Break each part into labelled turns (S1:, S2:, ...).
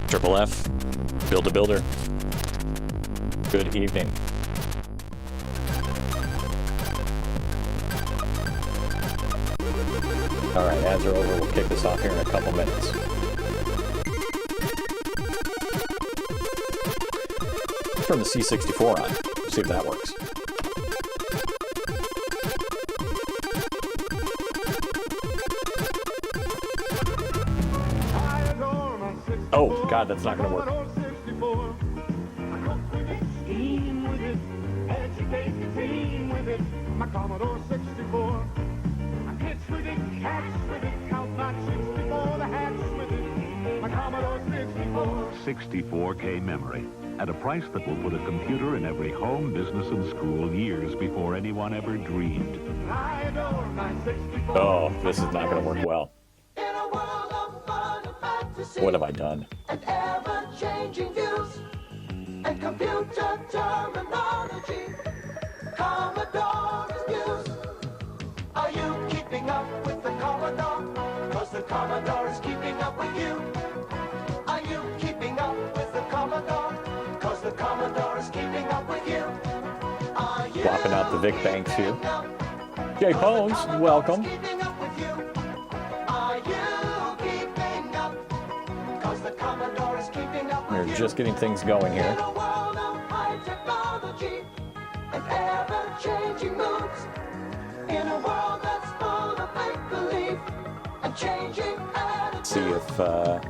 S1: Triple F, Build-A-Builder. Good evening. All right, ads are over. We'll kick this off here in a couple minutes. Turn the C64 on. See if that works. Oh, God, that's not going to work.
S2: .64K memory at a price that will put a computer in every home, business, and school years before anyone ever dreamed.
S1: Oh, this is not going to work well. What have I done?
S3: And ever-changing views and computer terminology. Commodore is news. Commodore is keeping up with you. Are you keeping up with the Commodore? 'Cause the Commodore is keeping up with you. Are you
S1: Swapping out the Vic Banks here.
S3: keeping up?
S1: Jay Pones, welcome.
S3: Keeping up with you. Are you keeping up? 'Cause the Commodore is keeping up with
S1: We're
S3: you.
S1: just getting things going here.
S3: In a world of high technology and ever-changing moods, in a world that's full of make-believe and changing attitudes.
S1: See if
S3: Are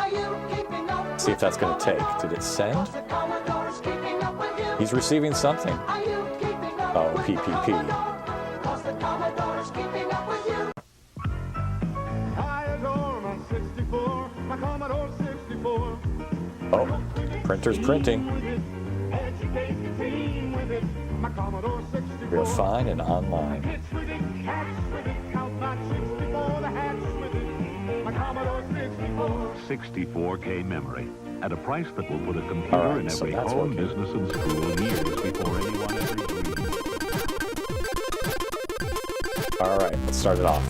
S3: you keeping up?
S1: see if that's going to take. Did it send?
S3: 'Cause the Commodore is keeping up with you.
S1: He's receiving something.
S3: Are you keeping up
S1: Oh,
S3: with
S1: PPP.
S3: the Commodore? 'Cause the Commodore is keeping up with you.
S4: I adore my 64, my Commodore 64.
S1: Oh, printer's printing.
S4: Educate the team with it, my Commodore 64.
S1: Real fine and online.
S4: Hits with it, cats with it, count my 64, the hats with it, my Commodore 64.
S2: 64K memory at a price that will put a computer
S1: All right,
S2: in
S1: so
S2: every
S1: that's
S2: home,
S1: working.
S2: business, and school years before anyone ever dreamed.
S1: All right, let's start it off.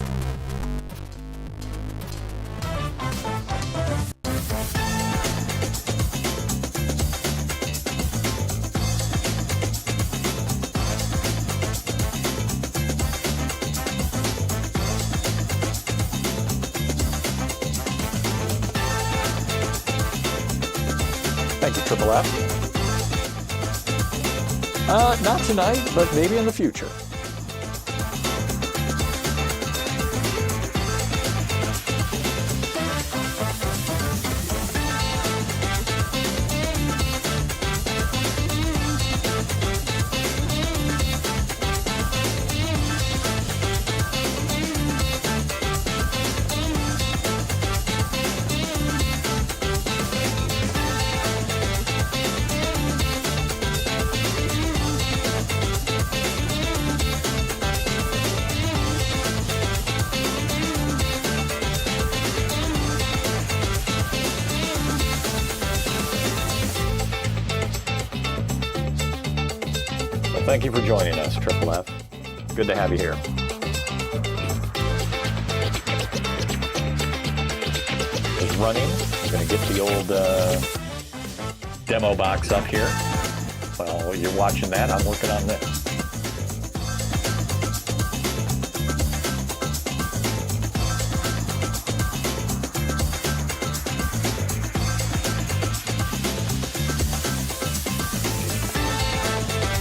S1: Thank you, Triple F. Not tonight, but maybe in the future. Well, thank you for joining us, Triple F. Good to have you here. It's running. I'm going to get the old demo box up here. While you're watching that, I'm working on this.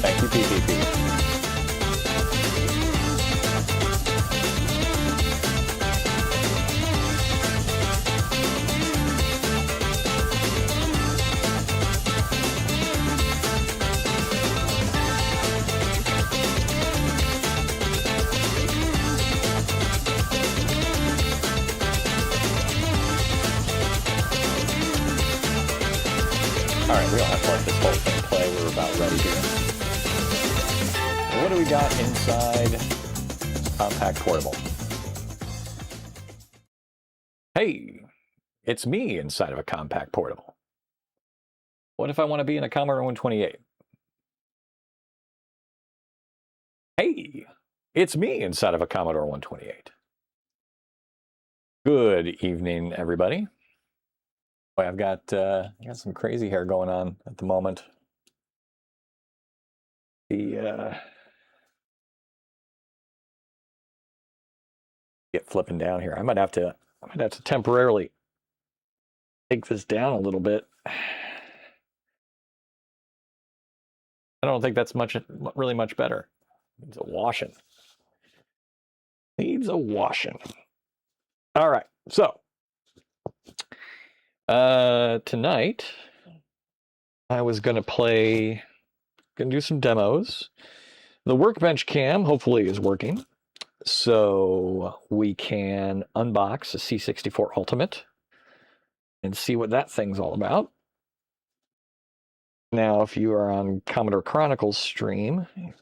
S1: Thank you, PPP. All right, we don't have to let this whole thing play. We're about ready here. What do we got inside Compact Portable? Hey, it's me inside of a Compact Portable. What if I want to be in a Commodore 128? Hey, it's me inside of a Commodore 128. Good evening, everybody. Boy, I've got some crazy hair going on at the moment. Get flipping down here. I might have to temporarily take this down a little bit. I don't think that's really much better. Needs a washing. Needs a washing. All right, so tonight I was gonna do some demos. The workbench cam hopefully is working, so we can unbox a C64 Ultimate and see what that thing's all about. Now, if you are on Commodore Chronicles stream, you've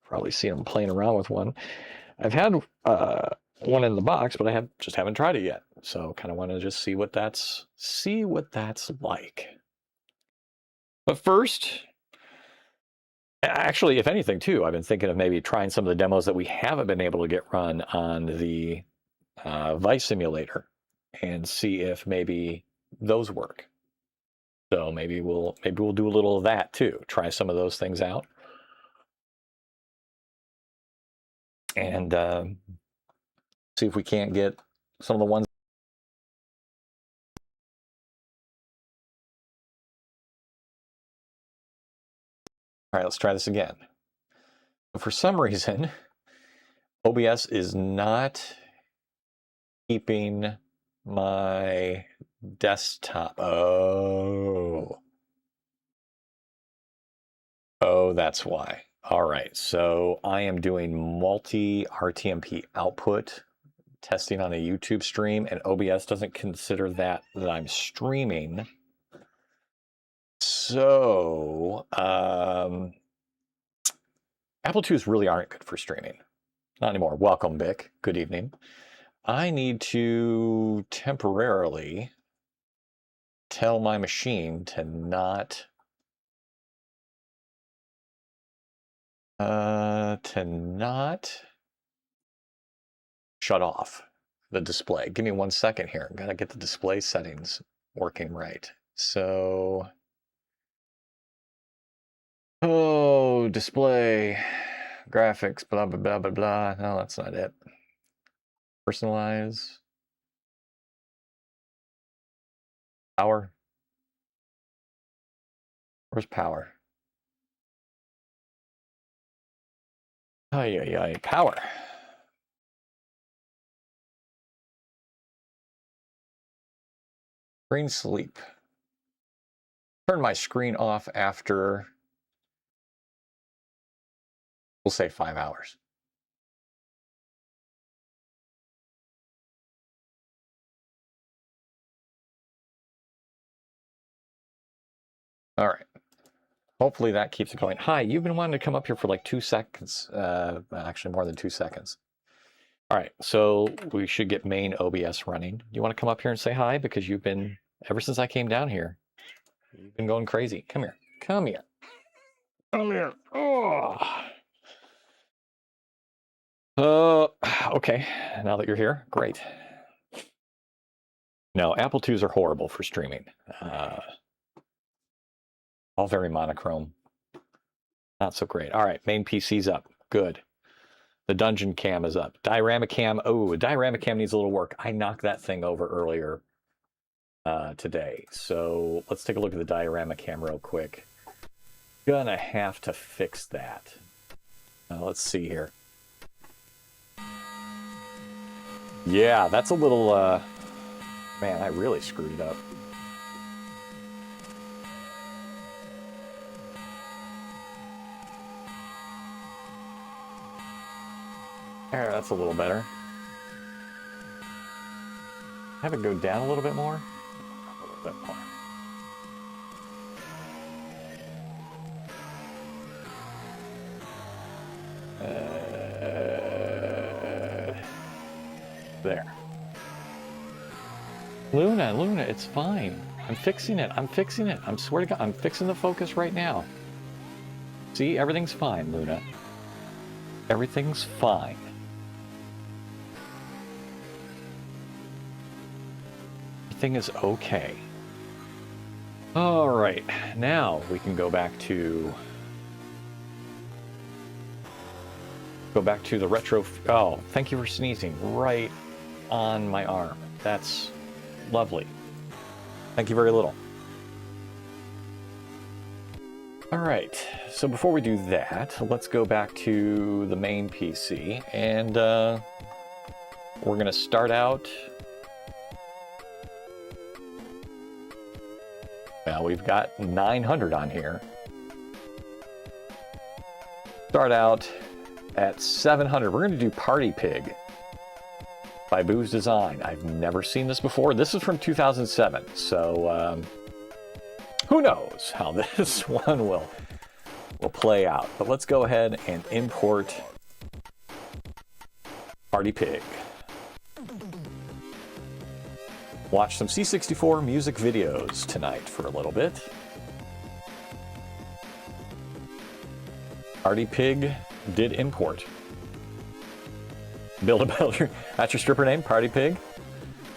S1: probably seen them playing around with one. I've had one in the box, but I just haven't tried it yet. So kind of want to just see what that's like. But first, actually, if anything, too, I've been thinking of maybe trying some of the demos that we haven't been able to get run on the Vice Simulator and see if maybe those work. So maybe we'll do a little of that too. Try some of those things out, and see if we can't get some of the ones. All right, let's try this again. For some reason, OBS is not keeping my desktop. Oh, that's why. All right, so I am doing multi-RTMP output testing on a YouTube stream, and OBS doesn't consider that I'm streaming. So, Apple IIs really aren't good for streaming. Not anymore. Welcome, Vic. Good evening. I need to temporarily tell my machine to not shut off the display. Give me 1 second here. Gotta get the display settings working right. So, display, graphics, blah, blah, blah, blah, blah. No, that's not it. Personalize. Power. Where's power? Power. Screen sleep. Turn my screen off after, we'll say 5 hours. All right. Hopefully that keeps it going. Hi, you've been wanting to come up here for like 2 seconds. Actually, more than 2 seconds. All right, so we should get main OBS running. You want to come up here and say hi? Because you've been, ever since I came down here, you've been going crazy. Come here. Come here. Come here. Okay, now that you're here, great. No, Apple IIs are horrible for streaming. All very monochrome. Not so great. All right, main PC's up. Good. The dungeon cam is up. Diorama cam. Oh, diorama cam needs a little work. I knocked that thing over earlier today. So let's take a look at the diorama cam real quick. Gonna have to fix that. Let's see here. Yeah, that's a little... man, I really screwed it up. There, that's a little better. Have it go down a little bit more. A little bit more. There. Luna, it's fine. I'm fixing it. I swear to God, I'm fixing the focus right now. See, everything's fine, Luna. Everything's fine. Everything is okay. All right, now we can go back to the retro. Oh, thank you for sneezing right on my arm. That's lovely. Thank you very little. All right, so before we do that, let's go back to the main PC, and we're going to start out. Well, we've got 900 on here. Start out at 700. We're going to do Party Pig by Boo's Design. I've never seen this before. This is from 2007, so who knows how this one will play out. But let's go ahead and import Party Pig. Watch some C64 music videos tonight for a little bit. Party Pig did import. Build a Builder. That's your stripper name, Party Pig.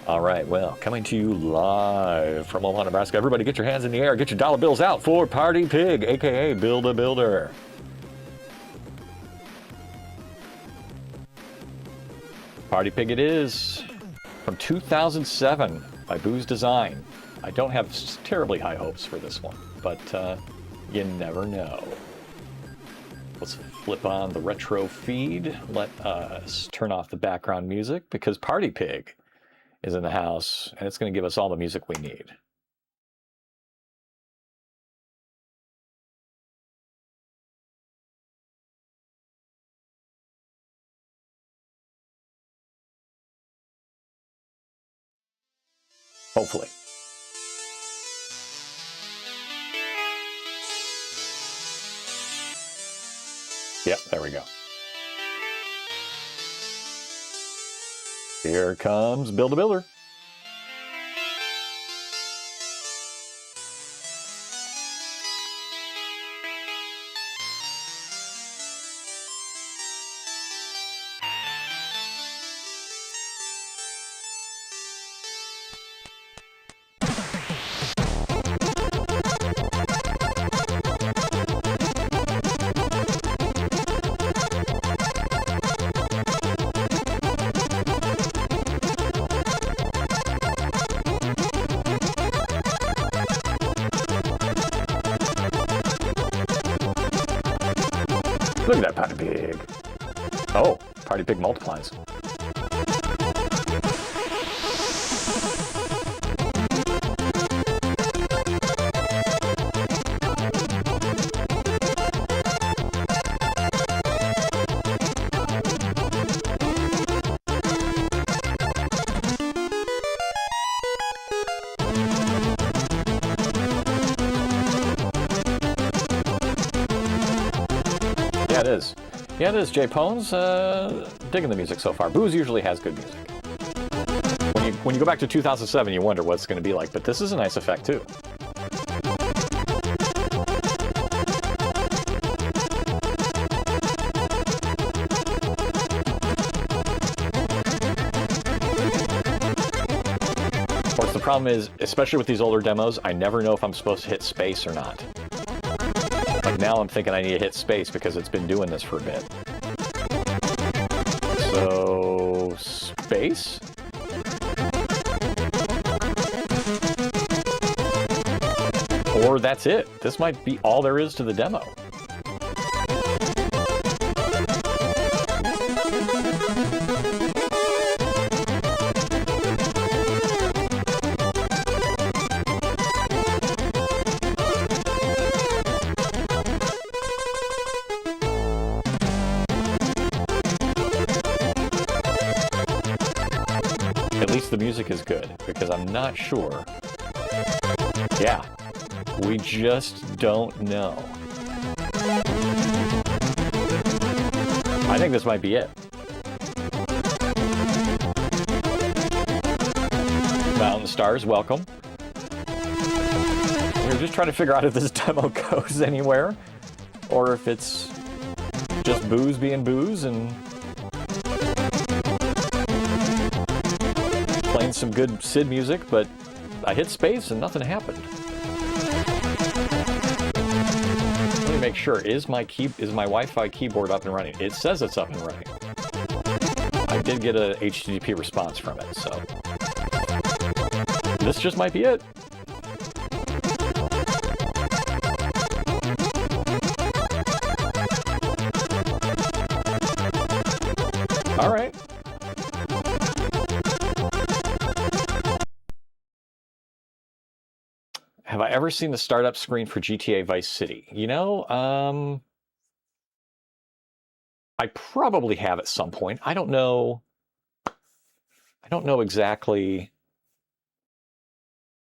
S1: All right, well, coming to you live from Omaha, Nebraska. Everybody get your hands in the air, get your dollar bills out for Party Pig, aka Build-A-Builder. Party Pig it is, from 2007 by Boo's Design. I don't have terribly high hopes for this one, but you never know. Let's flip on the retro feed. Let us turn off the background music because Party Pig is in the house, and it's going to give us all the music we need. Hopefully. Yep, there we go. Here comes Build-A-Builder. Look at that Party Pig. Oh, Party Pig multiplies. Yeah, it is. Yeah, it is. Jay Pones, digging the music so far. Booze usually has good music. When you go back to 2007, you wonder what it's going to be like, but this is a nice effect too. Of course, the problem is, especially with these older demos, I never know if I'm supposed to hit space or not. Like now I'm thinking I need to hit space because it's been doing this for a bit. So, space? Or that's it. This might be all there is to the demo. At least the music is good, because I'm not sure. Yeah, we just don't know. I think this might be it. Mountain Stars, welcome. We're just trying to figure out if this demo goes anywhere, or if it's just Booze being Booze and playing some good Sid music, but I hit space and nothing happened. Let me make sure. Is my Wi-Fi keyboard up and running? It says it's up and running. I did get a HTTP response from it, so this just might be it. All right. Have I ever seen the startup screen for GTA Vice City? You know, I probably have at some point. I don't know. I don't know exactly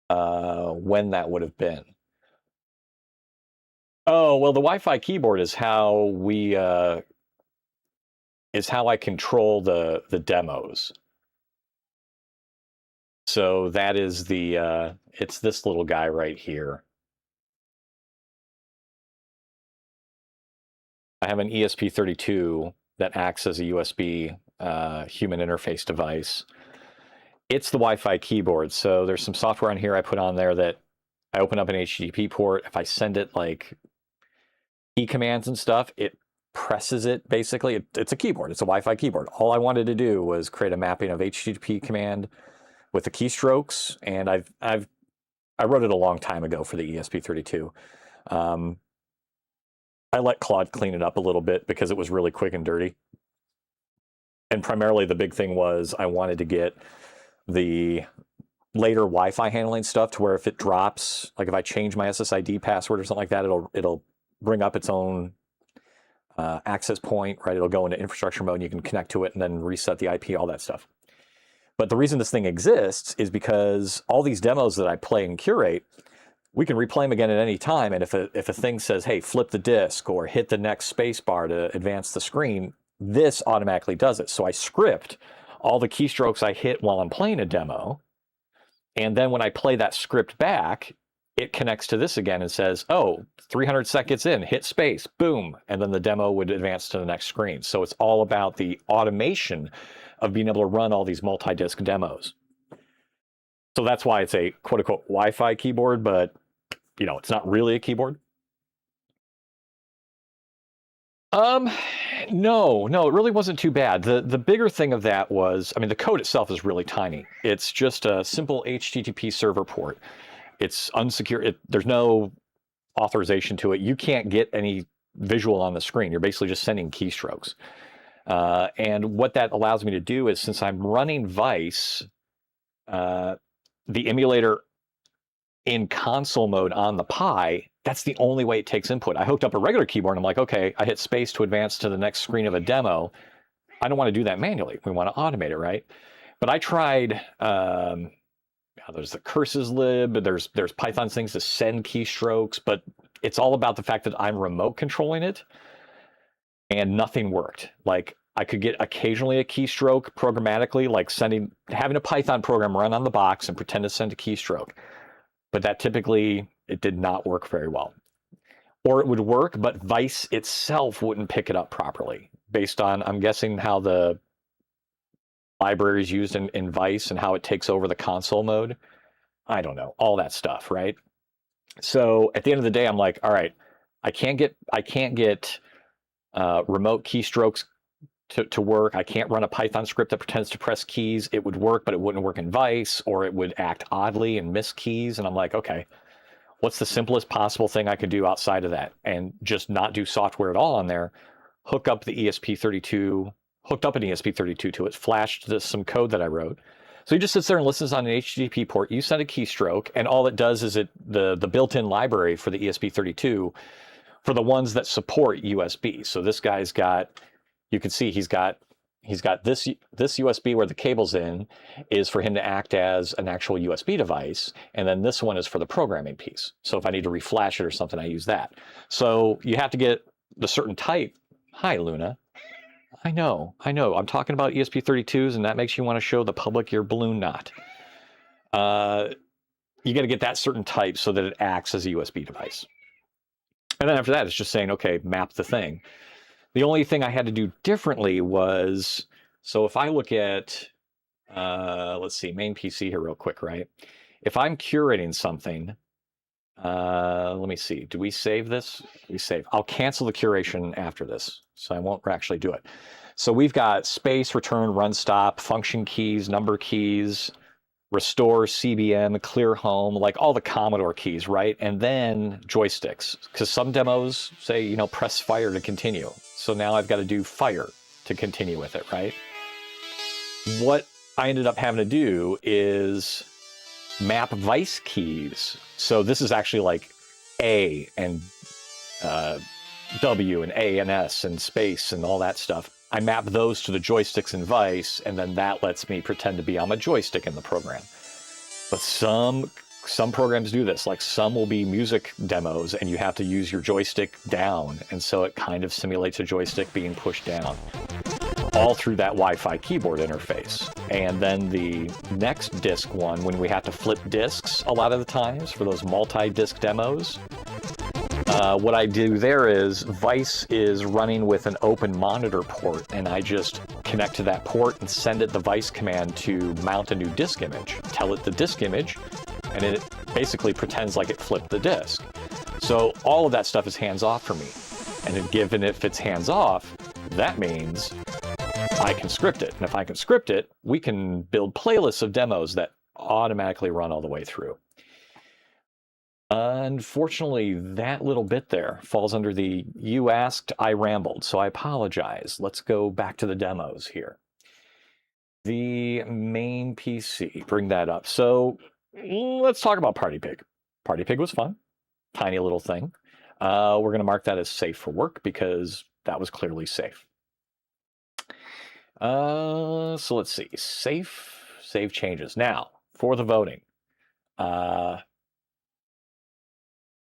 S1: when that would have been. Oh, well, the Wi-Fi keyboard is how we is how I control the demos. So that is the it's this little guy right here. I have an ESP32 that acts as a USB human interface device. It's the Wi-Fi keyboard. So there's some software on here I put on there that I open up an HTTP port. If I send it like key commands and stuff, it presses it basically. It's a keyboard. It's a Wi-Fi keyboard. All I wanted to do was create a mapping of HTTP command with the keystrokes, and I wrote it a long time ago for the ESP32. I let Claude clean it up a little bit because it was really quick and dirty. And primarily the big thing was I wanted to get the later Wi-Fi handling stuff to where if it drops, like if I change my SSID password or something like that, it'll bring up its own access point, right? It'll go into infrastructure mode and you can connect to it and then reset the IP, all that stuff. But the reason this thing exists is because all these demos that I play and curate, we can replay them again at any time. And if a thing says, hey, flip the disk or hit the next space bar to advance the screen, this automatically does it. So I script all the keystrokes I hit while I'm playing a demo. And then when I play that script back, it connects to this again and says, oh, 300 seconds in, hit space, boom. And then the demo would advance to the next screen. So it's all about the automation of being able to run all these multi-disc demos. So that's why it's a quote unquote Wi-Fi keyboard, but you know, it's not really a keyboard. No, it really wasn't too bad. The bigger thing of that was, I mean, the code itself is really tiny. It's just a simple HTTP server port. It's unsecure. There's no authorization to it. You can't get any visual on the screen. You're basically just sending keystrokes. And what that allows me to do is, since I'm running Vice, the emulator in console mode on the Pi, that's the only way it takes input. I hooked up a regular keyboard and I'm like, okay, I hit space to advance to the next screen of a demo. I don't want to do that manually. We want to automate it, right? But I tried, there's the curses lib, there's Python things to send keystrokes, but it's all about the fact that I'm remote controlling it and nothing worked. Like I could get occasionally a keystroke programmatically, like having a Python program run on the box and pretend to send a keystroke. But that typically, it did not work very well. Or it would work, but Vice itself wouldn't pick it up properly based on, I'm guessing, how the library is used in Vice and how it takes over the console mode. I don't know, all that stuff, right? So at the end of the day, I'm like, all right, I can't get remote keystrokes to work. I can't run a Python script that pretends to press keys. It would work, but it wouldn't work in Vice, or it would act oddly and miss keys. And I'm like, okay, what's the simplest possible thing I could do outside of that? And just not do software at all on there. Hook up an ESP32 to it, flashed some code that I wrote. So he just sits there and listens on an HTTP port. You send a keystroke, and all it does is the built-in library for the ESP32 for the ones that support USB. So this guy's got, you can see he's got this USB where the cable's in is for him to act as an actual USB device, and then this one is for the programming piece. So if I need to reflash it or something, I use that. So you have to get the certain type. Hi, Luna. I know. I'm talking about ESP32s, and that makes you want to show the public your balloon knot. You got to get that certain type so that it acts as a USB device. And then after that, it's just saying, okay, map the thing. The only thing I had to do differently was, so if I look at, let's see, main PC here real quick, right? If I'm curating something, let me see, do we save this? We save. I'll cancel the curation after this, so I won't actually do it. So we've got space, return, run, stop, function keys, number keys, restore, CBM, clear home, like all the Commodore keys, right? And then joysticks, because some demos say, press fire to continue. So now I've got to do fire to continue with it, right? What I ended up having to do is map Vice keys. So this is actually like A and W and A and S and space and all that stuff. I map those to the joysticks in Vice, and then that lets me pretend to be on a joystick in the program. But some programs do this, like some will be music demos and you have to use your joystick down, and so it kind of simulates a joystick being pushed down, all through that Wi-Fi keyboard interface. And then the next disc one, when we have to flip discs a lot of the times for those multi-disc demos, what I do there is Vice is running with an open monitor port, and I just connect to that port and send it the vice command to mount a new disk image. Tell it the disk image, and it basically pretends like it flipped the disk. So all of that stuff is hands-off for me. And given if it's hands-off, that means I can script it. And if I can script it, we can build playlists of demos that automatically run all the way through. Unfortunately, that little bit there falls under the "you asked, I rambled," so I apologize. Let's go back to the demos here. The main PC, bring that up. So let's talk about Party Pig. Party Pig was fun, tiny little thing. We're going to mark that as safe for work because that was clearly safe. So let's see, save changes. Now, for the voting.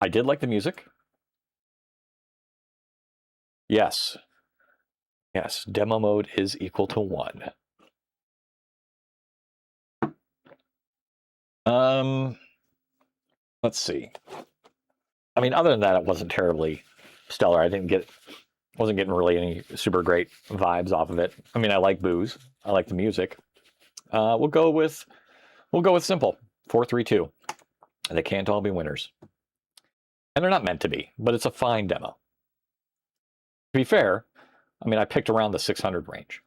S1: I did like the music. Yes. Yes, demo mode is equal to 1. Let's see. I mean, other than that, it wasn't terribly stellar. Wasn't getting really any super great vibes off of it. I mean, I like booze. I like the music. We'll go with simple. 4-3-2. They can't all be winners. And they're not meant to be, but it's a fine demo. To be fair, I mean, I picked around the 600 range.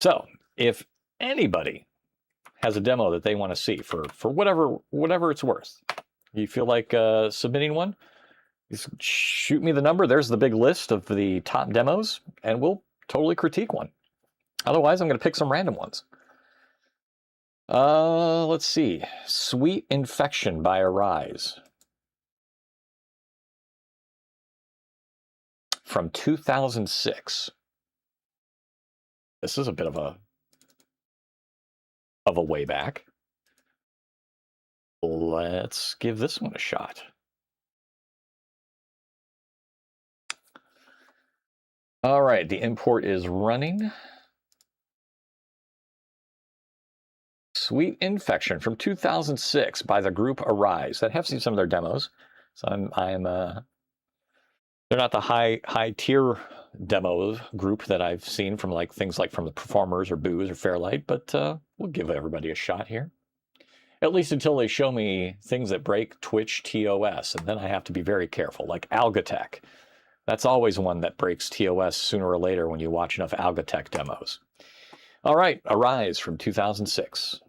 S1: So if anybody has a demo that they want to see for whatever it's worth, you feel like submitting one, just shoot me the number. There's the big list of the top demos, and we'll totally critique one. Otherwise, I'm going to pick some random ones. Let's see. Sweet Infection by Arise. From 2006. This is a bit of a way back. Let's give this one a shot. All right, the import is running. Sweet Infection from 2006 by the group Arise. I have seen some of their demos, so they're not the high tier demo group that I've seen from things like from the Performers or Booze or Fairlight, but we'll give everybody a shot here. At least until they show me things that break Twitch TOS, and then I have to be very careful, like Algatech. That's always one that breaks TOS sooner or later when you watch enough Algatech demos. All right, Arise from 2006.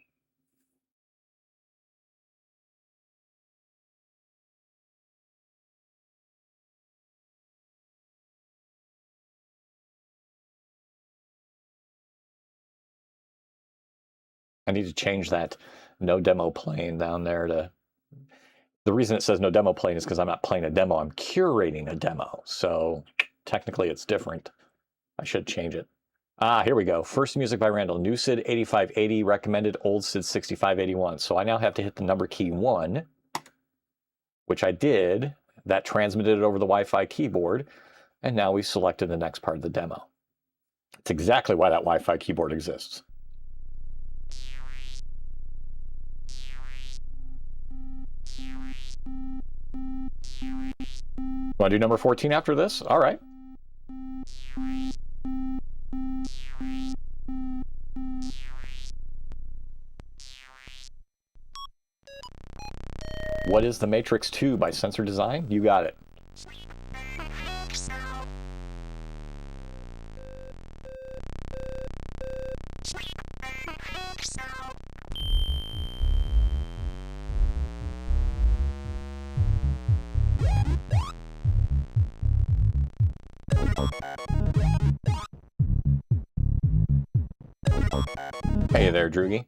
S1: I need to change that no demo plane down there to... The reason it says no demo plane is because I'm not playing a demo, I'm curating a demo. So technically it's different. I should change it. Ah, here we go. First music by Randall. New SID 8580 recommended, old SID 6581. So I now have to hit the number key 1, which I did. That transmitted it over the Wi-Fi keyboard. And now we selected the next part of the demo. It's exactly why that Wi-Fi keyboard exists. Want to do number 14 after this? All right. What is The Matrix 2 by Sensor Design? You got it. Hey there, Droogie.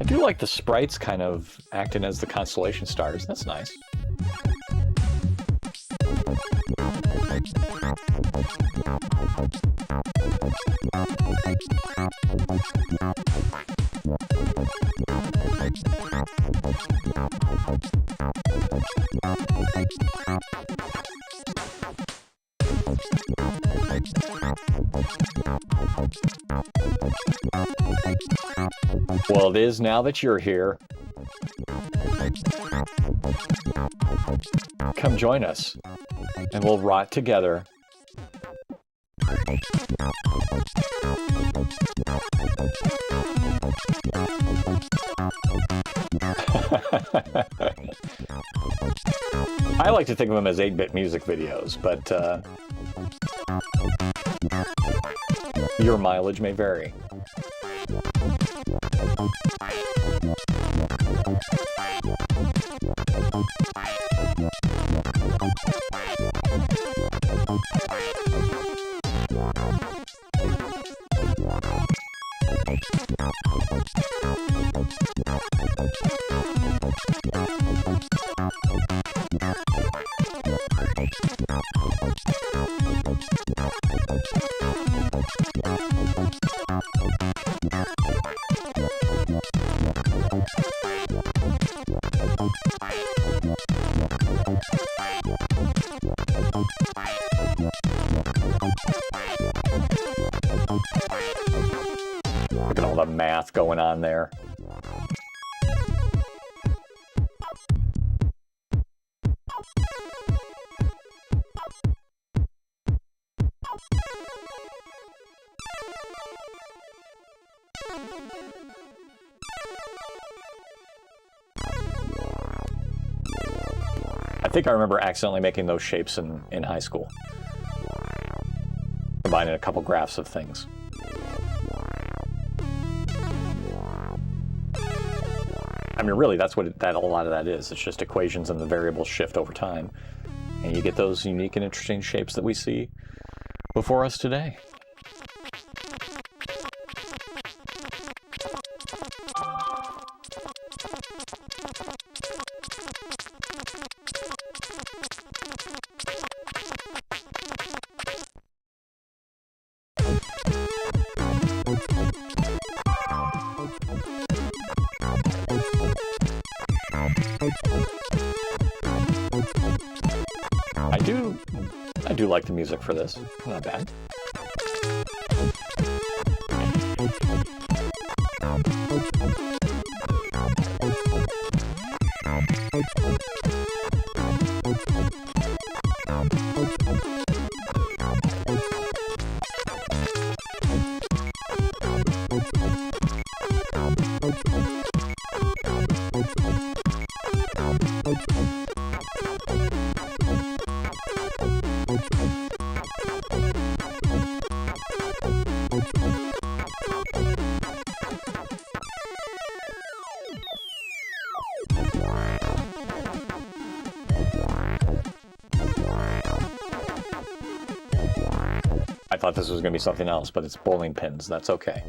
S1: I do like the sprites kind of acting as the constellation stars. That's nice. Well, it is now that you're here. Come join us, and we'll rot together. I like to think of them as 8-bit music videos, but your mileage may vary. Look at all the math going on there. I think I remember accidentally making those shapes in high school. Combining a couple graphs of things. I mean, really, that's what a lot of that is. It's just equations and the variables shift over time. And you get those unique and interesting shapes that we see before us today. I do like the music for this. Not bad. I thought this was going to be something else, but it's bowling pins. That's okay.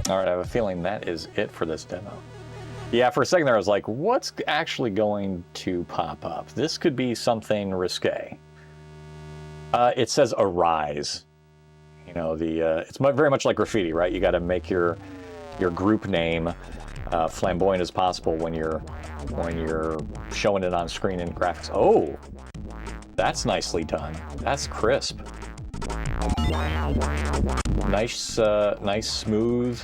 S1: All right, I have a feeling that is it for this demo. Yeah, for a second there I was like, what's actually going to pop up? This could be something risque. It says arise. You know, it's very much like graffiti, right? You got to make your group name flamboyant as possible when you're showing it on screen in graphics. Oh, that's nicely done. That's crisp. Nice, nice smooth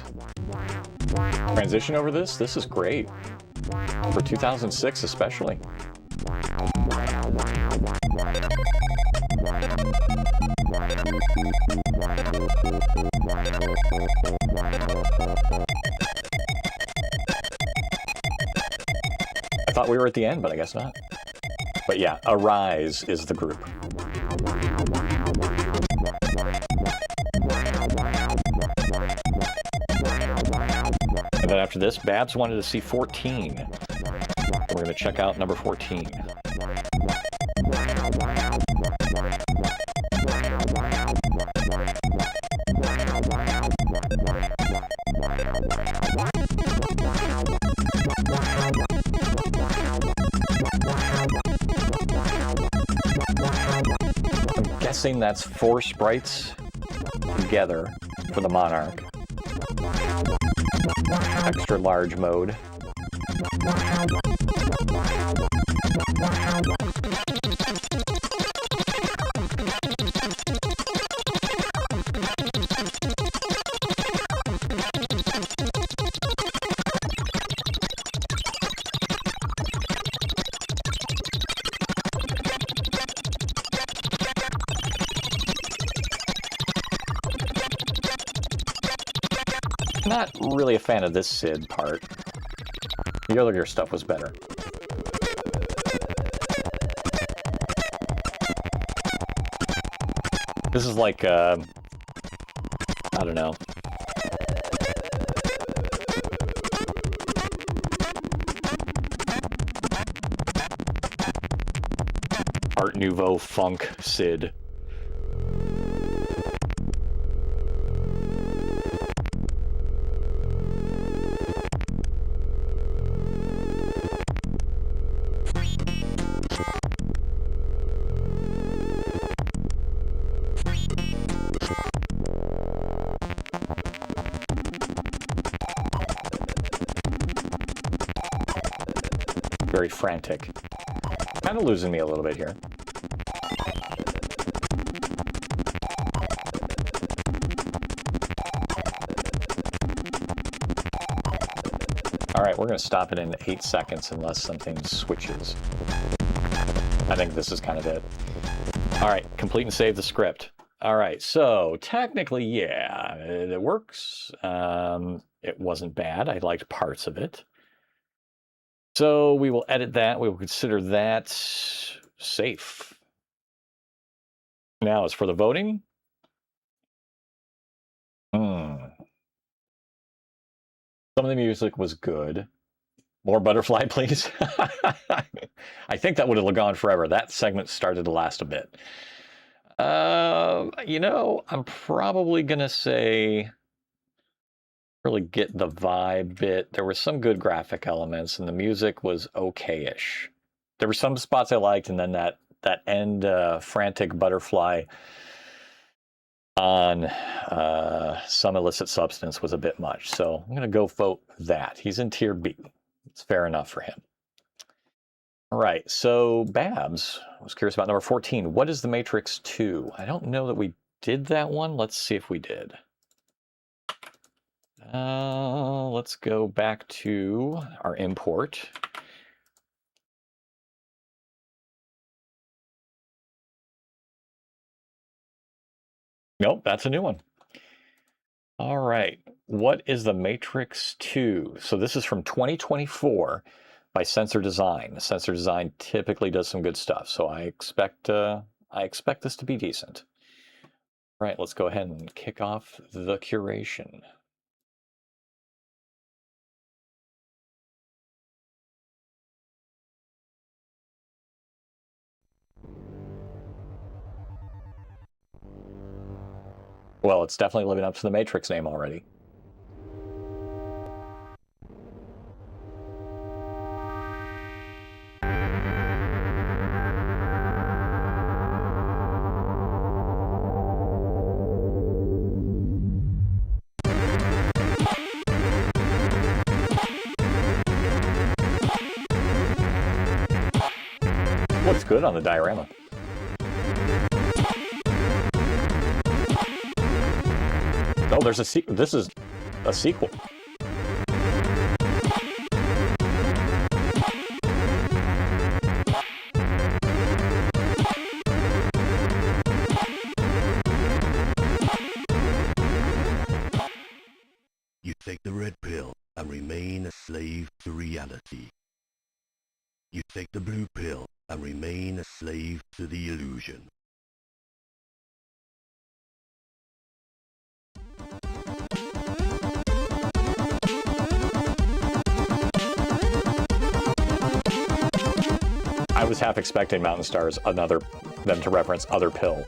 S1: transition over this. This is great for 2006, especially. I thought we were at the end, but I guess not. But yeah, Arise is the group. And then after this, Babs wanted to see 14. We're going to check out number 14. I'm guessing that's 4 sprites together for the Monarch. Extra large mode. Not really a fan of this SID part. The earlier stuff was better. This is like, I don't know. Art Nouveau funk SID. Very frantic. Kind of losing me a little bit here. All right, we're going to stop it in 8 seconds unless something switches. I think this is kind of it. All right, complete and save the script. All right, so technically, yeah, it works. It wasn't bad. I liked parts of it. So we will edit that. We will consider that safe. Now, as for the voting. Some of the music was good. More Butterfly, please. I think that would have gone forever. That segment started to last a bit. You know, I'm probably going to say really get the vibe bit. There were some good graphic elements, and the music was okay-ish. There were some spots I liked, and then that end frantic butterfly on some illicit substance was a bit much. So I'm going to go vote that. He's in tier B. It's fair enough for him. All right, so Babs, I was curious about number 14. What is The Matrix 2? I don't know that we did that one. Let's see if we did. Let's go back to our import. Nope, that's a new one. All right, what is The Matrix 2? So this is from 2024 by Sensor Design. Sensor Design typically does some good stuff, so I expect this to be decent. All right, let's go ahead and kick off the curation. Well, it's definitely living up to the Matrix name already. Looks good on the diorama. Oh, there's a sequel. This is a sequel.
S5: You take the red pill and remain a slave to reality. You take the blue pill and remain a slave to the illusion.
S1: I was half expecting Mountain Stars, them to reference other pill.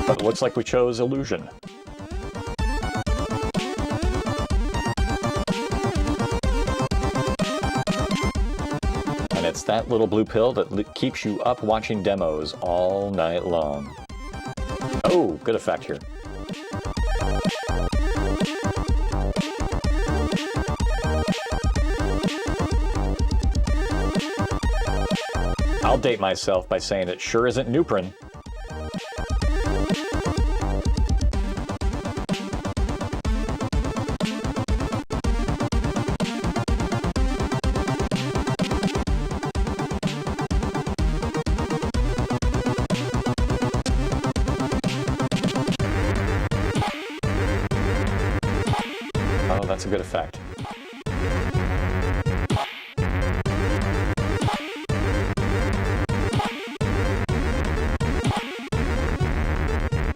S1: But it looks like we chose Illusion. And it's that little blue pill that keeps you up watching demos all night long. Oh, Oh, good effect here. I'll date myself by saying it sure isn't Nuprin. Oh, that's a good effect.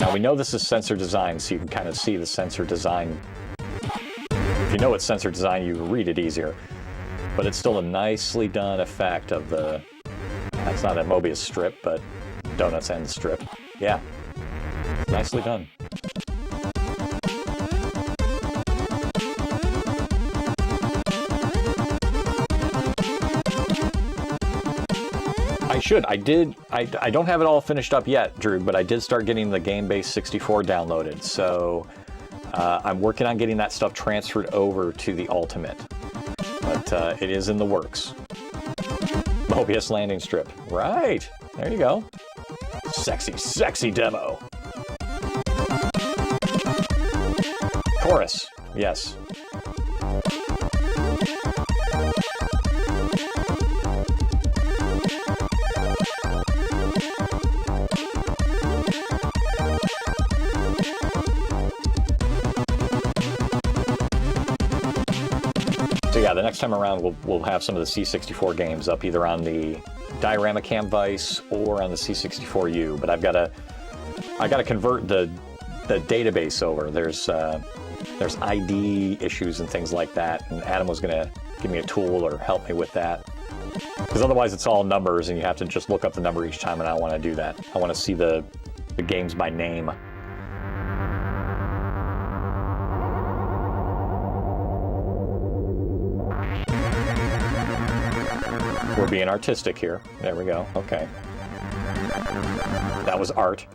S1: Now we know this is sensor design, so you can kind of see the sensor design. If you know it's sensor design, you read it easier. But it's still a nicely done effect of the... That's not a Mobius strip, but Donuts End strip. Yeah, nicely done. I don't have it all finished up yet, Drew, but I did start getting the game-based 64 downloaded. So I'm working on getting that stuff transferred over to the Ultimate. But it is in the works. Mobius landing strip. Right. There you go. Sexy, sexy demo. Chorus. Yes. So yeah, the next time around we'll have some of the C64 games up either on the Diorama Cam Vice or on the C64U. But I gotta convert the database over. There's ID issues and things like that, and Adam was gonna give me a tool or help me with that. Because otherwise it's all numbers and you have to just look up the number each time, and I don't want to do that. I want to see the games by name. We're being artistic here. There we go. Okay. That was art.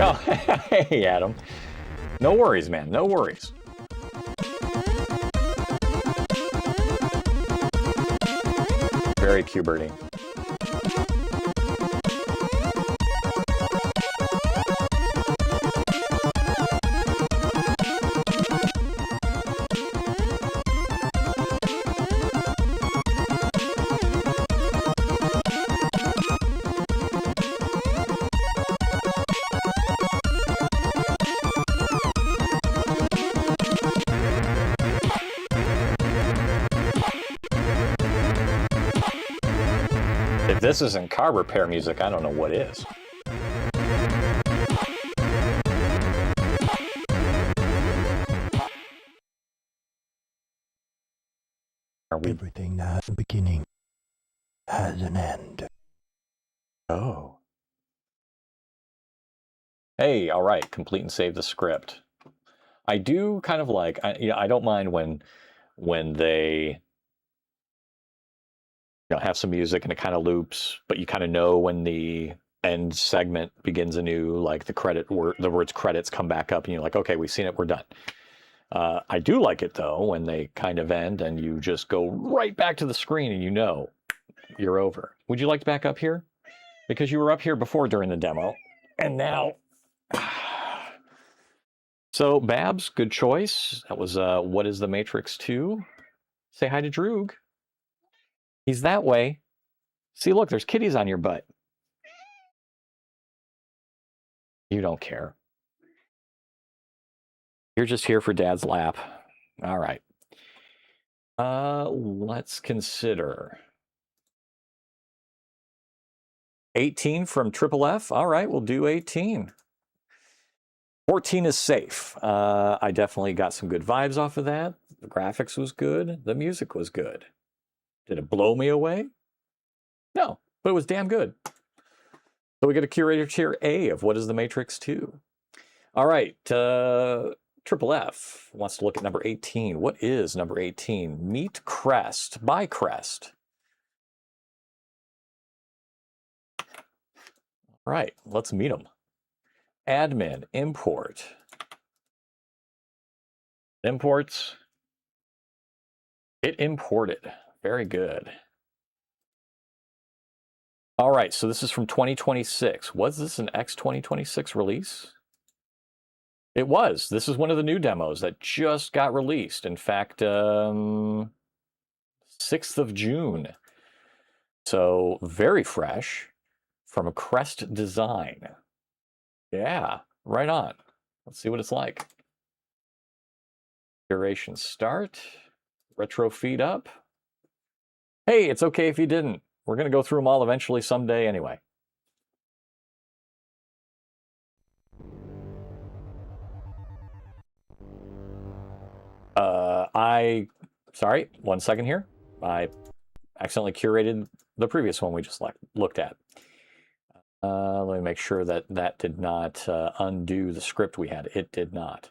S1: Oh, hey, Adam. No worries, man. No worries. Very Q-Berty. If this isn't car repair music, I don't know what is.
S5: Everything that has a beginning has an end.
S1: Oh. Hey, all right, complete and save the script. I do kind of like, I don't mind when they have some music and it kind of loops, but you kind of know when the end segment begins anew, like the words credits come back up and you're like, okay, we've seen it, we're done. I do like it though when they kind of end and you just go right back to the screen and you know you're over. Would you like to back up here? Because you were up here before during the demo, and now. So Babs, good choice. That was What is the Matrix 2? Say hi to Droog. He's that way. See, look, there's kitties on your butt. You don't care. You're just here for Dad's lap. All right. Let's consider 18 from Triple F. All right, we'll do 18. 14 is safe. I definitely got some good vibes off of that. The graphics was good. The music was good. Did it blow me away? No, but it was damn good. So we get a curator tier A of What is the Matrix 2? All right, Triple F wants to look at number 18. What is number 18? Meet Crest by Crest. All right, let's meet them. Admin, import. Imports. It imported. Very good. All right, so this is from 2026. Was this an X2026 release? It was. This is one of the new demos that just got released. In fact, 6th of June. So very fresh from a Crest design. Yeah, right on. Let's see what it's like. Curation start. Retro feed up. Hey, it's okay if you didn't. We're going to go through them all eventually someday anyway. Sorry, 1 second here. I accidentally curated the previous one we just looked at. Let me make sure that that did not undo the script we had. It did not.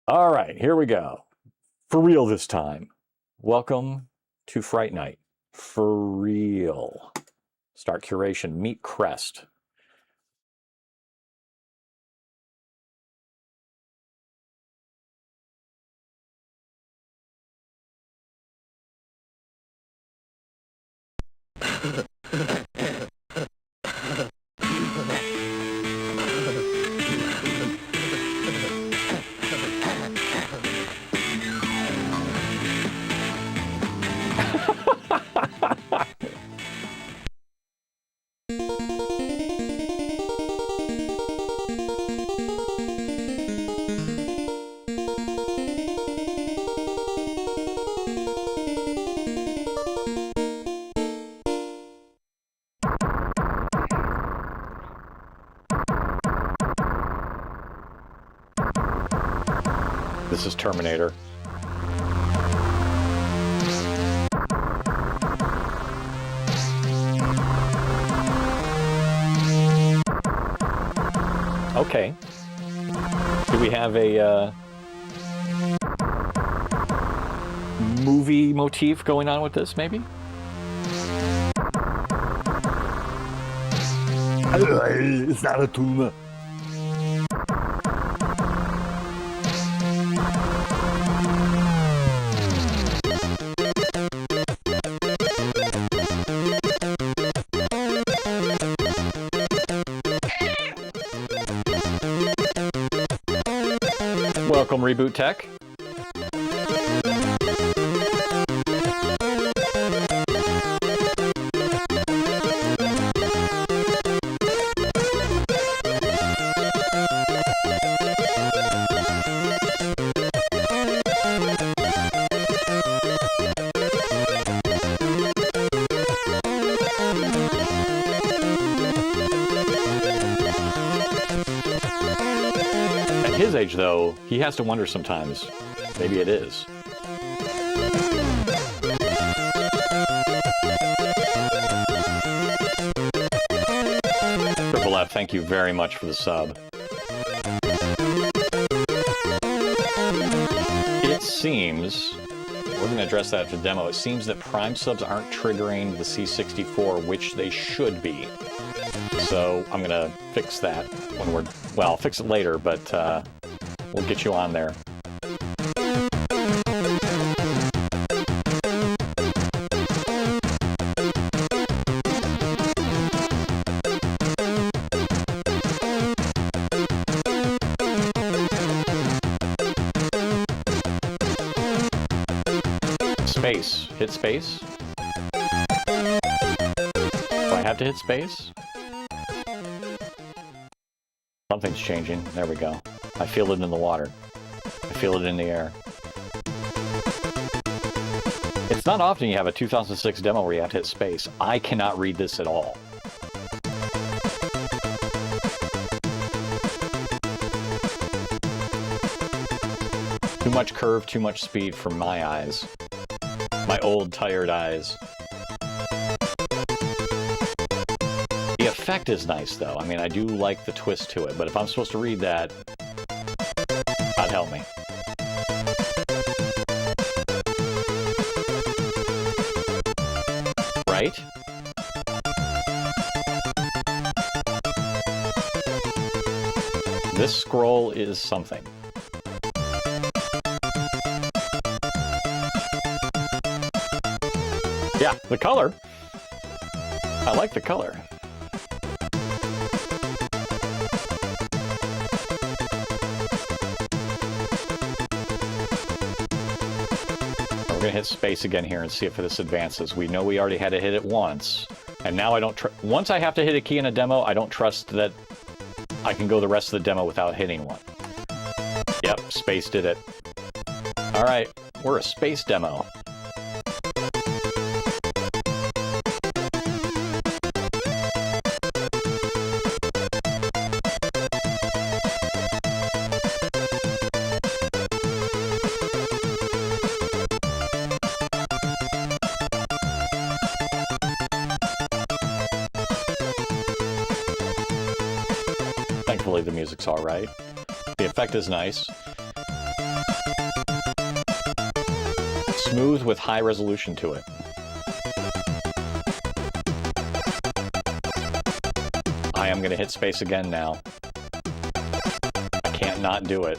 S1: All right, here we go. For real this time. Welcome to Fright Night. For real. Start curation. Meet Crest. This is Terminator. Okay. Do we have a movie motif going on with this, maybe? It's not a tumor. Welcome, Reboot Tech. At his age, though, he has to wonder sometimes. Maybe it is. Triple F, thank you very much for the sub. It seems, we're going to address that for the demo, it seems that Prime subs aren't triggering the C64, which they should be. So I'm going to fix that when we're, well, I'll fix it later, but we'll get you on there. Space. Hit space. Do I have to hit space? Something's changing. There we go. I feel it in the water. I feel it in the air. It's not often you have a 2006 demo where you have to hit space. I cannot read this at all. Too much curve, too much speed for my eyes. My old, tired eyes. The effect is nice, though. I mean, I do like the twist to it, but if I'm supposed to read that, This scroll is something. Yeah, the color. I like the color. We're gonna hit space again here and see if this advances. We know we already had to hit it once, and now I don't. Once I have to hit a key in a demo, I don't trust that I can go the rest of the demo without hitting one. Yep, space did it. All right, we're a space demo. Thankfully, the music's all right. The effect is nice. Smooth with high resolution to it. I am going to hit space again now. I can't not do it.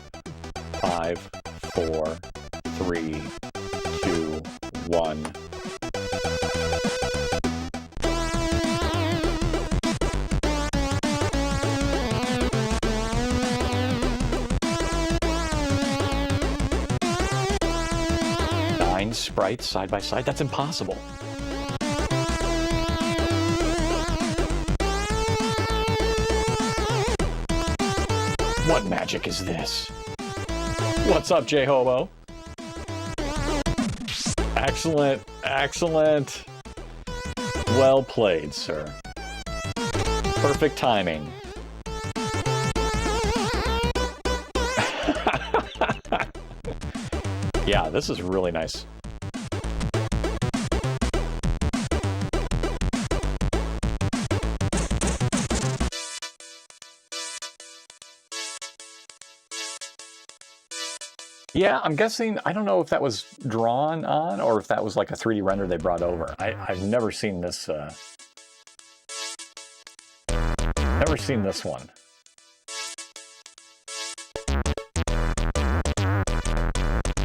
S1: 5, 4, 3, 2, 1. Sprites side by side? That's impossible. What magic is this? What's up, J-Hobo? Excellent, excellent. Well played, sir. Perfect timing. Yeah, this is really nice. Yeah, I'm guessing, I don't know if that was drawn on or if that was like a 3D render they brought over. I've never seen this, never seen this one.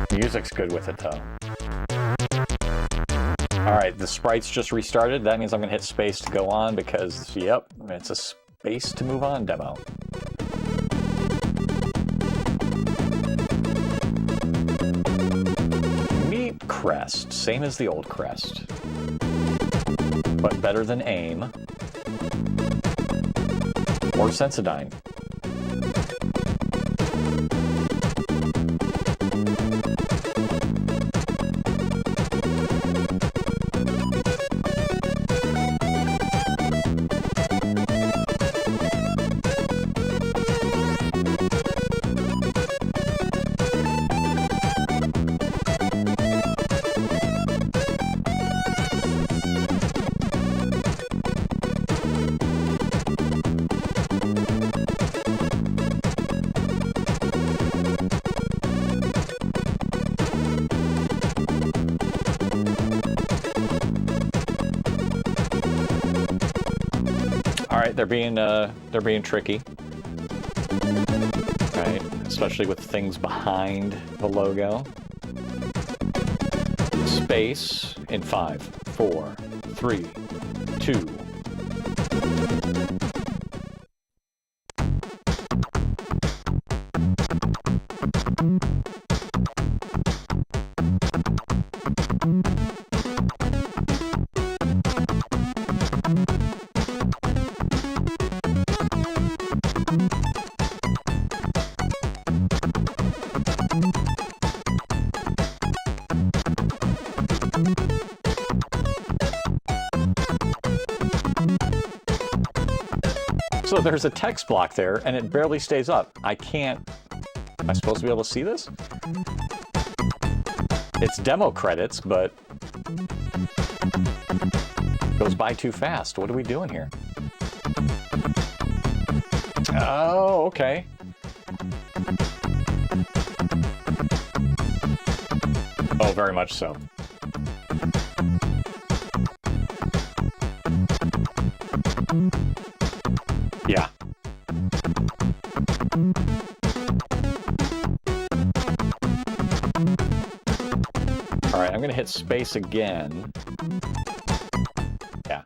S1: The music's good with it, though. All right, the sprites just restarted. That means I'm gonna hit space to go on because, yep, it's a space to move on demo. Neat crest, same as the old crest, but better than AIM or Sensodyne. They're being tricky, right? Especially with things behind the logo. Space in 5, 4, 3, 2. So there's a text block there, and it barely stays up. I can't... Am I supposed to be able to see this? It's demo credits, but... it goes by too fast. What are we doing here? Oh, okay. Oh, very much so. Yeah. I'm going to hit space again. Yeah.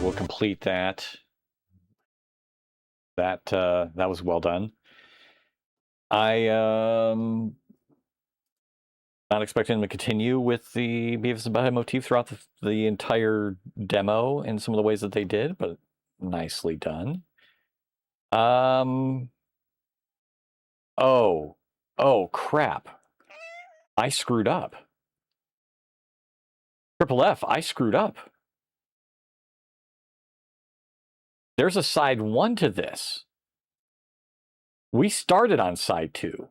S1: We'll complete that. That was well done. I not expecting to continue with the Beavis and Butthead motif throughout the entire demo in some of the ways that they did, but nicely done. Oh crap! I screwed up. Triple F, I screwed up. There's a side 1 to this. We started on side 2.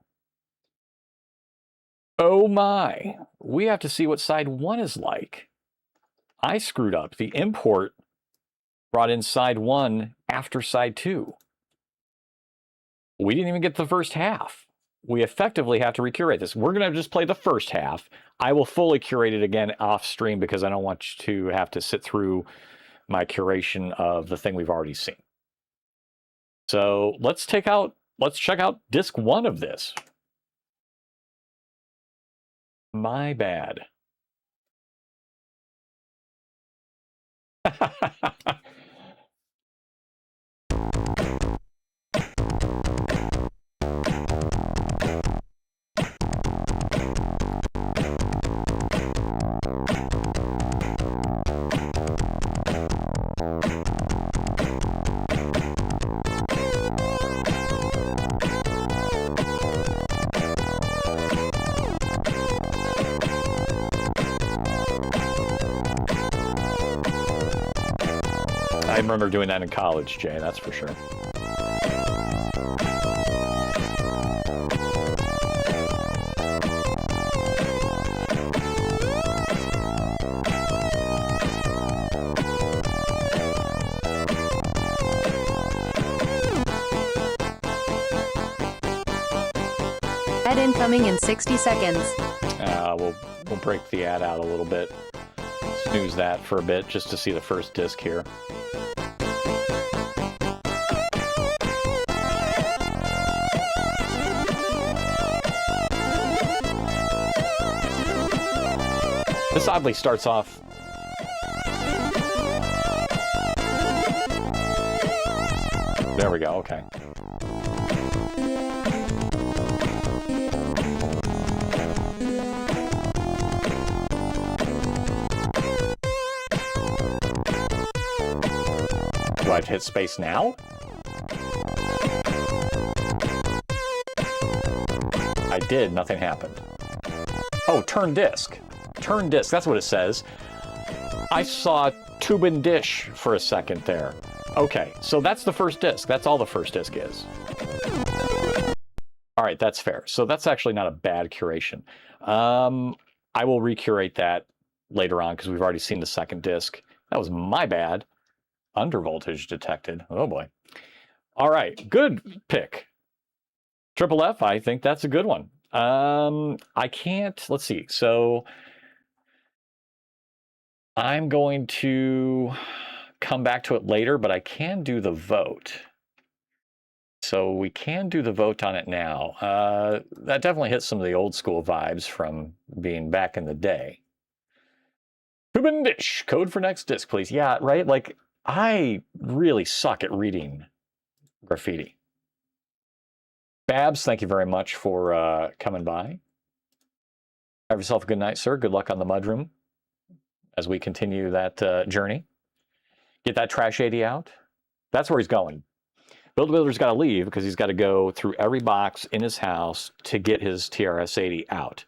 S1: Oh my. We have to see what side 1 is like. I screwed up. The import brought in side 1 after side 2. We didn't even get the first half. We effectively have to recurate this. We're going to just play the first half. I will fully curate it again off stream because I don't want you to have to sit through my curation of the thing we've already seen. So let's check out disc 1 of this. My bad. I remember doing that in college, Jay, that's for sure.
S6: Ad incoming in 60 seconds.
S1: We'll break the ad out a little bit. Snooze that for a bit just to see the first disc here. This oddly starts off. There we go, okay. Do I have to hit space now? I did, nothing happened. Oh, turn disc. Turn disc, that's what it says. I saw tube and dish for a second there. Okay, so that's the first disc. That's all the first disc is. All right, that's fair. So that's actually not a bad curation. I will recurate that later on because we've already seen the second disc. That was my bad. Undervoltage detected. Oh boy. All right, good pick. Triple F, I think that's a good one. I can't, let's see. So I'm going to come back to it later, but I can do the vote. So we can do the vote on it now. That definitely hits some of the old school vibes from being back in the day. Tube and dish, code for next disc, please. Yeah, right? Like, I really suck at reading graffiti. Babs, thank you very much for coming by. Have yourself a good night, sir. Good luck on the mudroom as we continue that journey. Get that trash 80 out. That's where he's going. Builder's got to leave because he's got to go through every box in his house to get his TRS-80 out.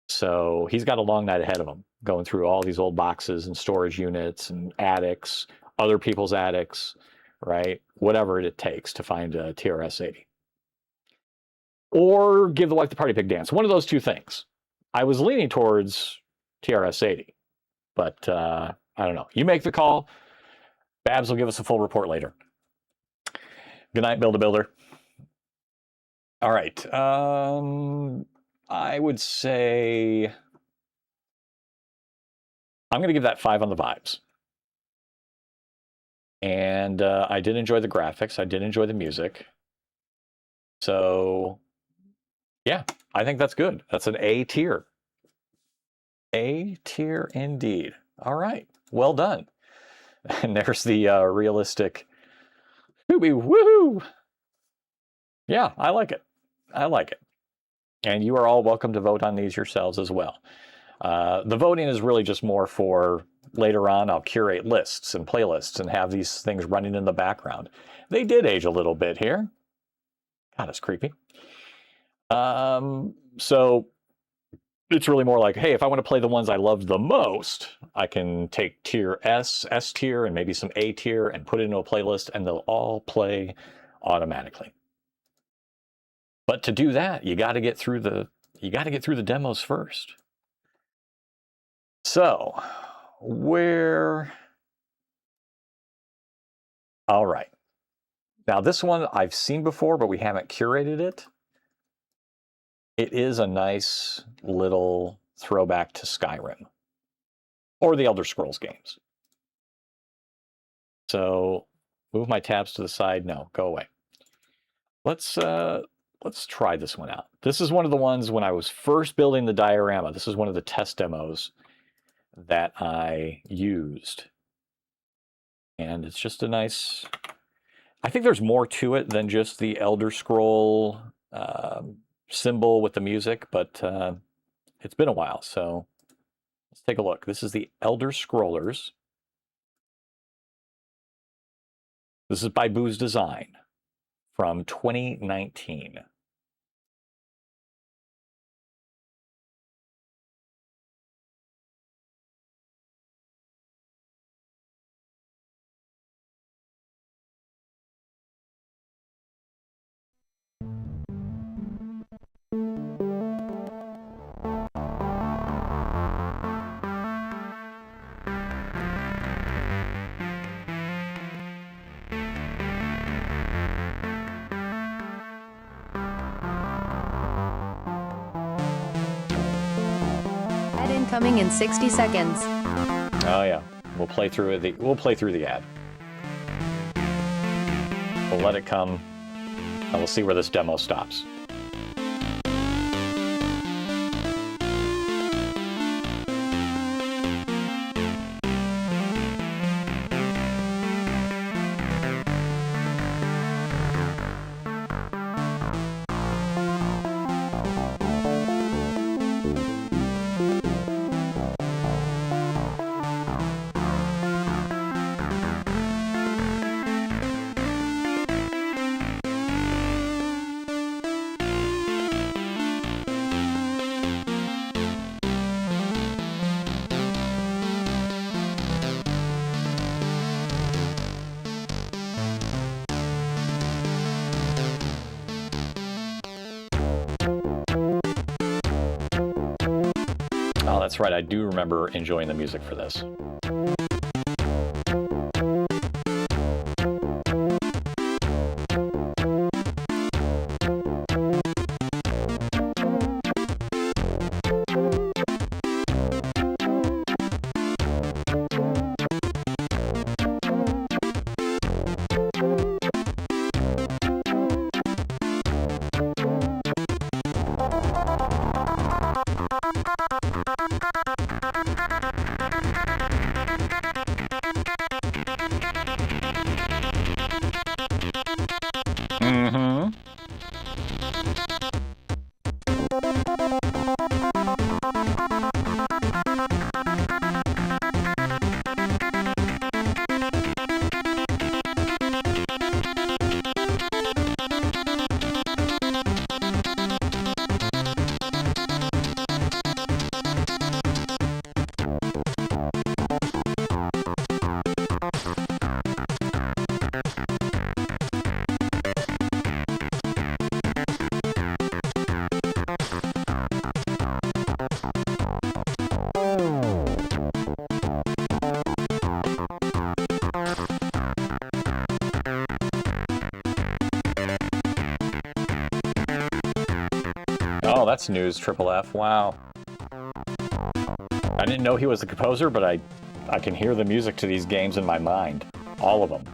S1: So he's got a long night ahead of him, going through all these old boxes and storage units and attics, other people's attics, right? Whatever it takes to find a TRS-80. Or give the wife the party pig dance. One of those two things. I was leaning towards TRS-80, but I don't know. You make the call. Babs will give us a full report later. Good night, Builder. All right. I would say I'm going to give that 5 on the vibes. And I did enjoy the graphics. I did enjoy the music. So, yeah, I think that's good. That's an A tier. A tier indeed. All right. Well done. And there's the realistic woohoo. Yeah, I like it. I like it. And you are all welcome to vote on these yourselves as well. The voting is really just more for later on. I'll curate lists and playlists and have these things running in the background. They did age a little bit here. God, it's creepy. So it's really more like, hey, if I want to play the ones I loved the most, I can take tier S tier, and maybe some A tier and put it into a playlist, and they'll all play automatically. But to do that, you got to get through the demos first. So, all right. Now this one I've seen before, but we haven't curated it. It is a nice little throwback to Skyrim or the Elder Scrolls games. So move my tabs to the side. No, go away. Let's try this one out. This is one of the ones when I was first building the diorama. This is one of the test demos that I used. And it's just a nice, I think there's more to it than just the Elder Scroll symbol with the music, but it's been a while, so let's take a look. This is the Elder Scrollers. This is by Boo's Design from 2019.
S6: Ad incoming in 60 seconds.
S1: Oh yeah, we'll play through the ad. We'll let it come, and we'll see where this demo stops. Oh, that's right. I do remember enjoying the music for this. Oh, that's news, Triple F. Wow. I didn't know he was the composer, but I can hear the music to these games in my mind. All of them.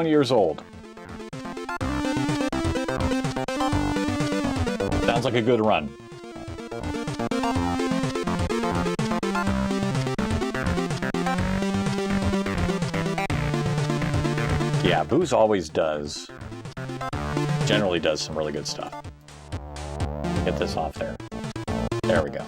S1: Years old. Sounds like a good run. Yeah, Booz always generally does some really good stuff. Get this off there. There we go.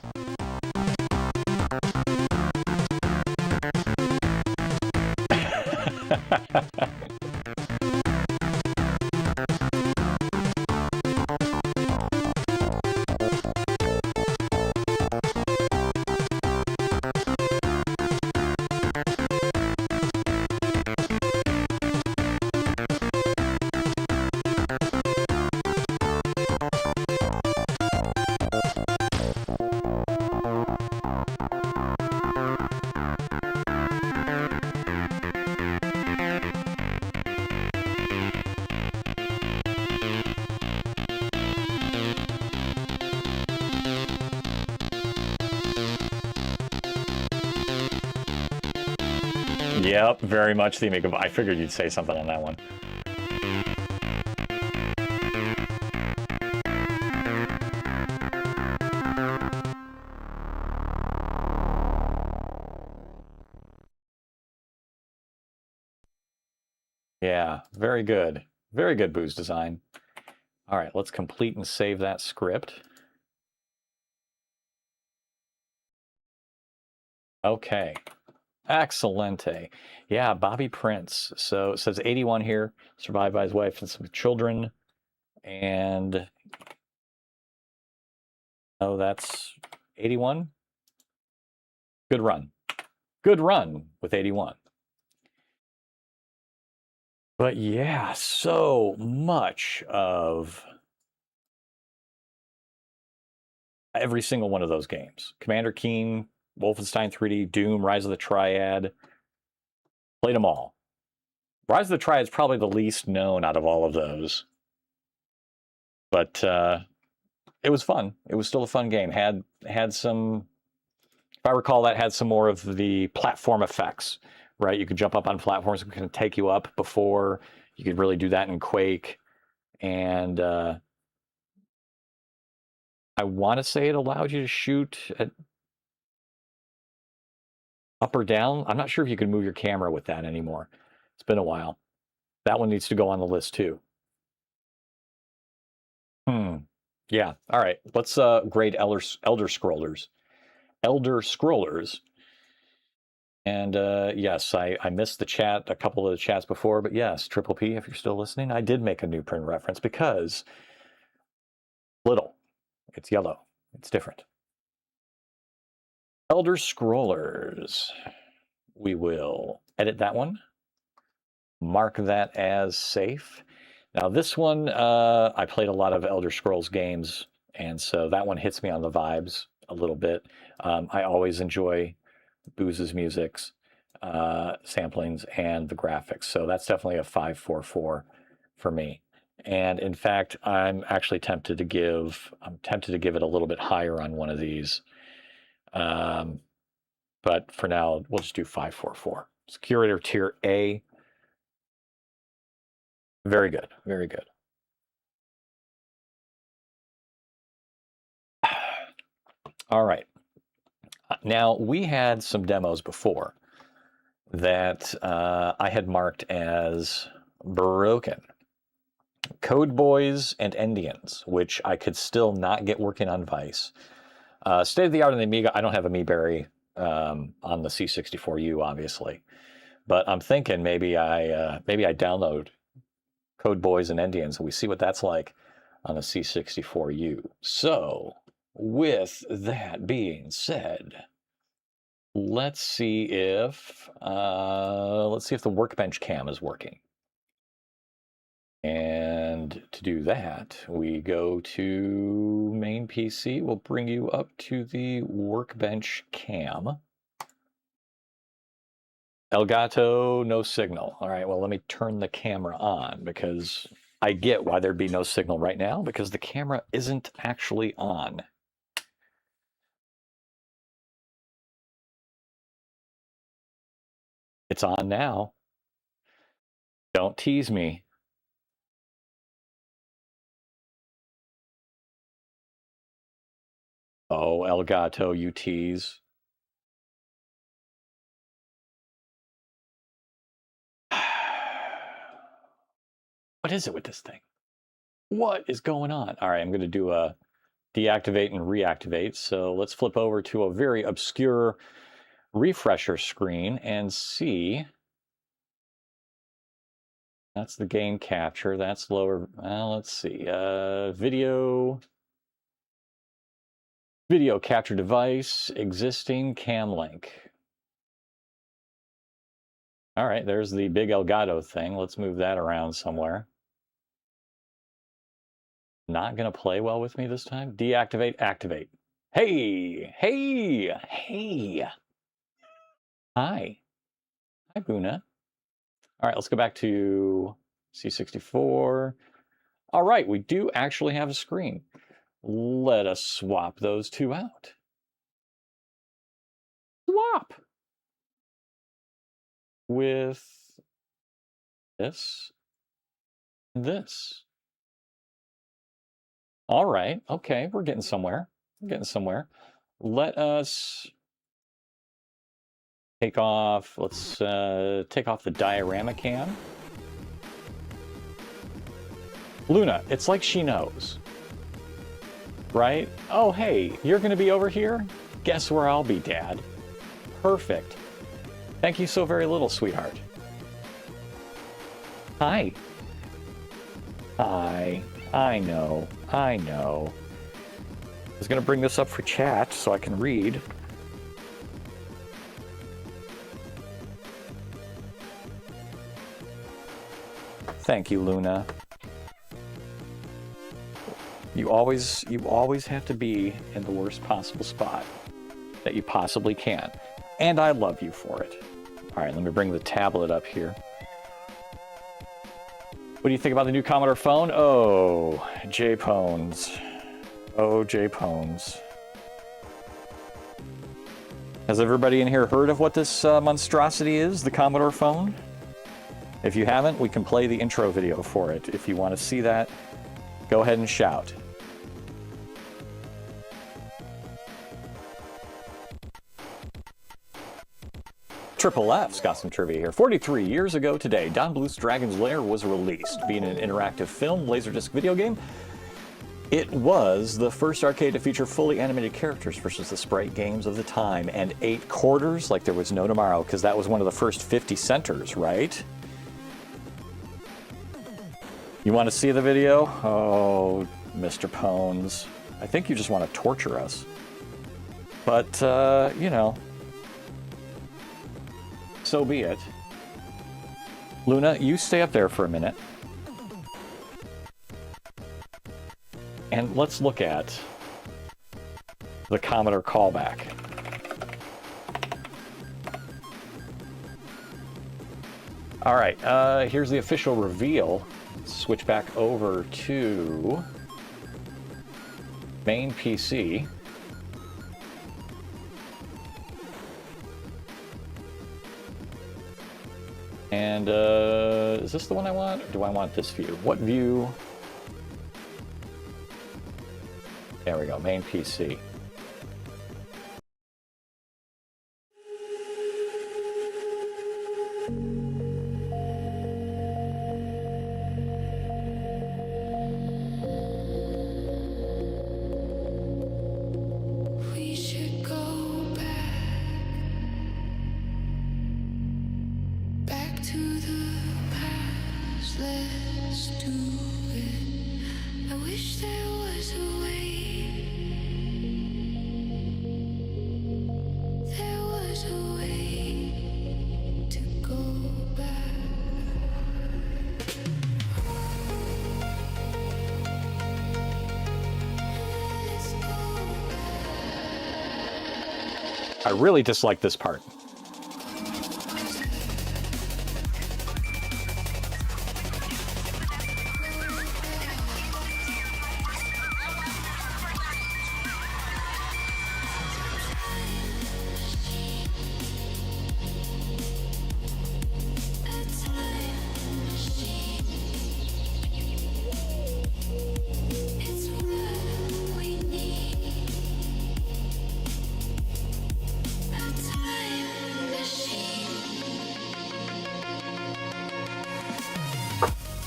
S1: Yep, very much the Amiga. I figured you'd say something on that one. Yeah, very good. Very good Booz design. All right, let's complete and save that script. Okay. Excellente. Yeah, Bobby Prince. So it says 81 here, survived by his wife and some children. And oh, that's 81. Good run. Good run with 81. But yeah, so much of every single one of those games. Commander Keen, Wolfenstein 3D, Doom, Rise of the Triad. Played them all. Rise of the Triad is probably the least known out of all of those. But it was fun. It was still a fun game. Had some, if I recall, that had some more of the platform effects, right? You could jump up on platforms that can take you up before. You could really do that in Quake. And I want to say it allowed you to shoot at up or down. I'm not sure if you can move your camera with that anymore. It's been a while. That one needs to go on the list too. Yeah. All right. Let's grade Elder Scrollers. Elder Scrollers. And yes, I missed the chat, a couple of the chats before, but yes, Triple P, if you're still listening, I did make a new print reference because little. It's yellow. It's different. Elder Scrollers. We will edit that one. Mark that as safe. Now this one, I played a lot of Elder Scrolls games, and so that one hits me on the vibes a little bit. I always enjoy Booz's musics, samplings, and the graphics. So that's definitely a 544 for me. And in fact, I'm tempted to give it a little bit higher on one of these. But for now, we'll just do 544. It's Curator Tier A. Very good, very good. All right. Now, we had some demos before that I had marked as broken. Code Boys and Indians, which I could still not get working on Vice. State of the art on the Amiga. I don't have Amiiberry on the C64U, obviously, but I'm thinking maybe I download Code Boys and Indians and we see what that's like on the C64U. So, with that being said, let's see if the workbench cam is working. And to do that, we go to main PC. We'll bring you up to the workbench cam. Elgato, no signal. All right, well, let me turn the camera on because I get why there'd be no signal right now because the camera isn't actually on. It's on now. Don't tease me. Oh, Elgato, you tease. What is it with this thing? What is going on? All right, I'm going to do a deactivate and reactivate. So let's flip over to a very obscure refresher screen and see. That's the game capture. That's lower. Let's see. Video capture device, existing cam link. All right, there's the big Elgato thing. Let's move that around somewhere. Not going to play well with me this time. Deactivate, activate. Hey, hey, hey. Hi. Hi, Buna. All right, let's go back to C64. All right, we do actually have a screen. Let us swap those two out. Swap with this and this. All right, okay, we're getting somewhere. We're getting somewhere. Let us take off, let's take off the diorama cam. Luna, it's like she knows. Right? Oh, hey, you're going to be over here? Guess where I'll be, Dad. Perfect. Thank you so very little, sweetheart. Hi. Hi. I know. I know. I was going to bring this up for chat so I can read. Thank you, Luna. You always have to be in the worst possible spot that you possibly can. And I love you for it. All right, let me bring the tablet up here. What do you think about the new Commodore phone? Oh, J-Pones. Oh, J-Pones. Has everybody in here heard of what this monstrosity is, the Commodore phone? If you haven't, we can play the intro video for it. If you want to see that, go ahead and shout. Triple F's got some trivia here. 43 years ago today, Don Bluth's Dragon's Lair was released. Being an interactive film, laserdisc video game, it was the first arcade to feature fully animated characters versus the sprite games of the time. And 8 quarters, like there was no tomorrow, because that was one of the first 50 centers, right? You want to see the video? Oh, Mr. Pones. I think you just want to torture us. But, you know, so be it. Luna, you stay up there for a minute. And let's look at the Commodore callback. All right, here's the official reveal. let's switch back over to main PC. And is this the one I want? Or do I want this view? What view? There we go, main PC.
S7: We should go back to the past. Let's do it. I wish there was a way. There was a way to go back. Let's go back.
S1: I really dislike this part.
S7: It's what we need. A time machine.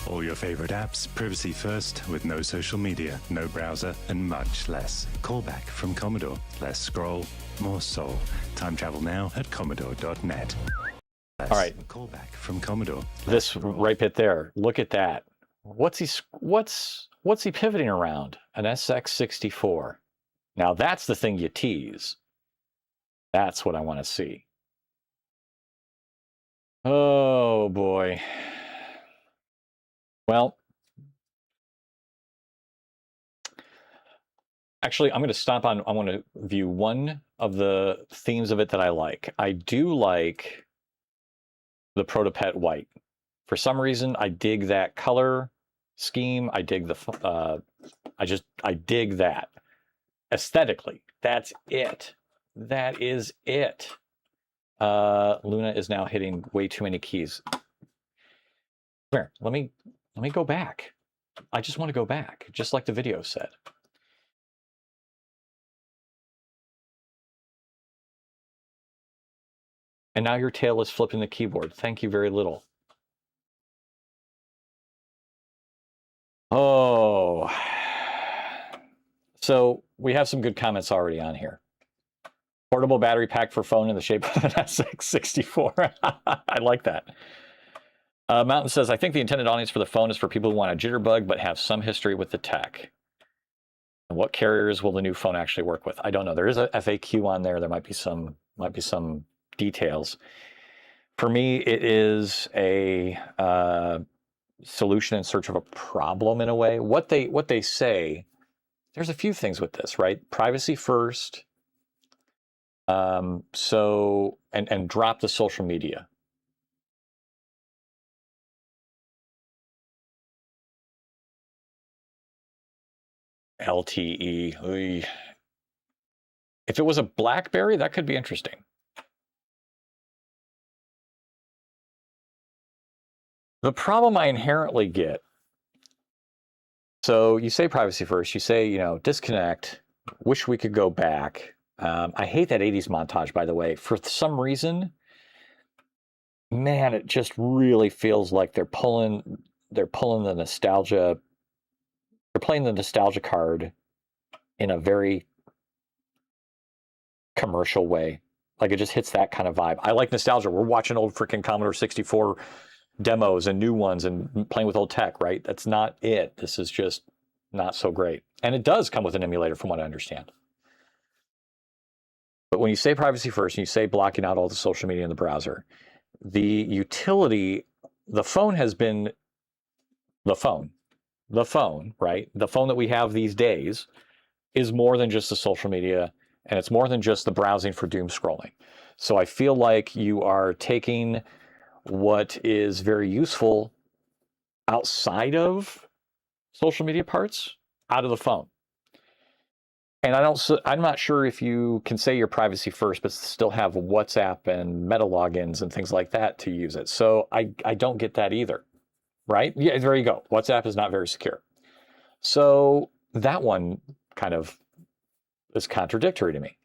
S8: All your favorite apps, privacy first, with no social media, no browser, and much less. Callback from Commodore. Less scroll, more soul. Time travel now at commodore.net.
S1: All right.
S8: Callback from Commodore.
S1: This right bit there. Look at that. What's he pivoting around? An SX64. Now that's the thing you tease. That's what I want to see. Oh boy. Well, actually, I'm going to stop on. I want to view one of the themes of it that I like. I do like the Protopet white. For some reason, I dig that color scheme. I dig the. I dig that aesthetically. That's it. That is it. Luna is now hitting way too many keys. Here, let me go back. I just want to go back, just like the video said. And now your tail is flipping the keyboard. Thank you very little. Oh. So we have some good comments already on here. Portable battery pack for phone in the shape of an SX64. I like that. Mountain says, I think the intended audience for the phone is for people who want a jitterbug but have some history with the tech. And what carriers will the new phone actually work with? I don't know. There is a FAQ on there. There might be some details. For me, it is a solution in search of a problem in a way. What they say, there's a few things with this, right? Privacy first. So drop the social media. LTE. Oy. If it was a BlackBerry, that could be interesting. The problem I inherently get, so you say privacy first, you say, disconnect, wish we could go back. I hate that 80s montage, by the way. For some reason, man, it just really feels like they're pulling the nostalgia. They're playing the nostalgia card in a very commercial way. Like it just hits that kind of vibe. I like nostalgia. We're watching old freaking Commodore 64 demos and new ones and playing with old tech, right? That's not it. This is just not so great. And it does come with an emulator from what I understand. But when you say privacy first and you say blocking out all the social media in the browser, the utility, the phone has been the phone, right? The phone that we have these days is more than just the social media, and it's more than just the browsing for doom scrolling. So I feel like you are taking what is very useful outside of social media parts out of the phone. And I'm not sure if you can say your privacy first, but still have WhatsApp and Meta logins and things like that to use it. So I don't get that either, right? Yeah, there you go. WhatsApp is not very secure. So that one kind of is contradictory to me.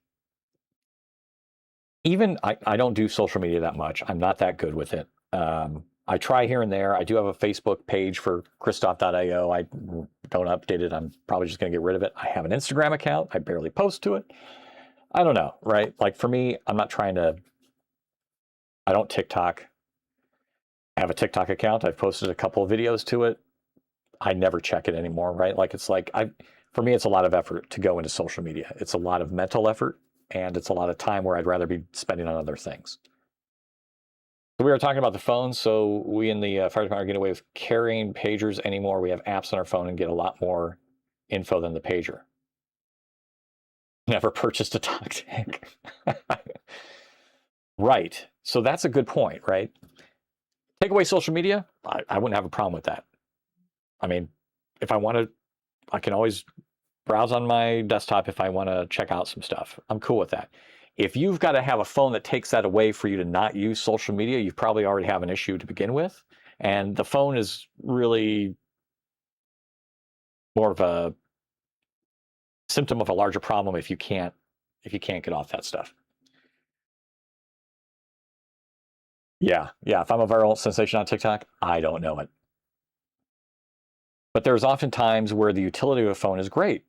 S1: Even I don't do social media that much. I'm not that good with it. I try here and there. I do have a Facebook page for Christoph.io. I don't update it. I'm probably just going to get rid of it. I have an Instagram account. I barely post to it. I don't know, right? Like for me, I'm not trying to, I don't TikTok. I have a TikTok account. I've posted a couple of videos to it. I never check it anymore, right? Like it's like, for me, it's a lot of effort to go into social media. It's a lot of mental effort and it's a lot of time where I'd rather be spending on other things. So we were talking about the phone. So we in the fire department are getting away with carrying pagers anymore. We have apps on our phone and get a lot more info than the pager. Never purchased a talk tank. Right. So that's a good point, right? Take away social media, I wouldn't have a problem with that. I mean, if I want to, I can always browse on my desktop if I want to check out some stuff. I'm cool with that. If you've got to have a phone that takes that away for you to not use social media, you probably already have an issue to begin with. And the phone is really more of a symptom of a larger problem if you can't get off that stuff. Yeah. If I'm a viral sensation on TikTok, I don't know it. But there's often times where the utility of a phone is great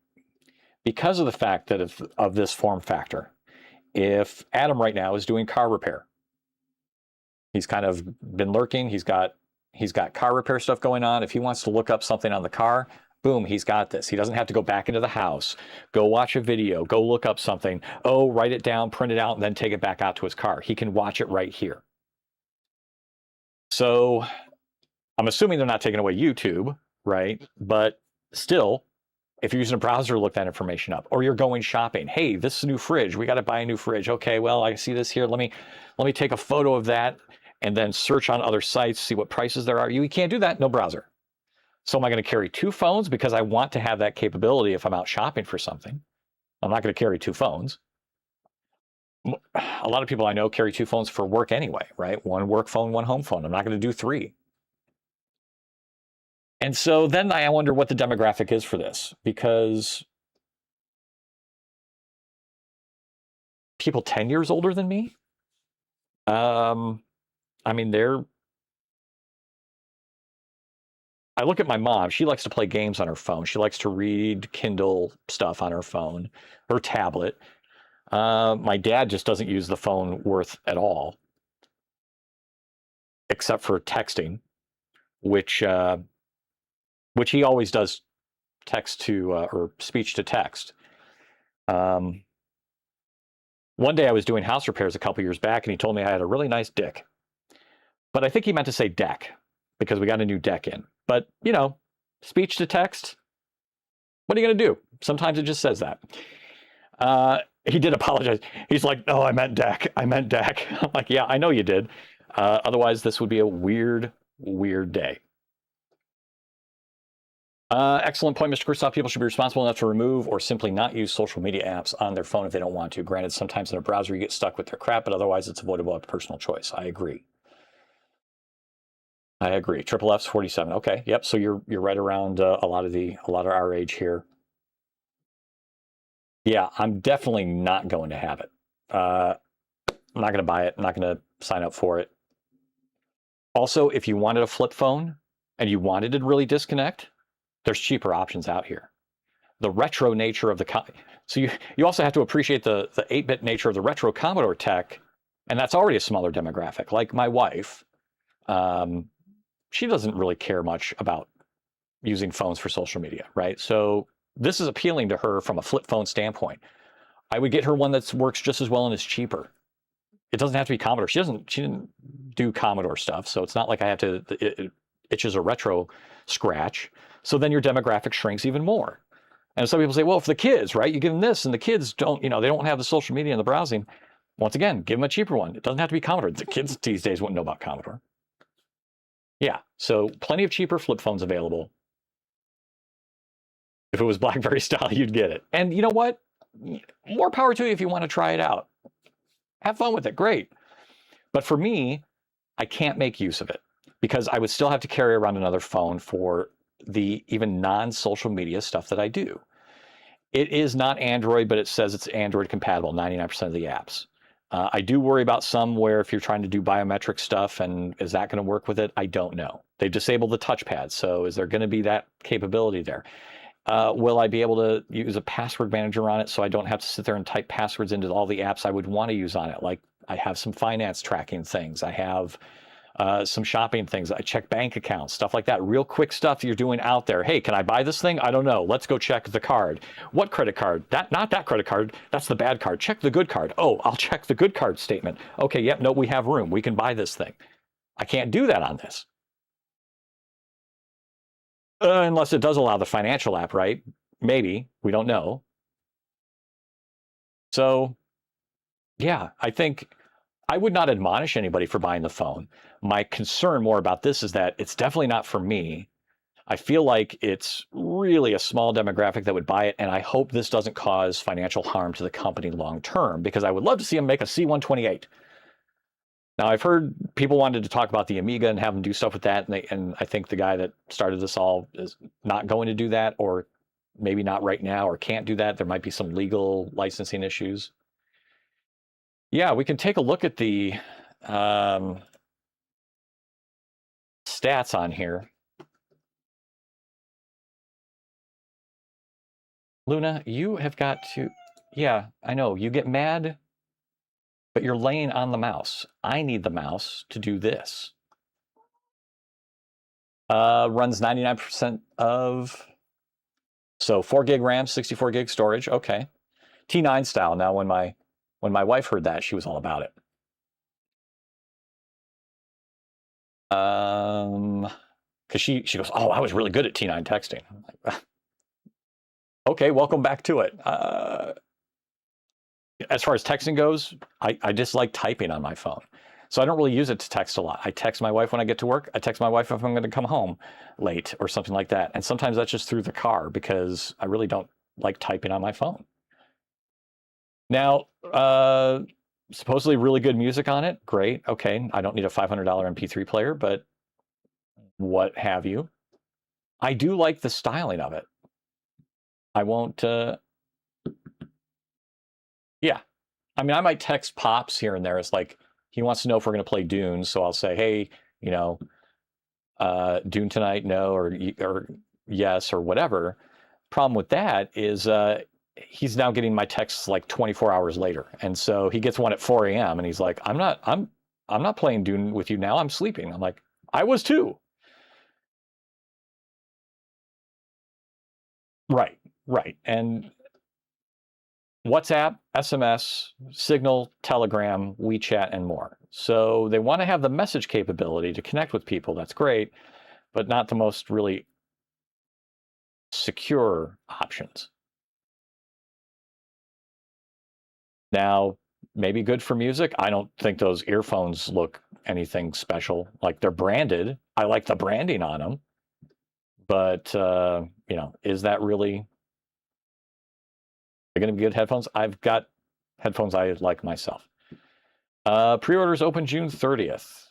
S1: because of the fact that of this form factor. If Adam right now is doing car repair, he's kind of been lurking. He's got car repair stuff going on. If he wants to look up something on the car, boom, he's got this. He doesn't have to go back into the house, go watch a video, go look up something, write it down, print it out, and then take it back out to his car. He can watch it right here. So I'm assuming they're not taking away YouTube, right? But still, if you're using a browser to look that information up, or you're going shopping, hey, this is a new fridge. We got to buy a new fridge. Okay, well, I see this here. Let me take a photo of that and then search on other sites, see what prices there are. You can't do that, no browser. So am I going to carry two phones because I want to have that capability if I'm out shopping for something? I'm not going to carry two phones. A lot of people I know carry two phones for work anyway, right? One work phone, one home phone. I'm not going to do three. And so then I wonder what the demographic is for this, because people 10 years older than me, I mean, I look at my mom. She likes to play games on her phone. She likes to read Kindle stuff on her phone, her tablet. My dad just doesn't use the phone worth at all, except for texting, which he always does text to or speech to text. One day I was doing house repairs a couple years back, and he told me I had a really nice dick. But I think he meant to say deck because we got a new deck in. But, you know, speech to text, what are you going to do? Sometimes it just says that. He did apologize. He's like, no, I meant deck. I meant deck. I'm like, yeah, I know you did. Otherwise, this would be a weird, weird day. Excellent point, Mr. Kristoff. People should be responsible enough to remove or simply not use social media apps on their phone if they don't want to. Granted, sometimes in a browser you get stuck with their crap, but otherwise it's avoidable at personal choice. I agree. Triple F's 47. Okay, yep. So you're right around a lot of our age here. Yeah, I'm definitely not going to have it. I'm not going to buy it. I'm not going to sign up for it. Also, if you wanted a flip phone and you wanted to really disconnect, there's cheaper options out here. The retro nature of so you also have to appreciate the 8-bit nature of the retro Commodore tech, and that's already a smaller demographic. Like my wife, she doesn't really care much about using phones for social media, right? So this is appealing to her from a flip phone standpoint. I would get her one that works just as well and is cheaper. It doesn't have to be Commodore. She didn't do Commodore stuff, so it's not like I have to. It itches a retro scratch. So then your demographic shrinks even more. And some people say, well, for the kids, right? You give them this, and the kids don't, they don't have the social media and the browsing. Once again, give them a cheaper one. It doesn't have to be Commodore. The kids these days wouldn't know about Commodore. Yeah, so plenty of cheaper flip phones available. If it was BlackBerry style, you'd get it. And you know what? More power to you if you want to try it out. Have fun with it, great. But for me, I can't make use of it because I would still have to carry around another phone for the even non-social media stuff that I do. It is not Android, but it says it's Android compatible, 99% of the apps. I do worry about some where if you're trying to do biometric stuff and is that going to work with it? I don't know. They've disabled the touchpad, so is there going to be that capability there? Will I be able to use a password manager on it so I don't have to sit there and type passwords into all the apps I would want to use on it? Like I have some finance tracking things. I have some shopping things. I check bank accounts, stuff like that. Real quick stuff you're doing out there. Hey, can I buy this thing? I don't know. Let's go check the card. What credit card? Not that credit card. That's the bad card. Check the good card. Oh, I'll check the good card statement. Okay, yep, no, we have room. We can buy this thing. I can't do that on this. Unless it does allow the financial app, right? Maybe. We don't know. So, yeah, I think I would not admonish anybody for buying the phone. My concern more about this is that it's definitely not for me. I feel like it's really a small demographic that would buy it, and I hope this doesn't cause financial harm to the company long term, because I would love to see them make a C128. Now, I've heard people wanted to talk about the Amiga and have them do stuff with that, and I think the guy that started this all is not going to do that, or maybe not right now, or can't do that. There might be some legal licensing issues. Yeah, we can take a look at the stats on here. Luna, you have got to, yeah, I know, you get mad, but you're laying on the mouse. I need the mouse to do this. Runs 99% of, so 4 gig RAM, 64 gig storage, okay. T9 style. Now, when my wife heard that, she was all about it. Because she goes, oh, I was really good at T9 texting. I'm like, okay, welcome back to it. As far as texting goes, I dislike typing on my phone. So I don't really use it to text a lot. I text my wife when I get to work. I text my wife if I'm going to come home late or something like that. And sometimes that's just through the car because I really don't like typing on my phone. Now, supposedly really good music on it. Great. Okay. I don't need a $500 MP3 player, but what have you. I do like the styling of it. I won't, yeah. I mean, I might text Pops here and there. It's like, he wants to know if we're going to play Dune. So I'll say, hey, you know, Dune tonight, no, or yes, or whatever. Problem with that is he's now getting my texts like 24 hours later. And so he gets one at 4 a.m. and he's like, I'm not playing Dune with you now. I'm sleeping. I'm like, I was too. Right. And WhatsApp, SMS, Signal, Telegram, WeChat, and more. So they want to have the message capability to connect with people. That's great, but not the most really secure options. Now, maybe good for music. I don't think those earphones look anything special. Like they're branded. I like the branding on them. But, you know, is that really going to be good headphones? I've got headphones I like myself. Pre-orders open June 30th.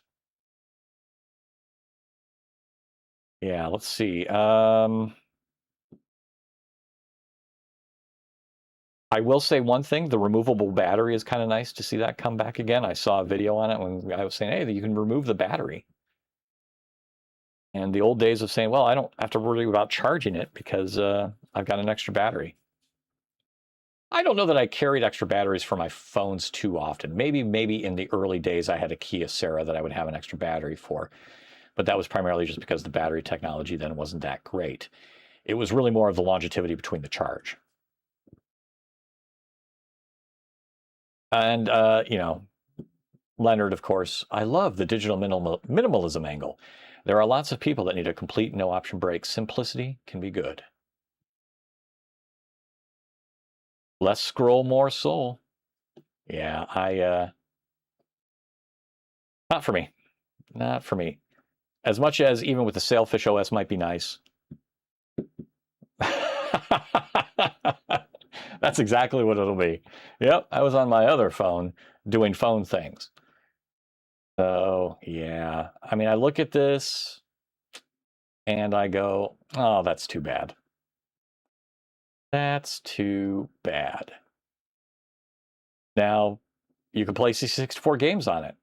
S1: Yeah, let's see. I will say one thing, the removable battery is kind of nice to see that come back again. I saw a video on it when I was saying, hey, you can remove the battery. And the old days of saying, well, I don't have to worry about charging it because I've got an extra battery. I don't know that I carried extra batteries for my phones too often. Maybe in the early days I had a Kia Sera that I would have an extra battery for. But that was primarily just because the battery technology then wasn't that great. It was really more of the longevity between the charge. And, you know, Leonard, of course, I love the digital minimalism angle. There are lots of people that need a complete no-option brake. Simplicity can be good. Less scroll, more soul. Yeah, not for me. Not for me. As much as even with the Sailfish OS might be nice. That's exactly what it'll be. Yep, I was on my other phone doing phone things. So, yeah. I mean, I look at this and I go, oh, that's too bad. That's too bad. Now, you can play C64 games on it.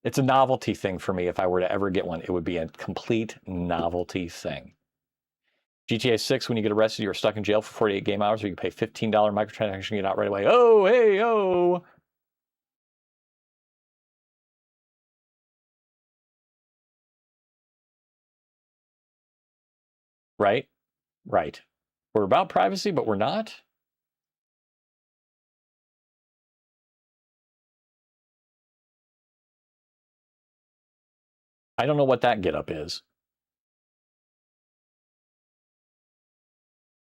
S1: It's a novelty thing for me. If I were to ever get one, it would be a complete novelty thing. GTA 6, when you get arrested, you're stuck in jail for 48 game hours, or you can pay $15 microtransaction, get out right away. Oh, hey, oh. Right? Right. We're about privacy, but we're not. I don't know what that getup is.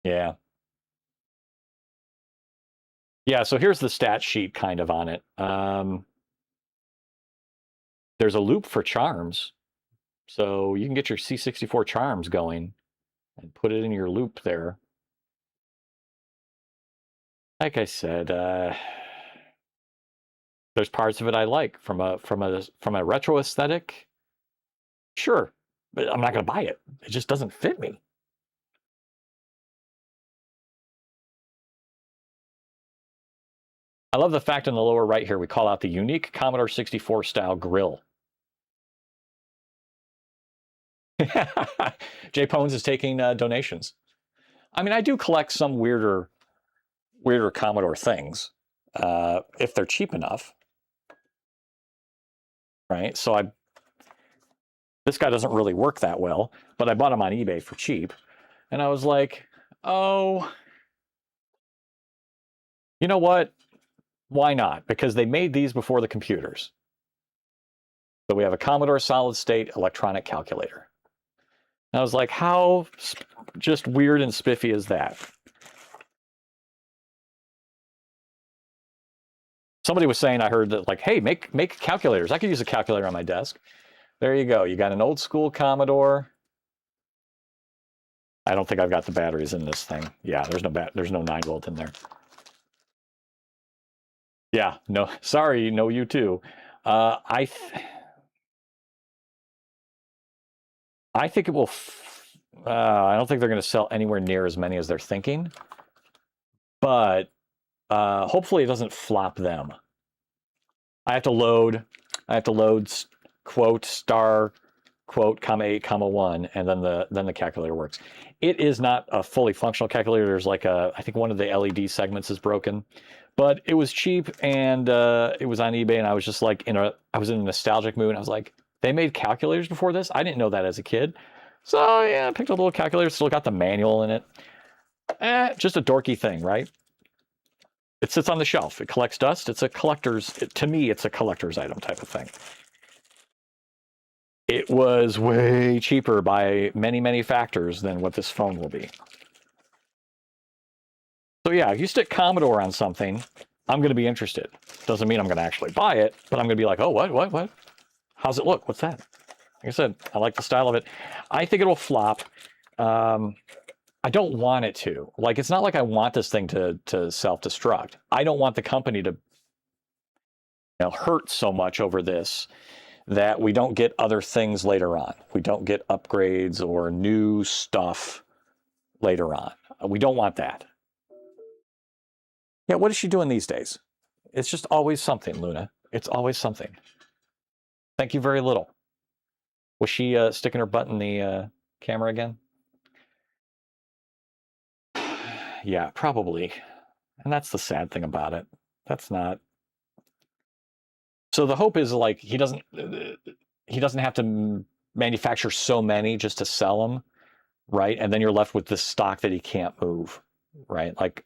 S1: Yeah. Yeah, so here's the stat sheet kind of on it. There's a loop for charms. So you can get your C64 charms going and put it in your loop there. Like I said, there's parts of it I like from a retro aesthetic. Sure, but I'm not going to buy it. It just doesn't fit me. I love the fact in the lower right here we call out the unique Commodore 64 style grill. Jay Pones is taking donations. I mean, I do collect some weirder Commodore things if they're cheap enough, right? So this guy doesn't really work that well, but I bought him on eBay for cheap, and I was like, oh, you know what? Why not? Because they made these before the computers. So we have a Commodore solid state electronic calculator. And I was like, how just weird and spiffy is that? Somebody was saying, I heard that, like, hey, make calculators. I could use a calculator on my desk. There you go. You got an old school Commodore. I don't think I've got the batteries in this thing. Yeah, there's no 9-volt in there. Yeah, no, sorry, no, you too. I think it will. I don't think they're going to sell anywhere near as many as they're thinking, but hopefully it doesn't flop them. I have to load quote star quote comma 8 comma 1, and then the calculator works. It is not a fully functional calculator. There's like I think one of the LED segments is broken, but it was cheap, and it was on eBay, and I was just like I was in a nostalgic mood. I was like, they made calculators before this? I didn't know that as a kid. So yeah, I picked up a little calculator, still got the manual in it. Just a dorky thing, right? It sits on the shelf. It collects dust. It's a to me, it's a collector's item type of thing. It was way cheaper by many, many factors than what this phone will be. So yeah, if you stick Commodore on something, I'm going to be interested. Doesn't mean I'm going to actually buy it, but I'm going to be like, oh, what? How's it look? What's that? Like I said, I like the style of it. I think it'll flop. I don't want it to. Like, it's not like I want this thing to self-destruct. I don't want the company to hurt so much over this that we don't get other things later on. We don't get upgrades or new stuff later on. We don't want that. Yeah, what is she doing these days? It's just always something, Luna. It's always something. Thank you very little. Was she sticking her butt in the camera again? Yeah, probably. And that's the sad thing about it. That's not. So the hope is, like, he doesn't have to manufacture so many just to sell them, right? And then you're left with this stock that he can't move, right? Like,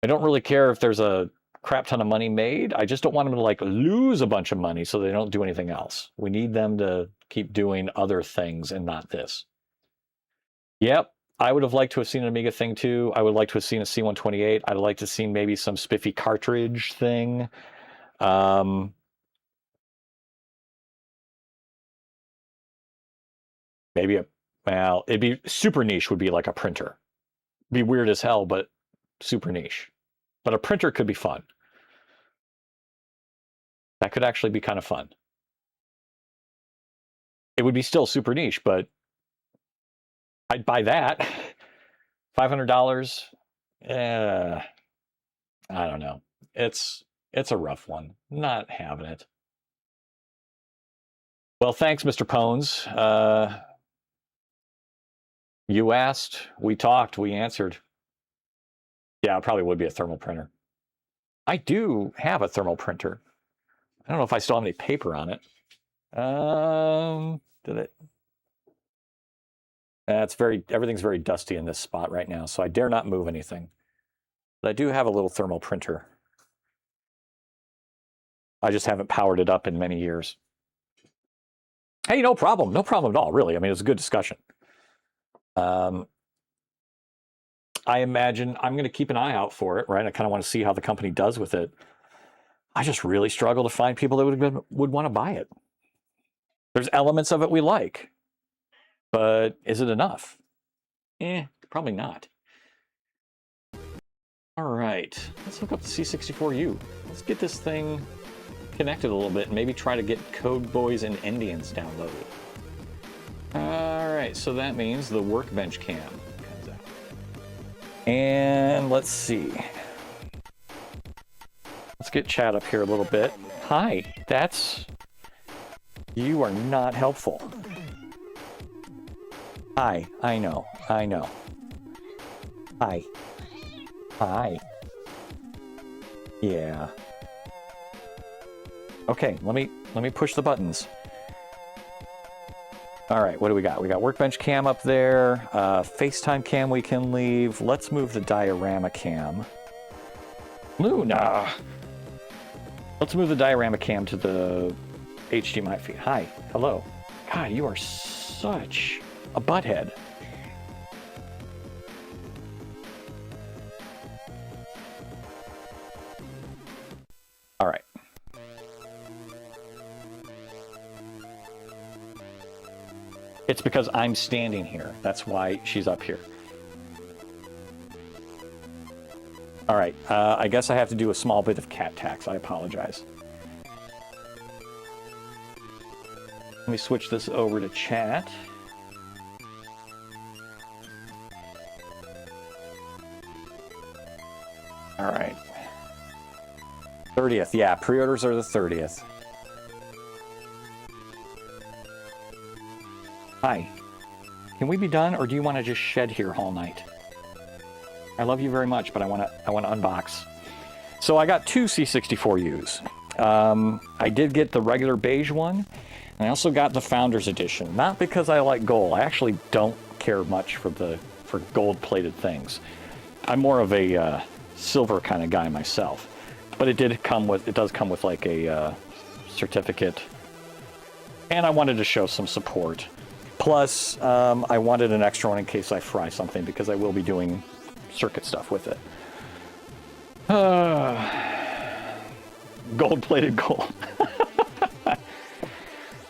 S1: I don't really care if there's a crap ton of money made. I just don't want them to, like, lose a bunch of money so they don't do anything else. We need them to keep doing other things and not this. Yep. I would have liked to have seen an Amiga thing too. I would like to have seen a C128. I'd like to have seen maybe some spiffy cartridge thing. Maybe well, it'd be super niche would be like a printer. Be weird as hell, but super niche. But a printer could be fun. That could actually be kind of fun. It would be still super niche, but I'd buy that. $500. I don't know. It's a rough one. Not having it. Well, thanks, Mr. Pones. You asked, we talked, we answered. Yeah, it probably would be a thermal printer. I do have a thermal printer. I don't know if I still have any paper on it. Did it? Everything's very dusty in this spot right now, so I dare not move anything. But I do have a little thermal printer. I just haven't powered it up in many years. Hey, no problem. No problem at all, really. I mean, it was a good discussion. I imagine I'm going to keep an eye out for it, right? I kind of want to see how the company does with it. I just really struggle to find people that would want to buy it. There's elements of it we like, but is it enough? Probably not. All right, let's hook up the C64U. Let's get this thing connected a little bit and maybe try to get Code Boys and Indians downloaded. All right, so that means the Workbench cam comes out. And let's see. Let's get chat up here a little bit. Hi, you are not helpful. Hi, I know. Hi. Yeah. Okay, let me push the buttons. All right, what do we got? We got Workbench cam up there. FaceTime cam we can leave. Let's move the diorama cam. Luna! Let's move the diorama cam to the HDMI feed. Hi, hello. God, you are such a butthead. All right. It's because I'm standing here. That's why she's up here. All right, I guess I have to do a small bit of cat tax. I apologize. Let me switch this over to chat. All right. 30th, yeah, pre-orders are the 30th. Hi. Can we be done, or do you want to just shed here all night? I love you very much, but I want to unbox. So I got two C64Us. I did get the regular beige one, and I also got the Founders Edition. Not because I like gold. I actually don't care much for gold-plated things. I'm more of a silver kind of guy myself. But it does come with like a certificate, and I wanted to show some support. Plus, I wanted an extra one in case I fry something, because I will be doing circuit stuff with it. Gold-plated gold.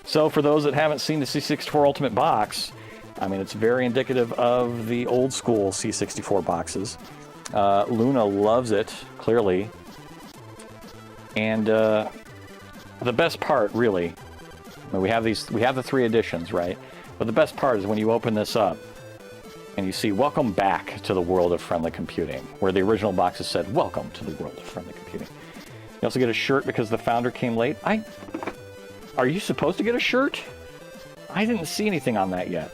S1: So for those that haven't seen the C64 Ultimate box, I mean, it's very indicative of the old school C64 boxes. Luna loves it, clearly. And the best part, really, I mean, we have the 3 editions, right? But the best part is when you open this up and you see "Welcome back to the world of friendly computing," where the original boxes said "Welcome to the world of friendly computing." You also get a shirt because the founder came late. Are you supposed to get a shirt? I didn't see anything on that yet.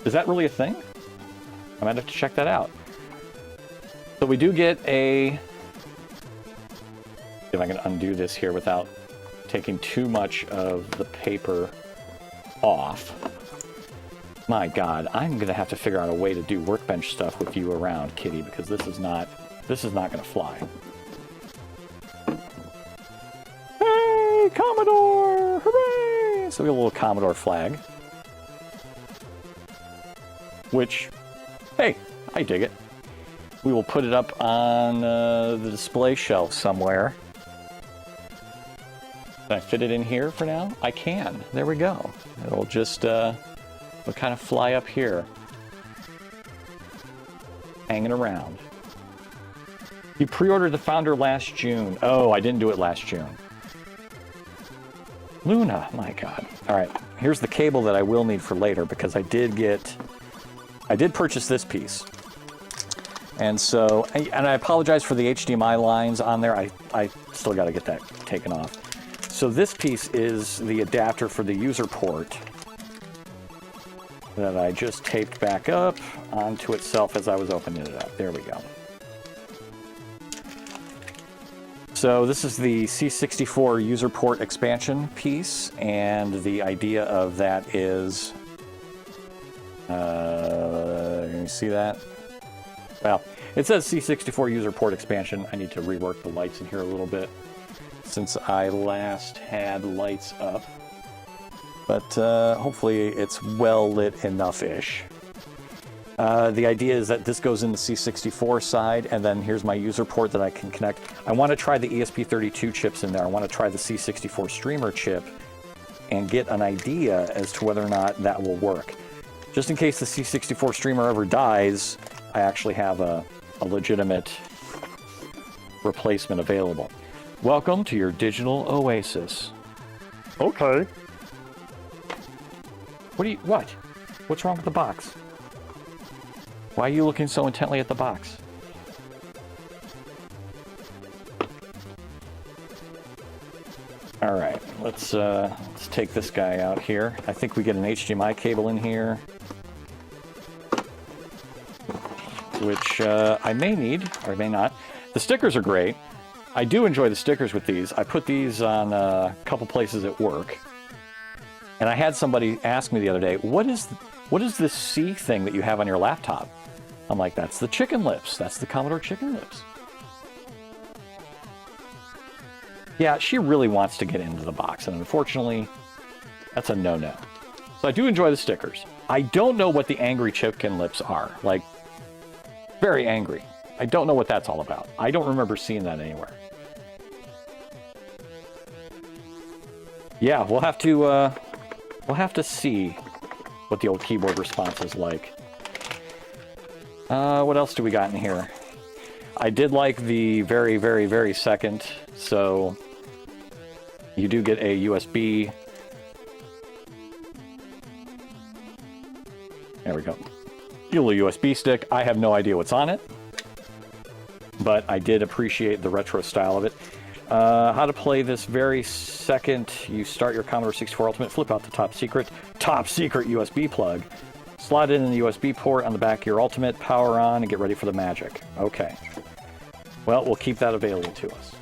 S1: Is that really a thing? I might have to check that out. So we do get a... if I can undo this here without taking too much of the paper off. My God, I'm gonna have to figure out a way to do Workbench stuff with you around, Kitty, because this is not gonna fly. Hey, Commodore! Hooray! So we have a little Commodore flag. Which, hey, I dig it. We will put it up on the display shelf somewhere. Can I fit it in here for now? I can. There we go. It'll just it'll kind of fly up here. Hanging around. You pre-ordered the Founder last June. Oh, I didn't do it last June. Luna, my God. All right, here's the cable that I will need for later because I did purchase this piece. And so, and I apologize for the HDMI lines on there. I still got to get that taken off. So this piece is the adapter for the user port that I just taped back up onto itself as I was opening it up. There we go. So this is the C64 user port expansion piece, and the idea of that is, can you see that? Well, it says C64 user port expansion. I need to rework the lights in here a little bit since I last had lights up. But hopefully it's well lit enough-ish. The idea is that this goes in the C64 side, and then here's my user port that I can connect. I want to try the ESP32 chips in there. I want to try the C64 streamer chip and get an idea as to whether or not that will work. Just in case the C64 streamer ever dies, I actually have a legitimate replacement available. Welcome to your digital oasis. Okay. What? What's wrong with the box? Why are you looking so intently at the box? All right, let's take this guy out here. I think we get an HDMI cable in here, which I may need, or I may not. The stickers are great. I do enjoy the stickers with these. I put these on a couple places at work. And I had somebody ask me the other day, what is this C thing that you have on your laptop? I'm like, that's the chicken lips. That's the Commodore chicken lips. Yeah, she really wants to get into the box, and unfortunately, that's a no-no. So I do enjoy the stickers. I don't know what the angry chicken lips are. Like, very angry. I don't know what that's all about. I don't remember seeing that anywhere. Yeah, we'll have to see what the old keyboard response is like. What else do we got in here? I did like the very, very, very second, so you do get a USB. There we go. A little USB stick. I have no idea what's on it, but I did appreciate the retro style of it. How to play this very second. You start your Commodore 64 Ultimate, flip out the top secret USB plug, slide it in the USB port on the back of your Ultimate, power on, and get ready for the magic. Okay. Well, we'll keep that available to us.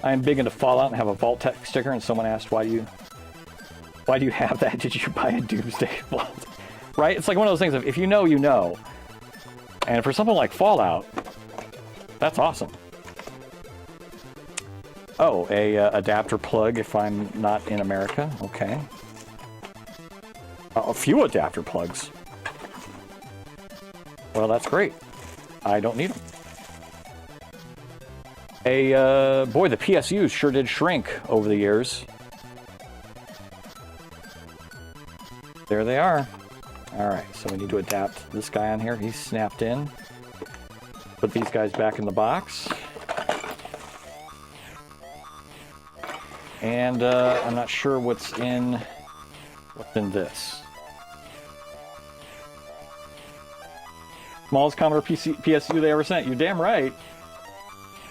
S1: I am big into Fallout and have a Vault Tech sticker, and someone asked, why do you have that? Did you buy a Doomsday Vault? Right? It's like one of those things of, if you know, you know. And for something like Fallout, that's awesome. Oh, a adapter plug if I'm not in America. Okay. A few adapter plugs. Well, that's great. I don't need them. Boy, the PSUs sure did shrink over the years. There they are. All right, so we need to adapt this guy on here. He's snapped in. Put these guys back in the box. And I'm not sure what's in this. Smallest Commodore PSU they ever sent. You're damn right.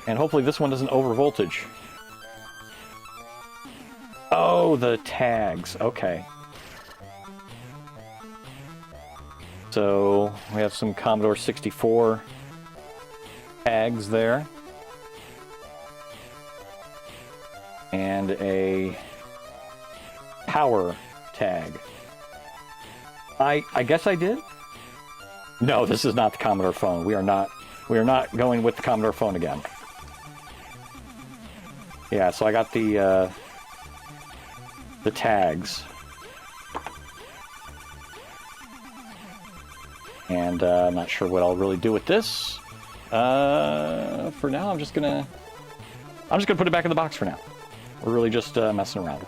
S1: And hopefully this one doesn't over voltage. Oh, the tags. Okay. So we have some Commodore 64 tags there. And a power tag. I guess I did? No, this is not the Commodore phone. We are not going with the Commodore phone again. Yeah, so I got the tags. And I'm not sure what I'll really do with this. For now, I'm just gonna put it back in the box for now. We're really just messing around.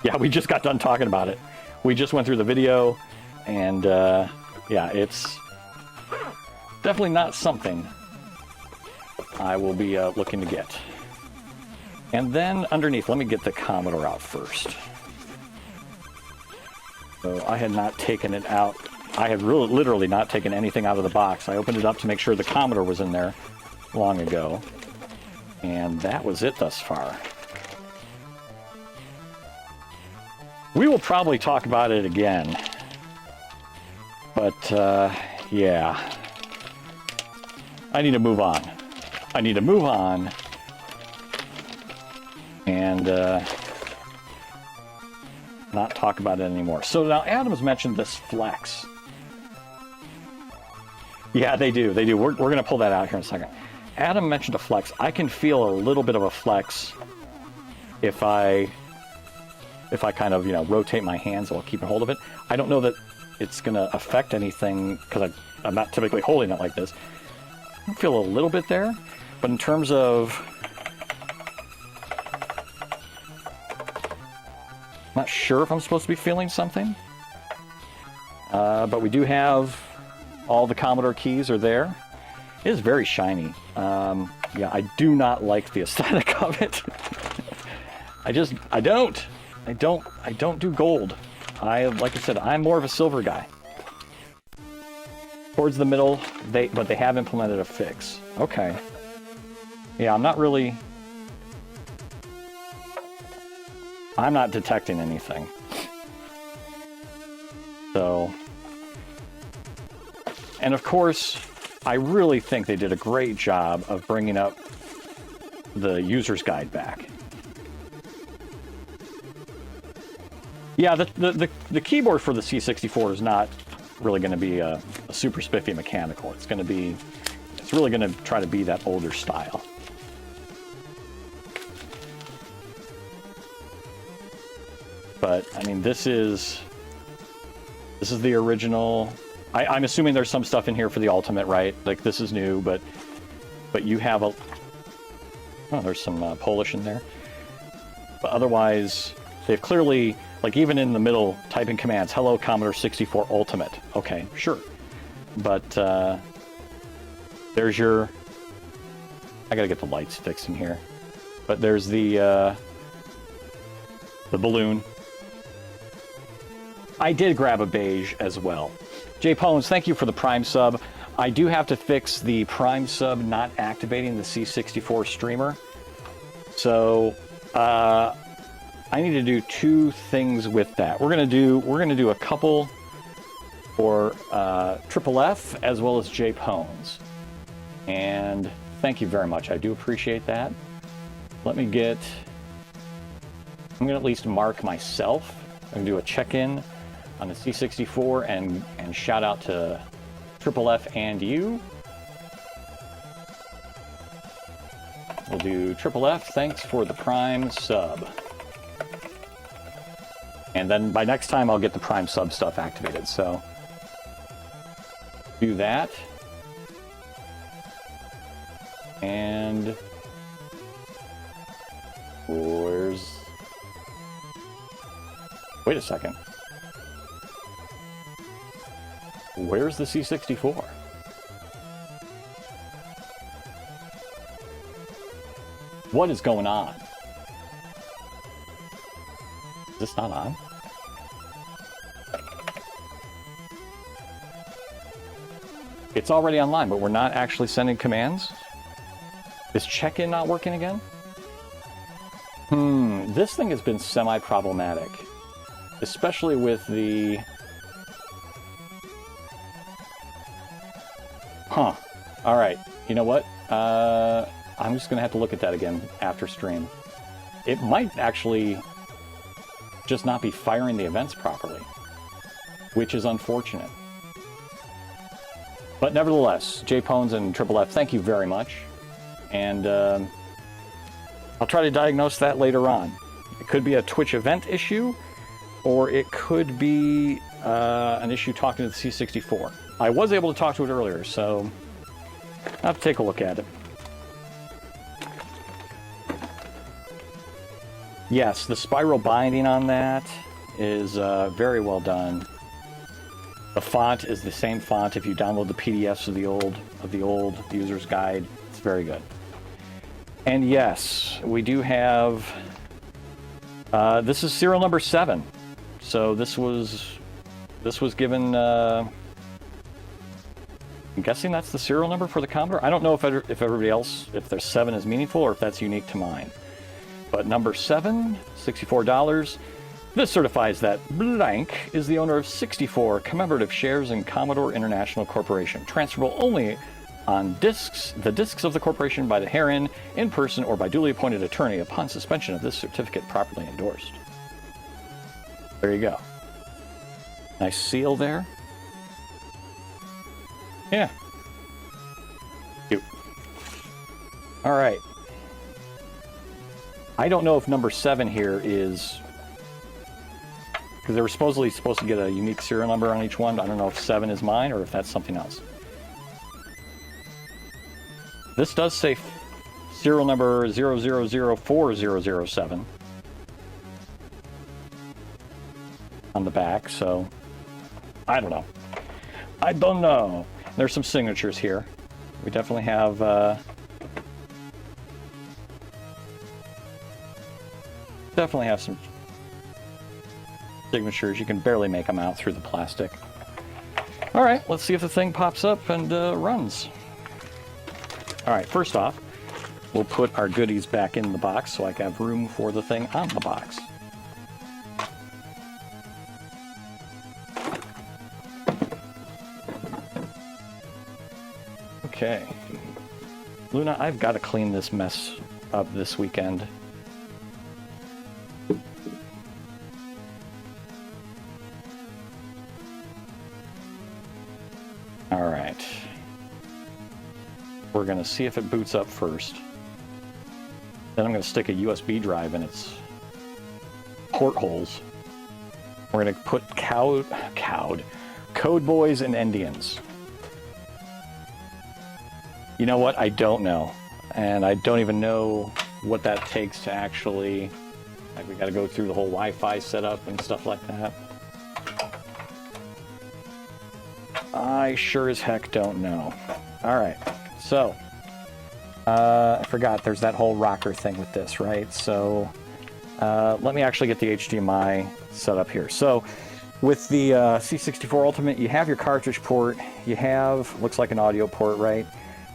S1: Yeah, we just got done talking about it. We just went through the video, and yeah, it's definitely not something I will be looking to get. And then underneath, let me get the Commodore out first. So I had not taken it out. I had really, literally not taken anything out of the box. I opened it up to make sure the Commodore was in there long ago. And that was it thus far. We will probably talk about it again. But, yeah. I need to move on. I need to move on. And, not talk about it anymore. So now Adam's mentioned this flex. Yeah, they do. They do. We're going to pull that out here in a second. Adam mentioned a flex. I can feel a little bit of a flex if I kind of, you know, rotate my hands while keeping hold of it. I don't know that it's going to affect anything because I'm not typically holding it like this. I feel a little bit there, but in terms of... I'm not sure if I'm supposed to be feeling something. But we do have all the Commodore keys are there. It is very shiny. Yeah, I do not like the aesthetic of it. I don't do gold. Like I said, I'm more of a silver guy. Towards the middle, but they have implemented a fix. Okay. Yeah, I'm not detecting anything. So, and of course, I really think they did a great job of bringing up the user's guide back. Yeah, the keyboard for the C64 is not really going to be a super spiffy mechanical. It's really going to try to be that older style. But I mean, this is the original. I'm assuming there's some stuff in here for the Ultimate, right? Like this is new, but you have a. Oh, there's some Polish in there. But otherwise, they've clearly, like even in the middle, typing commands. Hello, Commodore 64 Ultimate. Okay, sure. But there's your. I gotta get the lights fixed in here. But there's the balloon. I did grab a beige as well. Jay Pones, thank you for the Prime sub. I do have to fix the Prime sub not activating the C64 streamer. So I need to do two things with that. We're gonna do a couple for Triple F as well as Jay Pones. And thank you very much. I do appreciate that. Let me get. I'm gonna at least mark myself. I'm gonna do a check-in on the C64 and shout out to Triple F and you. We'll do Triple F, thanks for the Prime sub. And then by next time I'll get the Prime sub stuff activated, so do that. And wait a second. Where's the C64? What is going on? Is this not on? It's already online, but we're not actually sending commands? Is check-in not working again? This thing has been semi-problematic. Especially with the... Huh. Alright. You know what? I'm just going to have to look at that again after stream. It might actually just not be firing the events properly, which is unfortunate. But nevertheless, Jay Pones and Triple F, thank you very much. And I'll try to diagnose that later on. It could be a Twitch event issue, or it could be an issue talking to the C64. I was able to talk to it earlier, so I'll have to take a look at it. Yes, the spiral binding on that is very well done. The font is the same font if you download the PDFs of the old user's guide. It's very good. And yes, we do have. This is serial number 7, so this was given. I'm guessing that's the serial number for the Commodore. I don't know if everybody else, if there's 7 is meaningful or if that's unique to mine. But number 7, $64. This certifies that blank is the owner of 64 commemorative shares in Commodore International Corporation, transferable only on discs, the discs of the corporation by the herein, in person, or by duly appointed attorney upon suspension of this certificate properly endorsed. There you go. Nice seal there. Yeah. Cute. All right. I don't know if number 7 here is... because they were supposed to get a unique serial number on each one. I don't know if 7 is mine or if that's something else. This does say serial number 00040007 on the back, so I don't know. I don't know. There's some signatures here. We definitely have some signatures. You can barely make them out through the plastic. All right, let's see if the thing pops up and runs. All right, first off, we'll put our goodies back in the box so I can have room for the thing on the box. Okay. Luna, I've got to clean this mess up this weekend. All right. We're going to see if it boots up first. Then I'm going to stick a USB drive in its portholes. We're going to put Code Boys and Indians. You know what? I don't know. And I don't even know what that takes to actually... like, we got to go through the whole Wi-Fi setup and stuff like that. I sure as heck don't know. All right. So, I forgot there's that whole rocker thing with this, right? So, let me actually get the HDMI set up here. So, with the C64 Ultimate, you have your cartridge port. You have, looks like an audio port, right?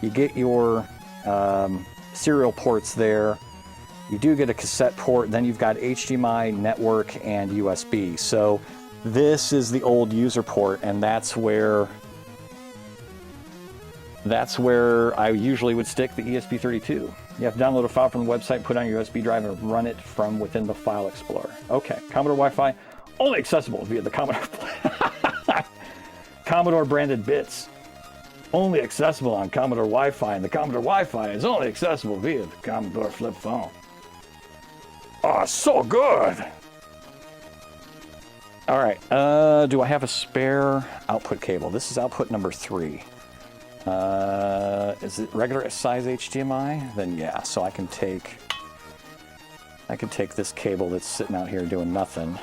S1: You get your serial ports there. You do get a cassette port. Then you've got HDMI, network, and USB. So, this is the old user port, and that's where I usually would stick the ESP32. You have to download a file from the website, put on your USB drive, and run it from within the File Explorer. Okay, Commodore Wi-Fi, only accessible via the Commodore branded bits. Only accessible on Commodore Wi-Fi, and the Commodore Wi-Fi is only accessible via the Commodore flip phone. Oh, so good! All right, do I have a spare output cable? This is output number 3. Is it regular size HDMI? Then yeah, so I can take this cable that's sitting out here doing nothing,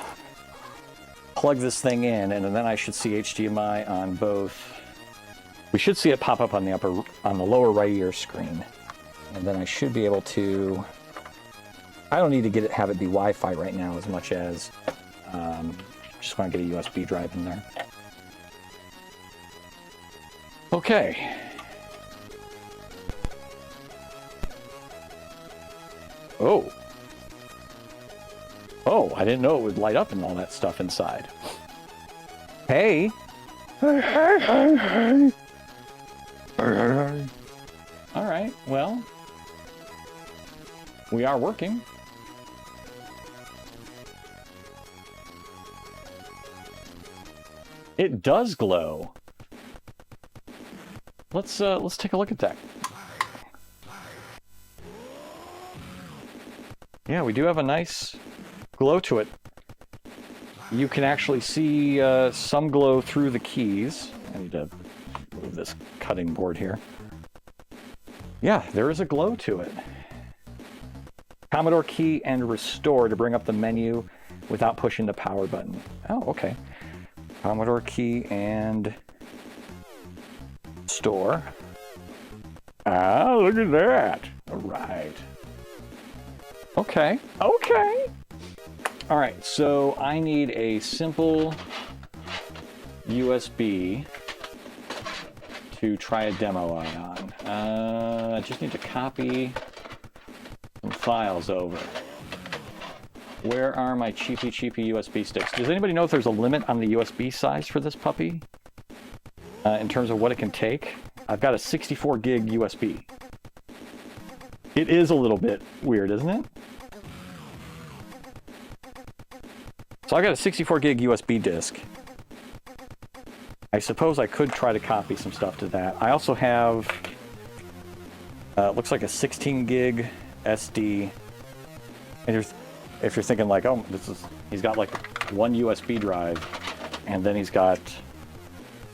S1: plug this thing in, and then I should see HDMI on both. We should see it pop up on the lower right of your screen, and then I should be able to. I don't need to have it be Wi-Fi right now as much as just want to get a USB drive in there. Okay. Oh. Oh, I didn't know it would light up and all that stuff inside. Hey. Hey. All right, well, we are working. It does glow. Let's take a look at that. Yeah, we do have a nice glow to it. You can actually see some glow through the keys. I need to move this cutting board here. Yeah, there is a glow to it. Commodore key and restore to bring up the menu without pushing the power button. Oh, okay. Commodore key and store. Ah, look at that. All right. Okay. Okay. All right. So I need a simple USB to try a demo out on. I just need to copy some files over. Where are my cheapy USB sticks? Does anybody know if there's a limit on the USB size for this puppy? In terms of what it can take? I've got a 64 gig USB. It is a little bit weird, isn't it? So I got a 64 gig USB disk. I suppose I could try to copy some stuff to that. I also have, looks like a 16 gig SD. And if you're thinking like, oh, he's got like one USB drive, and then he's got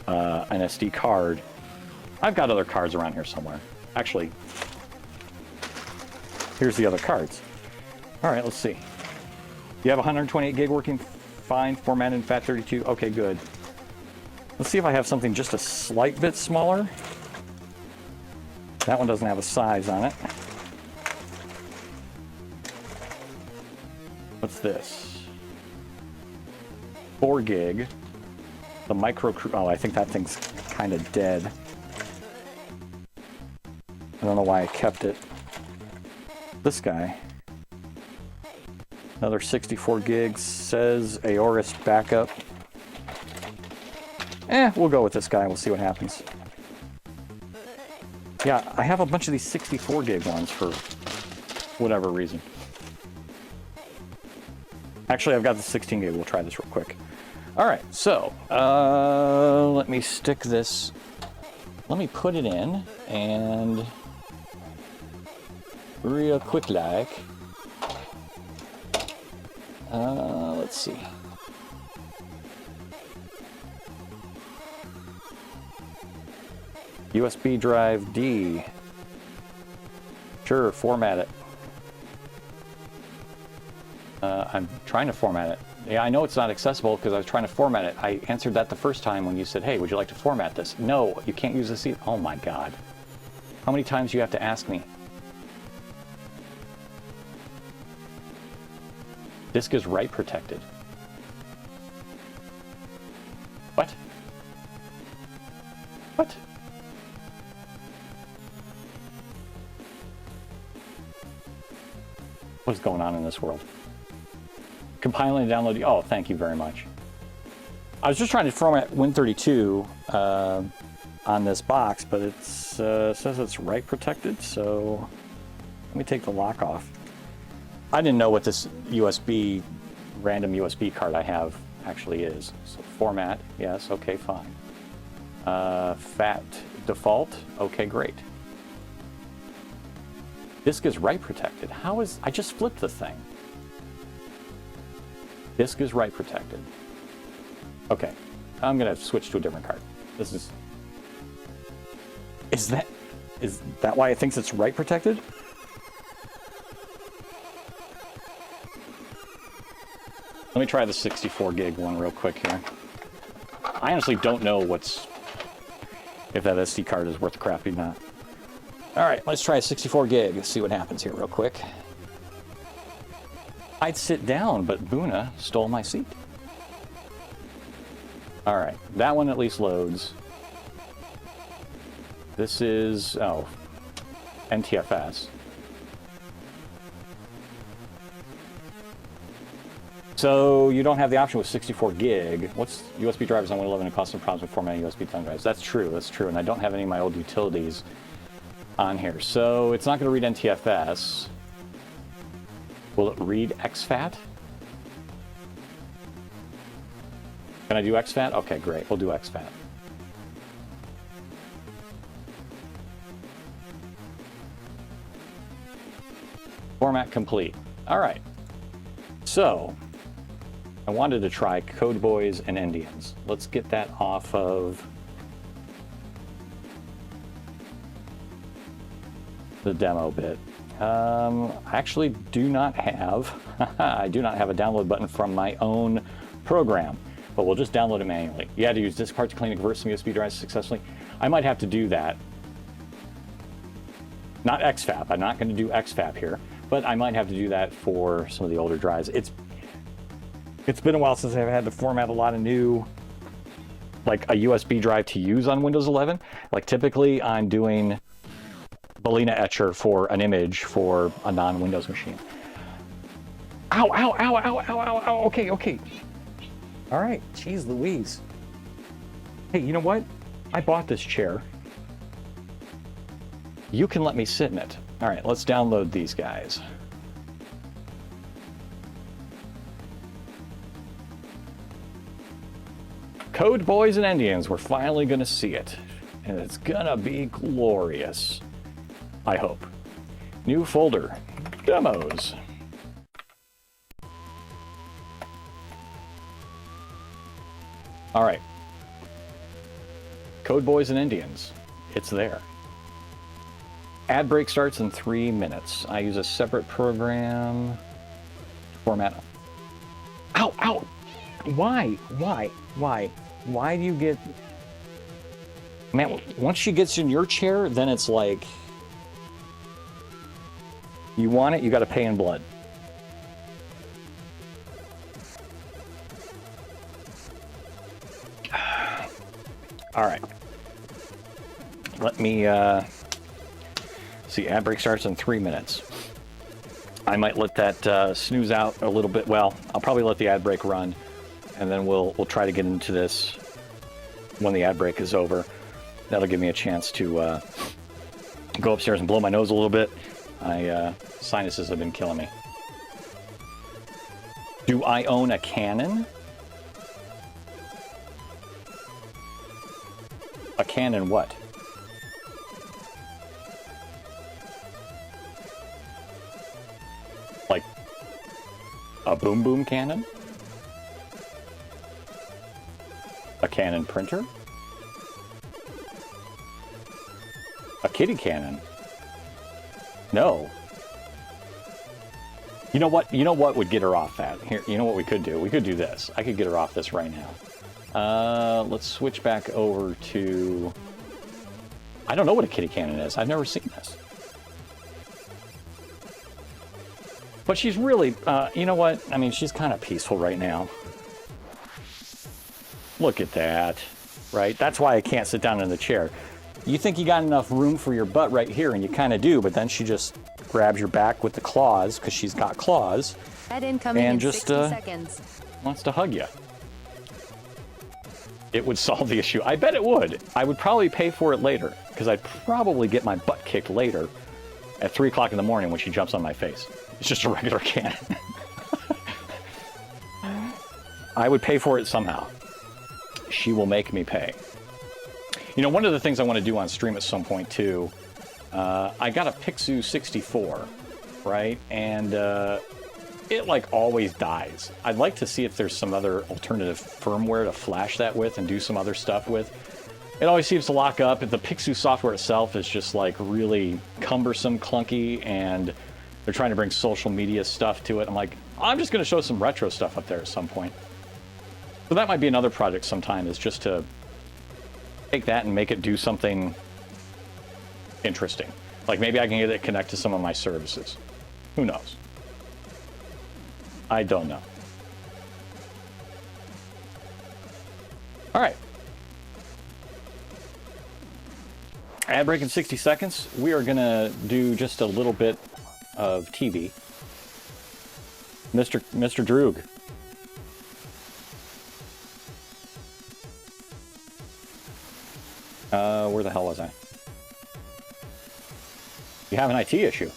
S1: an SD card. I've got other cards around here somewhere. Actually, here's the other cards. All right, let's see. You have 128 gig working fine, formatted in FAT32. Okay, good. Let's see if I have something just a slight bit smaller. That one doesn't have a size on it. What's this? 4 gig. The micro... Oh, I think that thing's kind of dead. I don't know why I kept it. This guy. Another 64 gigs. Says Aorus backup. We'll go with this guy. We'll see what happens. Yeah, I have a bunch of these 64 gig ones for whatever reason. Actually, I've got the 16 gig. We'll try this real quick. All right, so let me stick this. Let me put it in and real quick like. Let's see. USB drive D. Sure, format it. I'm trying to format it. Yeah, I know it's not accessible because I was trying to format it. I answered that the first time when you said, hey, would you like to format this? No, you can't use this. Oh my God. How many times do you have to ask me? Disk is write protected. What? What? What's going on in this world? Compiling and downloading. Oh, thank you very much. I was just trying to format Win32 on this box, but it says it's write protected, so let me take the lock off. I didn't know what this random USB card I have actually is. So format, yes, okay, fine. FAT default, okay, great. Disk is write protected. How is, I just flipped the thing. Disk is write protected. Okay, I'm gonna switch to a different card. This is that why it thinks it's write protected? Let me try the 64 gig one real quick here. I honestly don't know if that SD card is worth crap or not. All right, let's try a 64 gig. Let's see what happens here real quick. I'd sit down, but Boona stole my seat. All right, that one at least loads. This is, oh, NTFS. So you don't have the option with 64 gig. What's USB drivers on Win 11 and custom problems with formatting USB thumb drives? That's true, and I don't have any of my old utilities on here. So it's not going to read NTFS. Will it read exFAT? Can I do exFAT? Okay, great. We'll do exFAT. Format complete. All right. So I wanted to try Code Boys and Indians. Let's get that off of the demo bit. I actually do not have, I do not have a download button from my own program, but we'll just download it manually. You had to use disk part to clean and convert some USB drives successfully. I might have to do that. Not XFAP, I'm not going to do XFAP here, but I might have to do that for some of the older drives. It's been a while since I've had to format a lot of new, like a USB drive to use on Windows 11. Like typically I'm doing Balena Etcher for an image for a non-Windows machine. Ow, ow, ow, ow, ow, ow, ow, okay, okay. All right, geez Louise. Hey, you know what? I bought this chair. You can let me sit in it. All right, let's download these guys. Code Boys and Indians, we're finally gonna see it. And it's gonna be glorious. I hope. New folder, demos. All right. Code Boys and Indians, it's there. Ad break starts in 3 minutes. I use a separate program format. Ow, ow! Why? Why do you get... Man, once she gets in your chair, then it's like... You want it, you gotta pay in blood. All right. Let me, see, ad break starts in 3 minutes. I might let that snooze out a little bit. Well, I'll probably let the ad break run, and then we'll try to get into this when the ad break is over. That'll give me a chance to go upstairs and blow my nose a little bit. My sinuses have been killing me. Do I own a Canon? A Canon what? Like a boom boom cannon? A Canon printer? A kitty cannon? No. You know what? You know what would get her off that? Here, you know what we could do? We could do this. I could get her off this right now. Let's switch back over to... I don't know what a kitty cannon is. I've never seen this. But she's really, you know what? I mean, she's kind of peaceful right now. Look at that, right? That's why I can't sit down in the chair. You think you got enough room for your butt right here, and you kind of do, but then she just grabs your back with the claws, because she's got claws,
S6: Ad incoming
S1: and
S6: in
S1: just
S6: 60 seconds.
S1: wants to hug you. It would solve the issue. I bet it would. I would probably pay for it later, because I'd probably get my butt kicked later at 3 o'clock in the morning when she jumps on my face. It's just a regular cannon. I would pay for it somehow. She will make me pay. You know, one of the things I want to do on stream at some point, too, I got a Pixu 64, right? And it, like, always dies. I'd like to see if there's some other alternative firmware to flash that with and do some other stuff with. It always seems to lock up. The Pixu software itself is just, like, really cumbersome, clunky, and they're trying to bring social media stuff to it. I'm like, I'm just going to show some retro stuff up there at some point. So that might be another project sometime, is just to take that and make it do something interesting. Like maybe I can get it connect to some of my services. Who knows? I don't know. All right. Ad break in 60 seconds. We are going to do just a little bit of TV. Mr. Droog. Where the hell was I? You have an IT issue.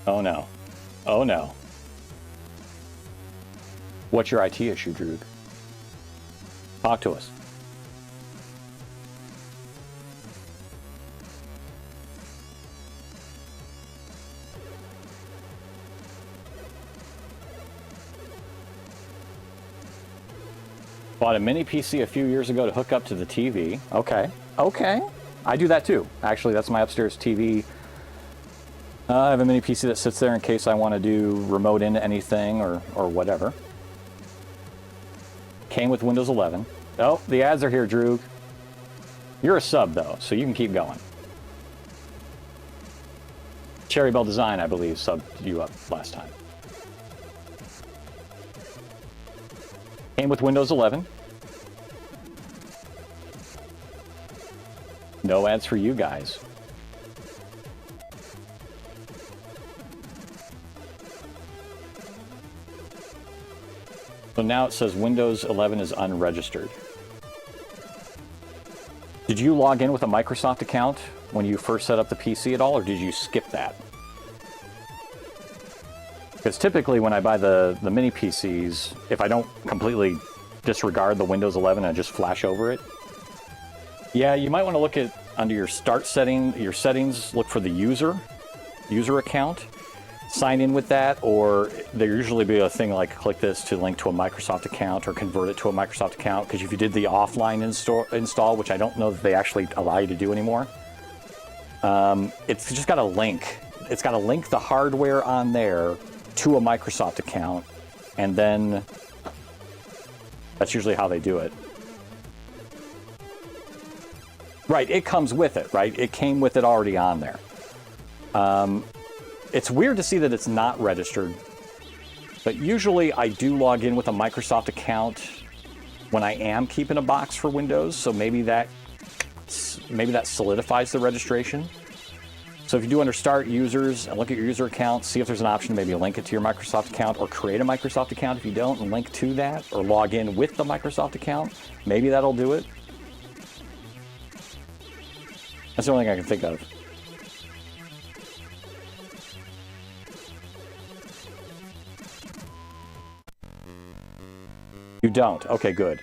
S1: Oh no. Oh no. What's your IT issue, Droog? Talk to us. Bought a mini PC a few years ago to hook up to the TV. Okay, okay. I do that too. Actually, that's my upstairs TV.
S9: I have a mini PC that sits there in case I want to do remote into anything or whatever. Came with Windows 11. Oh, the ads are here, Droog. You're a sub, though, so you can keep going. Cherry Bell Design, I believe, subbed you up last time. Came with Windows 11. No ads for you guys. So now it says Windows 11 is unregistered. Did you log in with a Microsoft account when you first set up the PC at all, or did you skip that? Because typically when I buy the mini PCs, if I don't completely disregard the Windows 11 and just flash over it, yeah, you might want to look at under your start setting, your settings, look for the user account, sign in with that, or there usually be a thing like click this to link to a Microsoft account or convert it to a Microsoft account, because if you did the offline install, which I don't know that they actually allow you to do anymore, it's just got a link. It's got to link the hardware on there to a Microsoft account, and then that's usually how they do it. Right, it comes with it, right? It came with it already on there. It's weird to see that it's not registered, but usually I do log in with a Microsoft account when I am keeping a box for Windows, so maybe that solidifies the registration. So if you do under Start Users and look at your user account, see if there's an option to maybe link it to your Microsoft account or create a Microsoft account if you don't and link to that, or log in with the Microsoft account. Maybe that'll do it. That's the only thing I can think of. You don't? Okay, good.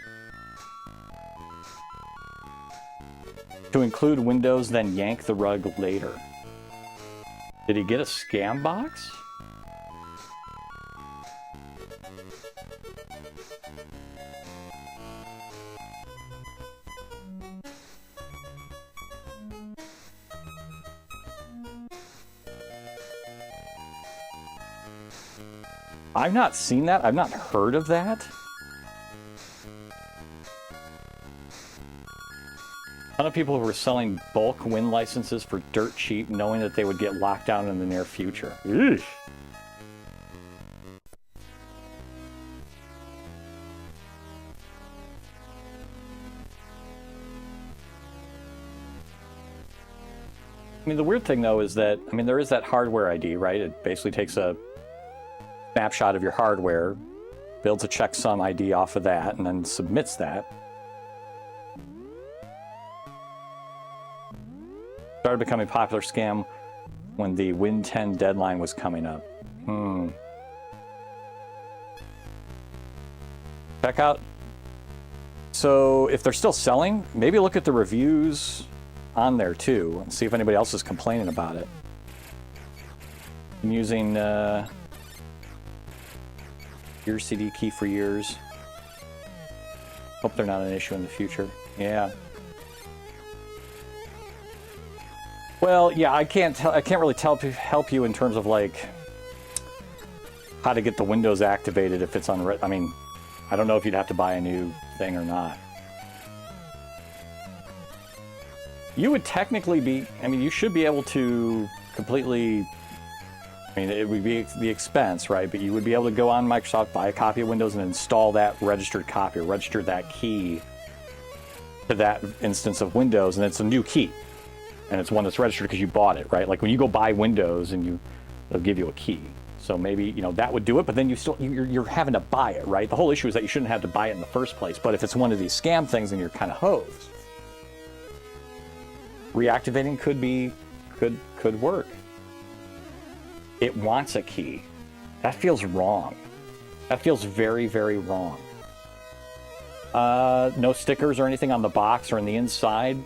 S9: To include Windows, then yank the rug later. Did he get a scam box? I've not seen that. I've not heard of that. A ton of people who were selling bulk Win licenses for dirt cheap, knowing that they would get locked down in the near future. Eesh. I mean, the weird thing, though, is that, I mean, there is that hardware ID, right? It basically takes a snapshot of your hardware, builds a checksum ID off of that, and then submits that. Started becoming a popular scam when the Win 10 deadline was coming up. Check out. So if they're still selling, maybe look at the reviews on there too and see if anybody else is complaining about it. I'm using your CD key for years. Hope they're not an issue in the future. Yeah. Well, yeah, I can't really help you in terms of like how to get the Windows activated if it's on. I mean, I don't know if you'd have to buy a new thing or not. You would technically be. I mean, you should be able to completely. I mean, it would be the expense, right? But you would be able to go on Microsoft, buy a copy of Windows, and install that registered copy, or register that key to that instance of Windows, and it's a new key. And it's one that's registered because you bought it, right? Like when you go buy Windows and they'll give you a key. So maybe, you know, that would do it, but then you're having to buy it, right? The whole issue is that you shouldn't have to buy it in the first place. But if it's one of these scam things, then you're kind of hosed. Reactivating could work. It wants a key. That feels wrong. That feels very, very wrong. No stickers or anything on the box or in the inside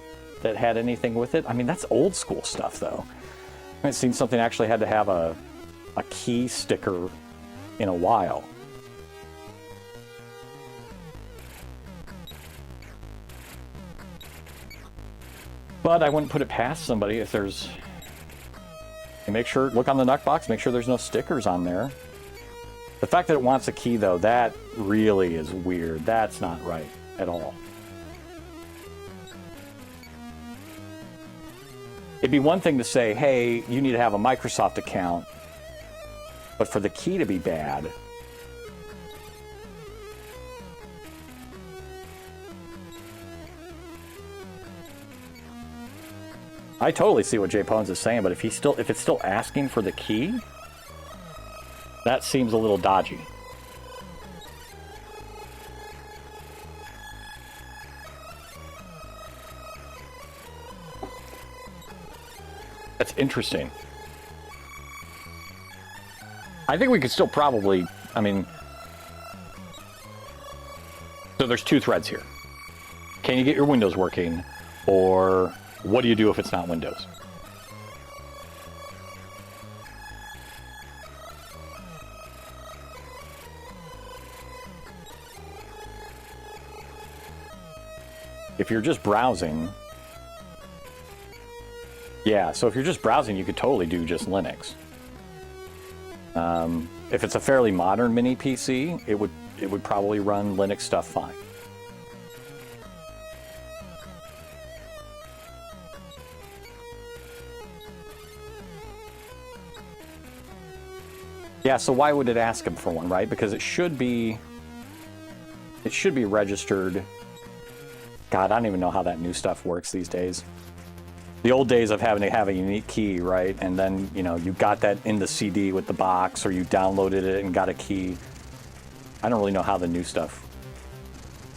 S9: that had anything with it. I mean, that's old school stuff, though. I haven't seen something that actually had to have a key sticker in a while. But I wouldn't put it past somebody if there's Make sure, look on the NUC box, make sure there's no stickers on there. The fact that it wants a key, though, that really is weird. That's not right at all. It'd be one thing to say, hey, you need to have a Microsoft account, but for the key to be bad... I totally see what Jay Pones is saying, but if it's still asking for the key, that seems a little dodgy. That's interesting. I think we could still probably, I mean, so there's two threads here. Can you get your Windows working, or what do you do if it's not Windows? If you're just browsing, yeah, so if you're just browsing, you could totally do just Linux. If it's a fairly modern mini PC, it would probably run Linux stuff fine. Yeah, so why would it ask him for one, right? Because it should be registered. God, I don't even know how that new stuff works these days. The old days of having to have a unique key, right? And then, you know, you got that in the CD with the box, or you downloaded it and got a key. I don't really know how the new stuff.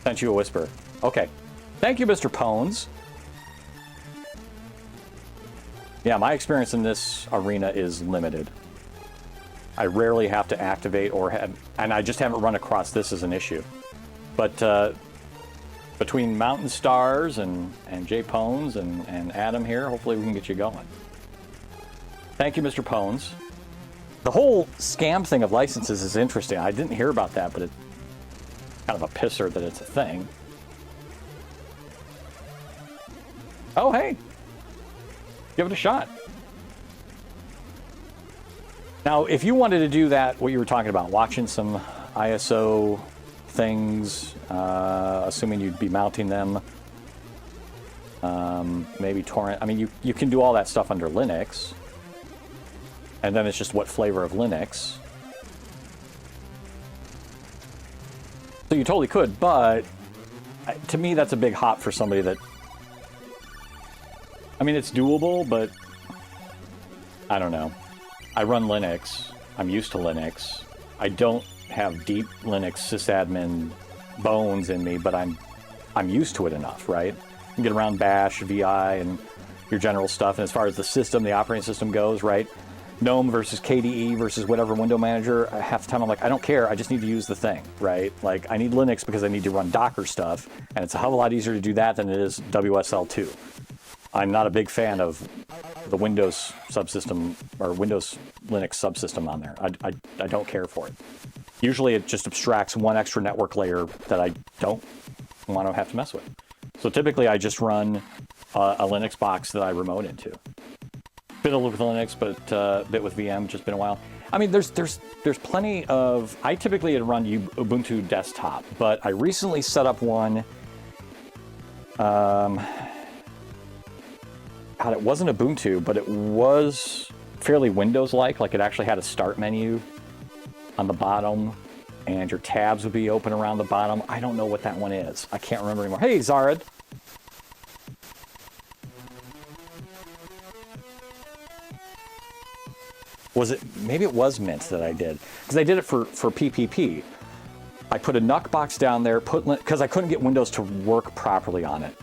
S9: Sent you a whisper. Okay. Thank you, Mr. Pones. Yeah, my experience in this arena is limited. I rarely have to activate or have, and I just haven't run across this as an issue. But between Mountain Stars and Jay Pones and Adam here, hopefully we can get you going. Thank you, Mr. Pones. The whole scam thing of licenses is interesting. I didn't hear about that, but it's kind of a pisser that it's a thing. Oh, hey. Give it a shot. Now, if you wanted to do that, what you were talking about, watching some ISO things, assuming you'd be mounting them, maybe torrent. I mean, you can do all that stuff under Linux, and then it's just what flavor of Linux. So you totally could, but to me, that's a big hop for somebody that... I mean, it's doable, but I don't know. I run Linux. I'm used to Linux. I don't have deep Linux sysadmin bones in me, but I'm used to it enough, right? You can get around Bash, VI, and your general stuff. And as far as the system, the operating system goes, right? GNOME versus KDE versus whatever window manager, half the time I'm like, I don't care, I just need to use the thing, right? Like, I need Linux because I need to run Docker stuff, and it's a hell of a lot easier to do that than it is WSL2. I'm not a big fan of the Windows subsystem or Windows Linux subsystem on there. I don't care for it. Usually it just abstracts one extra network layer that I don't want to have to mess with. So typically I just run a Linux box that I remote into. Bit with Linux, but bit with VM, just been a while. I mean, there's plenty of... I typically run Ubuntu desktop, but I recently set up one... God, it wasn't Ubuntu, but it was fairly Windows-like. Like, it actually had a start menu on the bottom, and your tabs would be open around the bottom. I don't know what that one is. I can't remember anymore. Hey, Zared! Was it... Maybe it was Mint that I did. Because I did it for PPP. I put a NUC box down there, because I couldn't get Windows to work properly on it.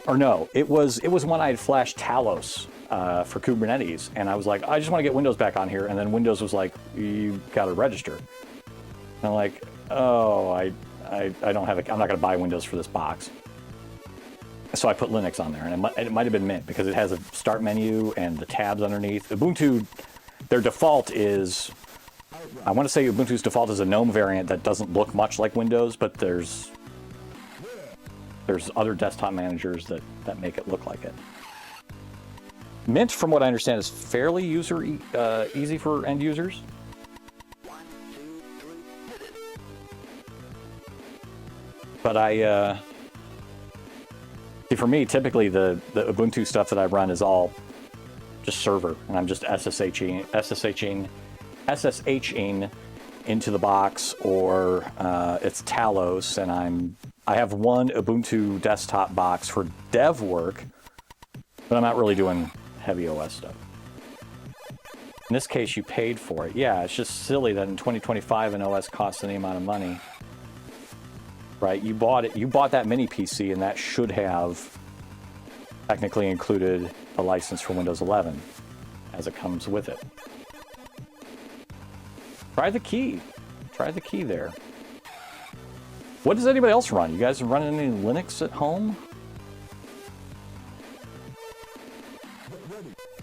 S9: Or no, it was when I had flashed Talos for Kubernetes, and I was like, I just want to get Windows back on here, and then Windows was like, you got to register. And I'm like, oh, I don't have I'm not going to buy Windows for this box. So I put Linux on there, and it might have been Mint because it has a start menu and the tabs underneath. Ubuntu, their default is, I want to say Ubuntu's default is a GNOME variant that doesn't look much like Windows, but there's other desktop managers that make it look like it. Mint, from what I understand, is fairly easy for end users. But see, for me, typically the Ubuntu stuff that I run is all just server, and I'm just SSHing into the box, or it's Talos, and I have one Ubuntu desktop box for dev work, but I'm not really doing heavy OS stuff. In this case, you paid for it. Yeah, it's just silly that in 2025 an OS costs any amount of money. Right, you bought it. You bought that mini PC, and that should have technically included a license for Windows 11, as it comes with it. Try the key. Try the key there. What does anybody else run? You guys running any Linux at home?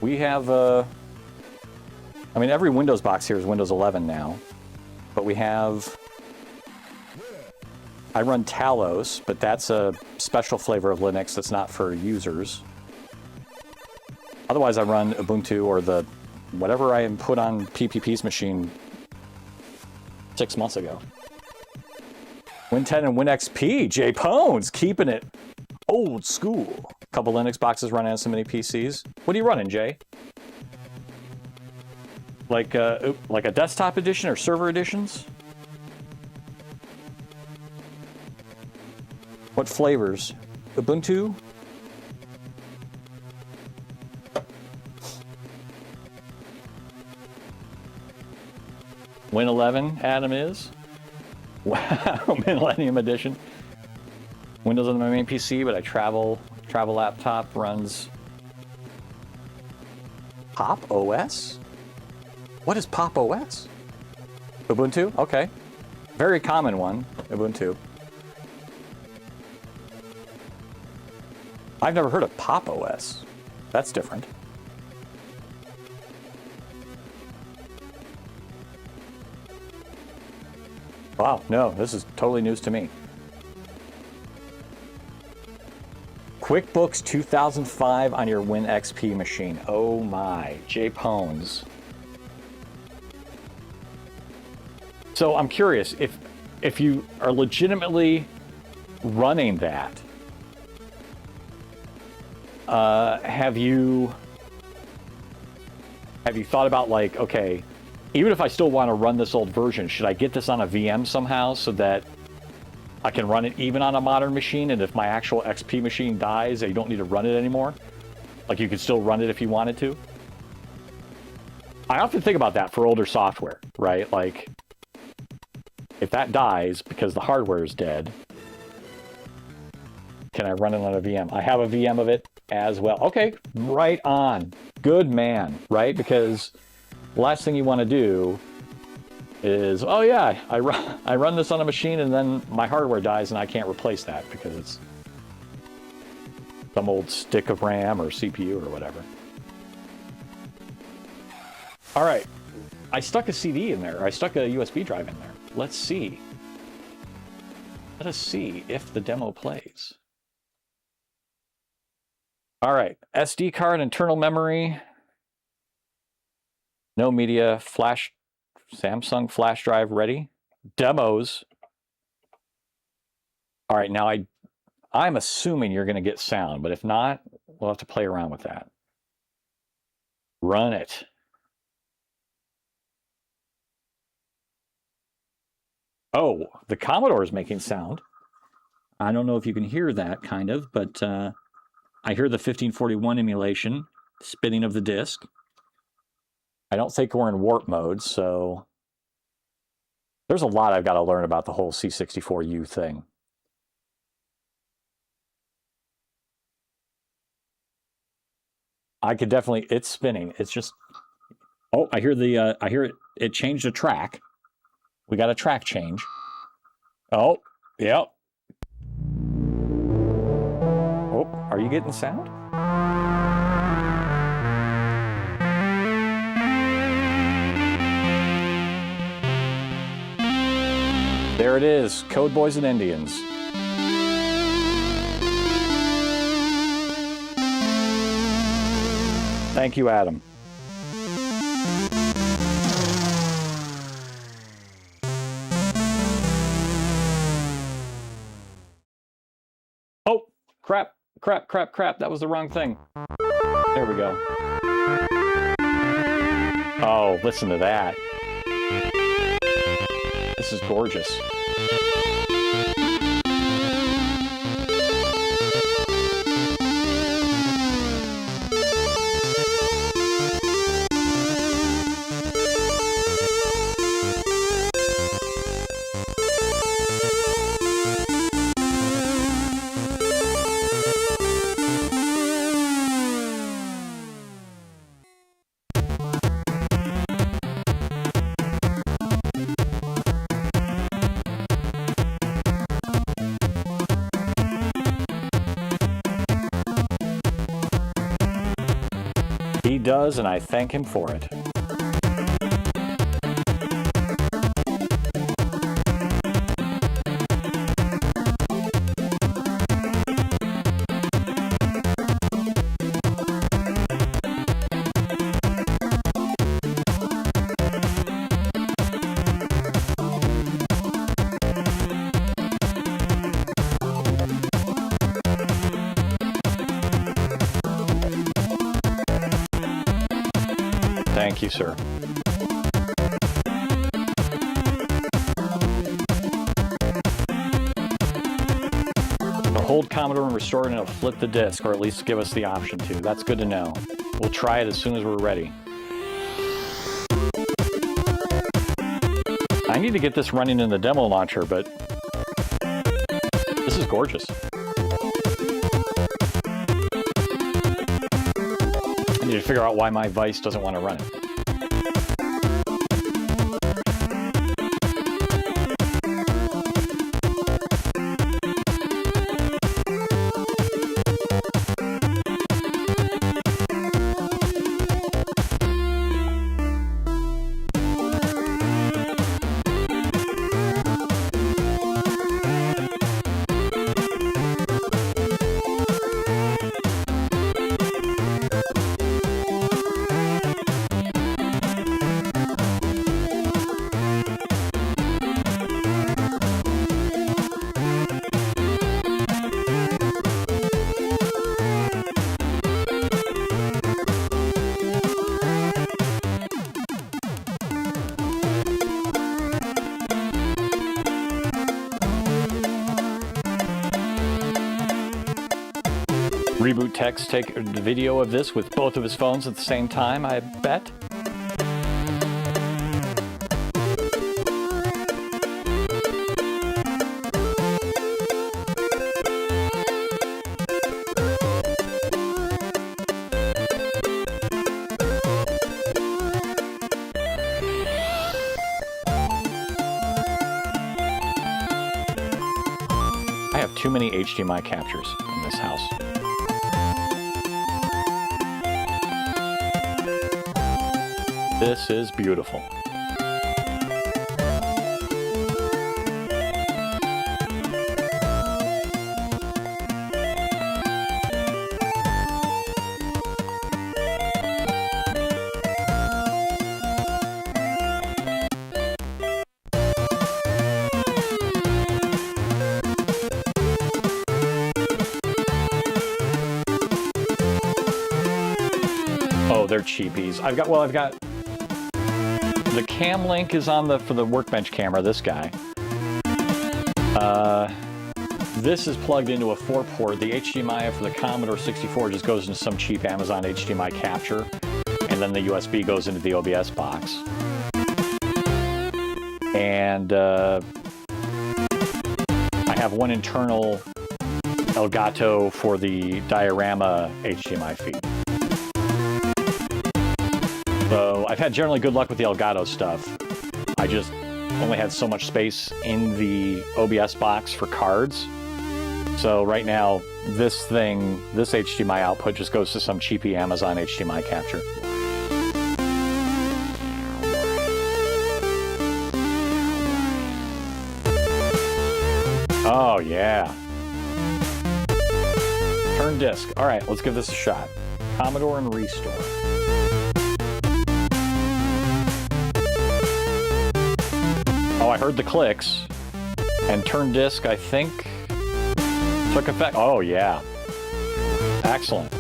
S9: We have I mean, every Windows box here is Windows 11 now, but we have. I run Talos, but that's a special flavor of Linux that's not for users. Otherwise, I run Ubuntu or the whatever I put on PPP's machine 6 months ago. Win 10 and Win XP. Jay Pones keeping it old school. A couple Linux boxes running on some mini PCs. What are you running, Jay? Like a desktop edition or server editions? What flavors? Ubuntu? Win 11, Adam is? Wow, Millennium Edition. Windows on my main PC, but I travel laptop runs Pop OS? What is Pop OS? Ubuntu? Okay. Very common one, Ubuntu. I've never heard of Pop OS. That's different. Wow, no, this is totally news to me. QuickBooks 2005 on your Win XP machine. Oh my, Jay Pones. So I'm curious, if you are legitimately running that, have you thought about, like, okay, even if I still want to run this old version, should I get this on a VM somehow so that I can run it even on a modern machine, and if my actual XP machine dies, you don't need to run it anymore? Like, you could still run it if you wanted to? I often think about that for older software, right? Like, if that dies because the hardware is dead, can I run it on a VM? I have a VM of it as well. Okay, right on. Good man, right? Because the last thing you want to do is, oh yeah, I run this on a machine and then my hardware dies and I can't replace that because it's some old stick of RAM or CPU or whatever. All right, I stuck a CD in there. I stuck a USB drive in there. Let's see. Let us see if the demo plays. All right, SD card, internal memory, no media, flash, Samsung flash drive ready. Demos. All right, now I'm assuming you're going to get sound, but if not, we'll have to play around with that. Run it. Oh, the Commodore is making sound. I don't know if you can hear that, kind of, but I hear the 1541 emulation, spinning of the disk. I don't think we're in warp mode, so there's a lot I've got to learn about the whole C64U thing. I could definitely, it's spinning. It's just, oh, I hear it changed a track. We got a track change. Oh, yep. Oh, are you getting sound? There it is, Code Boys and Indians. Thank you, Adam. Oh, crap, crap, crap, crap. That was the wrong thing. There we go. Oh, listen to that. This is gorgeous. He does, and I thank him for it. Thank you, sir. It'll hold Commodore and restore it, and it'll flip the disk, or at least give us the option to. That's good to know. We'll try it as soon as we're ready. I need to get this running in the demo launcher, but this is gorgeous. I need to figure out why my Vice doesn't want to run it. Reboot Tech's take a video of this with both of his phones at the same time, I bet. I have too many HDMI captures in this house. This is beautiful. Oh, they're cheapies. I've got the cam link is on for the Workbench camera, this guy. This is plugged into a 4-port. The HDMI for the Commodore 64 just goes into some cheap Amazon HDMI capture, and then the USB goes into the OBS box. And I have one internal Elgato for the diorama HDMI feed. So I've had generally good luck with the Elgato stuff. I just only had so much space in the OBS box for cards. So right now, this HDMI output just goes to some cheapy Amazon HDMI capture. Oh yeah. Turn disk. All right, let's give this a shot. Commodore and Restore. Oh, I heard the clicks. And turn disk, I think, took effect. Oh, yeah. Excellent.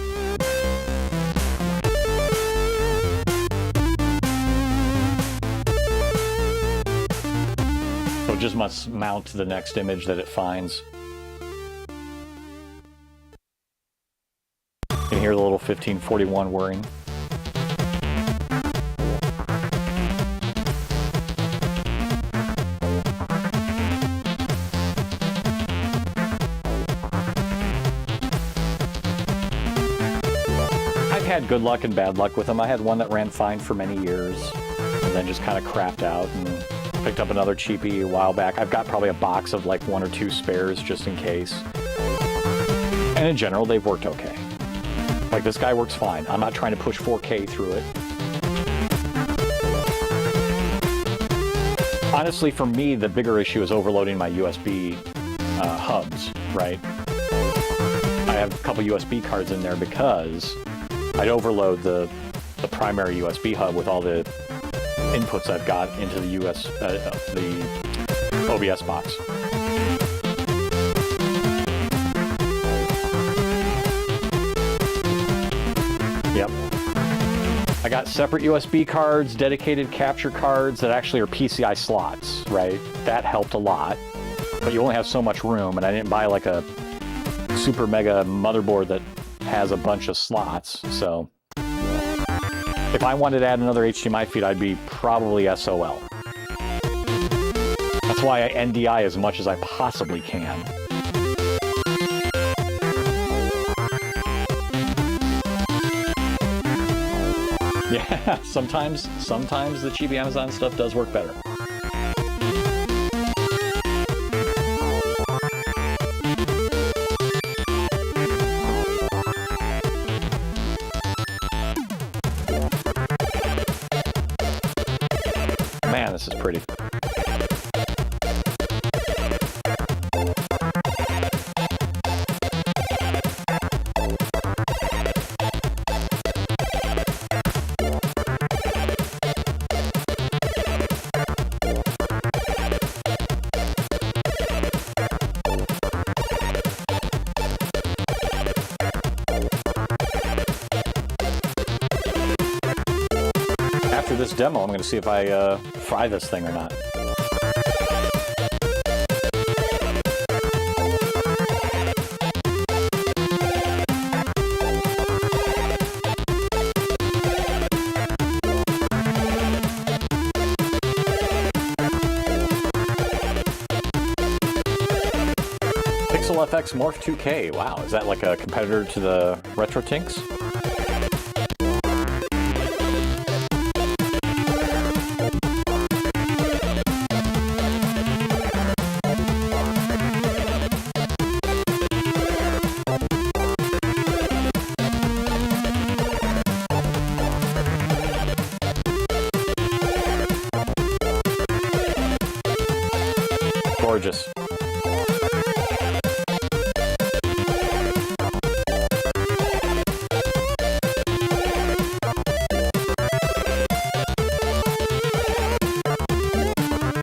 S9: So it just must mount to the next image that it finds. You can hear the little 1541 whirring. I've had good luck and bad luck with them. I had one that ran fine for many years and then just kind of crapped out and picked up another cheapie a while back. I've got probably a box of like 1 or 2 spares just in case. And in general, they've worked okay. Like this guy works fine. I'm not trying to push 4K through it. Honestly, for me, the bigger issue is overloading my USB hubs, right? I have a couple USB cards in there because I'd overload the primary USB hub with all the inputs I've got into the the OBS box. Yep. I got separate USB cards, dedicated capture cards that actually are PCI slots, right? That helped a lot, but you only have so much room, and I didn't buy like a super mega motherboard that has a bunch of slots, so if I wanted to add another HDMI feed, I'd be probably SOL. That's why I NDI as much as I possibly can. Yeah, sometimes the cheap Amazon stuff does work better. Man, this is pretty. After this demo, I'm going to see if I fry this thing or not. Pixel FX Morph 2K. Wow, is that like a competitor to the RetroTinks? Gorgeous.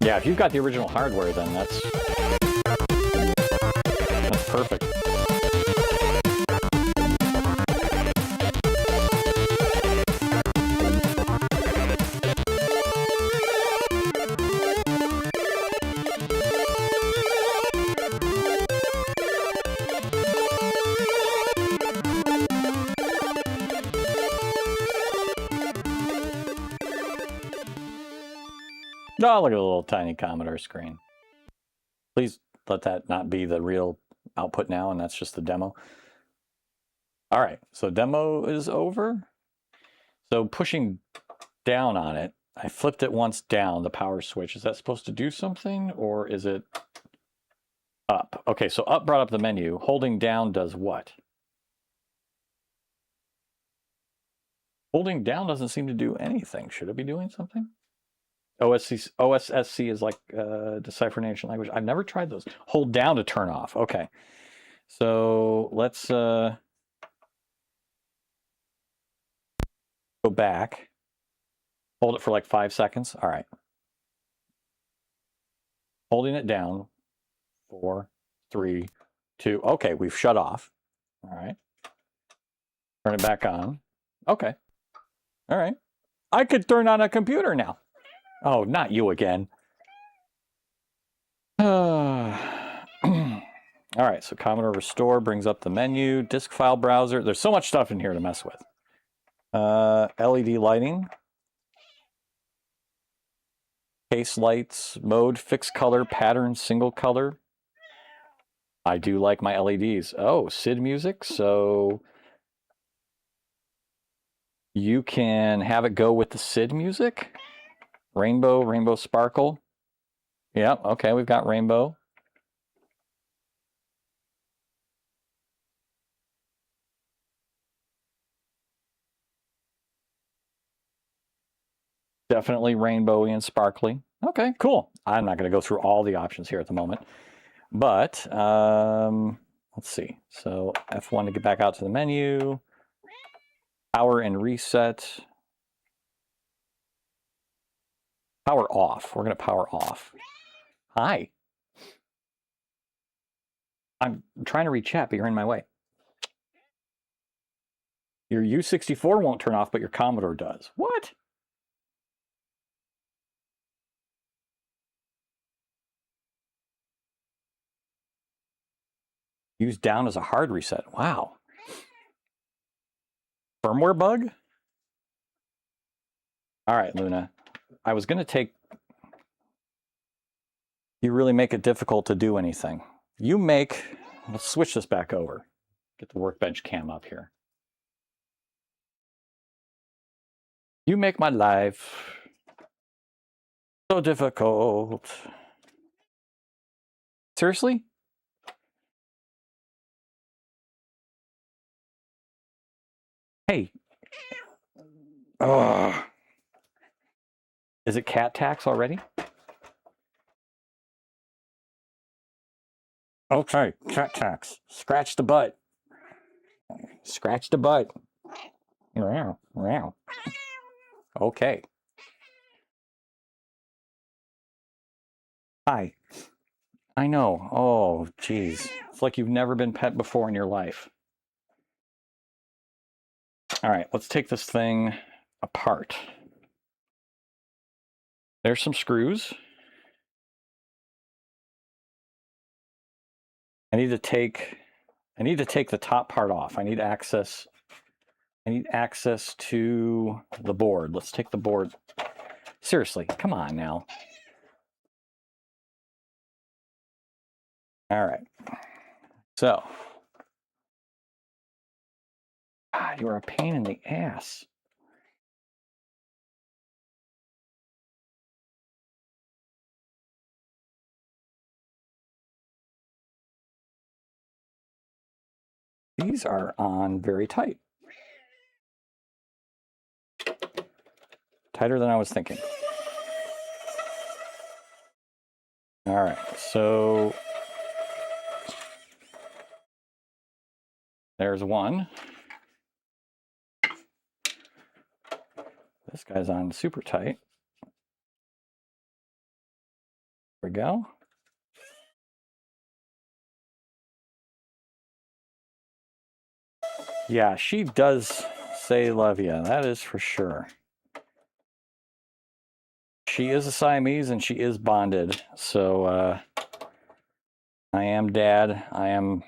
S9: Yeah, if you've got the original hardware, then that's perfect. Oh, look at the little tiny Commodore screen. Please let that not be the real output now, and that's just the demo. All right, so demo is over. So pushing down on it, I flipped it once down, the power switch. Is that supposed to do something, or is it up? Okay, so up brought up the menu. Holding down does what? Holding down doesn't seem to do anything. Should it be doing something? OSSC is like decipheration language. I've never tried those. Hold down to turn off. Okay. So let's Go back. Hold it for like 5 seconds. All right. Holding it down. 4, 3, 2. Okay, we've shut off. All right. Turn it back on. Okay. All right. I could turn on a computer now. Oh, not you again. All right, so Commodore Restore brings up the menu, disk file browser. There's so much stuff in here to mess with. LED lighting. Case lights, mode, fixed color, pattern, single color. I do like my LEDs. Oh, SID music. So you can have it go with the SID music. Rainbow, rainbow sparkle. Yep, okay, we've got rainbow. Definitely rainbowy and sparkly. Okay, cool. I'm not going to go through all the options here at the moment. But let's see. So F1 to get back out to the menu. Power and reset. Power off. We're going to power off. Hi. I'm trying to read chat, but you're in my way. Your U64 won't turn off, but your Commodore does. What? Use down as a hard reset. Wow. Firmware bug? All right, Luna. I was going to take... You really make it difficult to do anything. You make... Let's switch this back over. Get the workbench cam up here. You make my life so difficult. Seriously? Hey. Ugh. Is it cat tax already? Okay, cat tax. Scratch the butt. Scratch the butt. Meow, meow. Okay. Hi. I know. Oh, geez. It's like you've never been pet before in your life. All right, let's take this thing apart. There's some screws. I need to take the top part off. I need access to the board. Let's take the board. Seriously, come on now. All right. So, God, you are a pain in the ass. These are on very tight. Tighter than I was thinking. All right, so there's one. This guy's on super tight. There we go. Yeah, she does say love ya. That is for sure. She is a Siamese and she is bonded. So I am dad. I am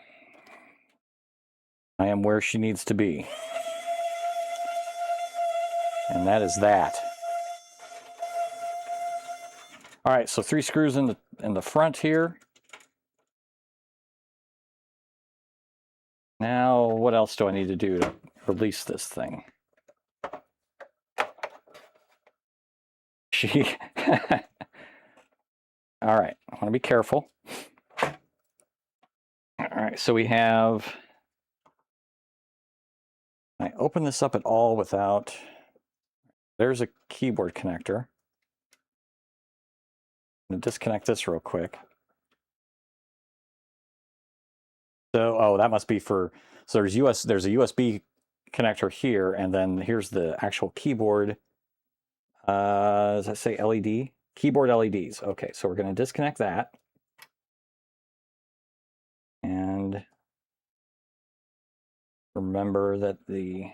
S9: where she needs to be. And that is that. All right, so 3 screws in the front here. Now, what else do I need to do to release this thing? All right, I want to be careful. All right, so we have... I open this up at all without... There's a keyboard connector. I'm going to disconnect this real quick. So, oh, that must be for... So there's a USB connector here, and then here's the actual keyboard. Does that say LED? Keyboard LEDs. Okay, so we're going to disconnect that. And remember that the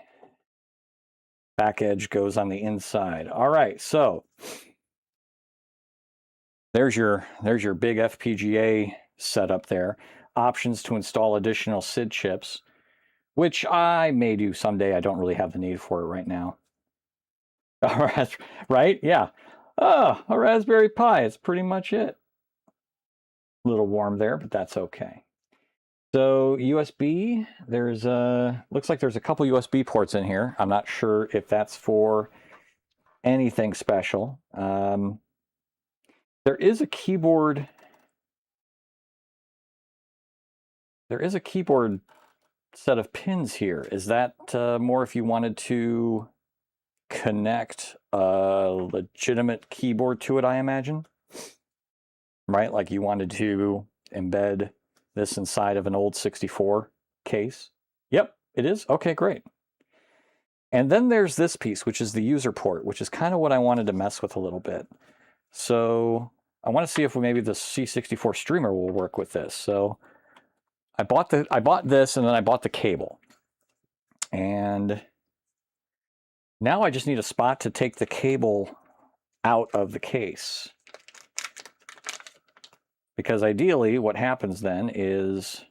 S9: back edge goes on the inside. All right, so there's your big FPGA setup there. Options to install additional SID chips, which I may do someday. I don't really have the need for it right now. All right, right? Yeah. Oh, a Raspberry Pi. It's pretty much it. A little warm there, but that's okay. So USB, there's looks like there's a couple USB ports in here. I'm not sure if that's for anything special. There is a keyboard. There is a keyboard set of pins here. Is that more if you wanted to connect a legitimate keyboard to it, I imagine? Right, like you wanted to embed this inside of an old 64 case? Yep, it is. Okay, great. And then there's this piece, which is the user port, which is kind of what I wanted to mess with a little bit. So I want to see if maybe the C64 streamer will work with this. So I bought this, and then I bought the cable. And now I just need a spot to take the cable out of the case. Because ideally, what happens then is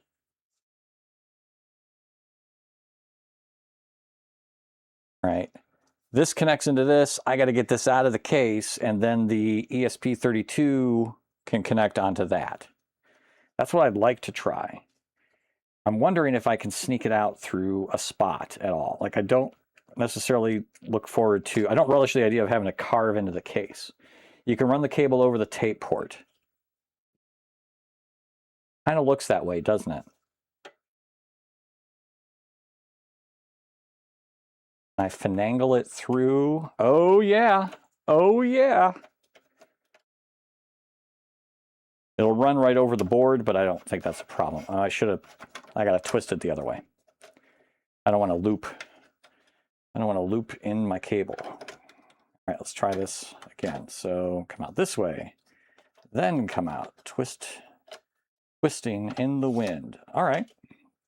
S9: right, this connects into this. I got to get this out of the case, and then the ESP32 can connect onto that. That's what I'd like to try. I'm wondering if I can sneak it out through a spot at all. Like, I don't necessarily look forward to, I don't relish the idea of having to carve into the case. You can run the cable over the tape port. Kind of looks that way, doesn't it? I finagle it through. Oh yeah. Oh yeah. It'll run right over the board, but I don't think that's a problem. I gotta twist it the other way. I don't want to loop. I don't want to loop in my cable. All right, let's try this again. So come out this way, then come out. Twisting in the wind. All right,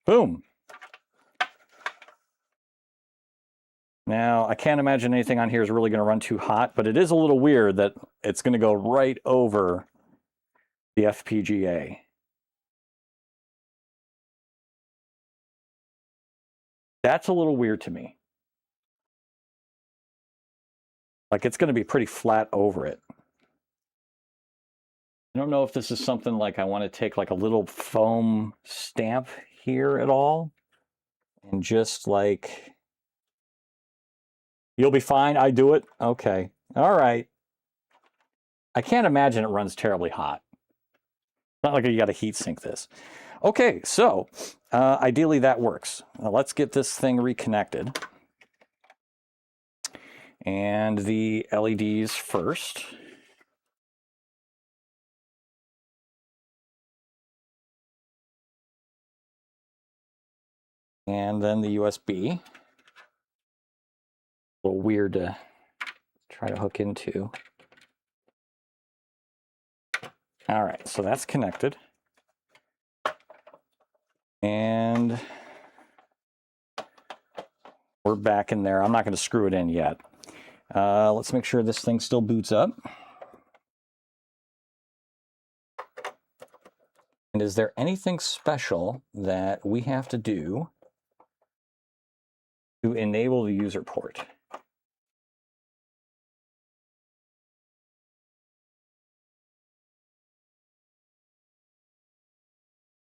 S9: boom. Now, I can't imagine anything on here is really going to run too hot, but it is a little weird that it's going to go right over the FPGA. That's a little weird to me. Like, it's going to be pretty flat over it. I don't know if this is something like I want to take like a little foam stamp here at all and just like, you'll be fine, I do it? Okay, all right. I can't imagine it runs terribly hot. It's not like you got to heat sink this. Okay, so ideally that works. Now let's get this thing reconnected. And the LEDs first. And then the USB. A little weird to try to hook into. All right, so that's connected. And we're back in there. I'm not going to screw it in yet. Let's make sure this thing still boots up. And is there anything special that we have to do to enable the user port?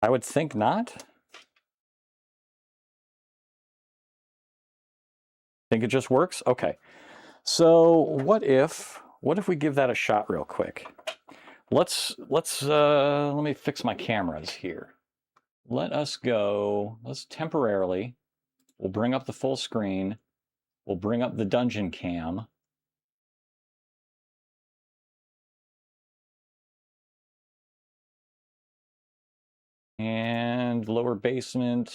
S9: I would think not. Think it just works? Okay. So what if we give that a shot real quick? Let me fix my cameras here. Let's temporarily, we'll bring up the full screen. We'll bring up the dungeon cam. And lower basement.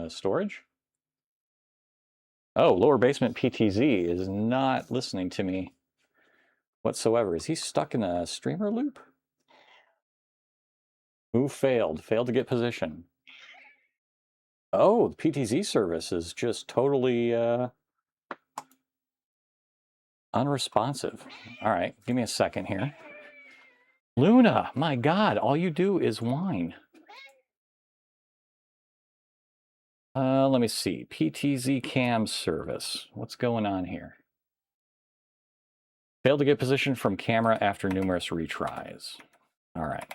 S9: storage. Oh, lower basement PTZ is not listening to me whatsoever. Is he stuck in a streamer loop? Move failed. Failed to get position. Oh, the PTZ service is just totally unresponsive. All right, give me a second here. Luna, my God, all you do is whine. Let me see. PTZ cam service. What's going on here? Failed to get position from camera after numerous retries. All right.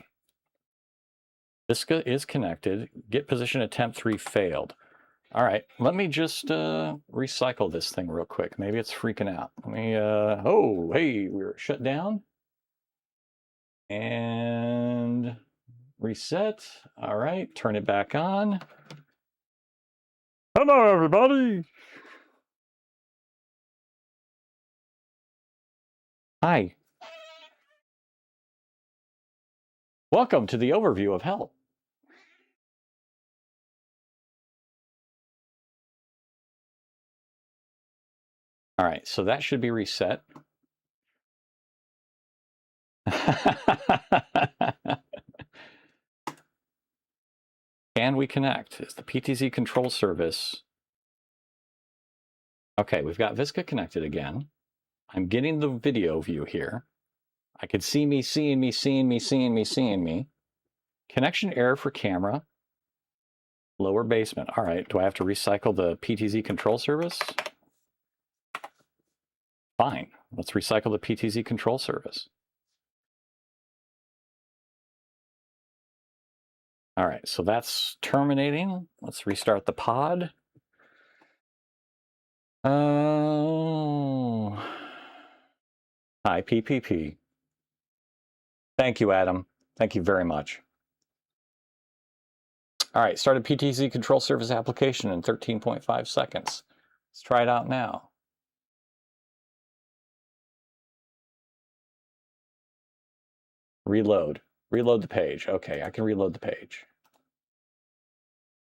S9: Visca is connected. Get position attempt 3 failed. All right, let me just recycle this thing real quick. Maybe it's freaking out. Let me, oh, hey, we're shut down. And reset. All right, turn it back on. Hello, everybody. Hi. Welcome to the overview of help. All right, so that should be reset. Can we connect? Is the PTZ control service? Okay, we've got Visca connected again. I'm getting the video view here. I could see me, seeing me, seeing me, seeing me, seeing me. Connection error for camera. Lower basement. All right, do I have to recycle the PTZ control service? Fine, let's recycle the PTZ control service. All right, so that's terminating. Let's restart the pod. Oh. Hi, PPP. Thank you, Adam. Thank you very much. All right, started PTZ control service application in 13.5 seconds. Let's try it out now. Reload. Reload the page. Okay, I can reload the page.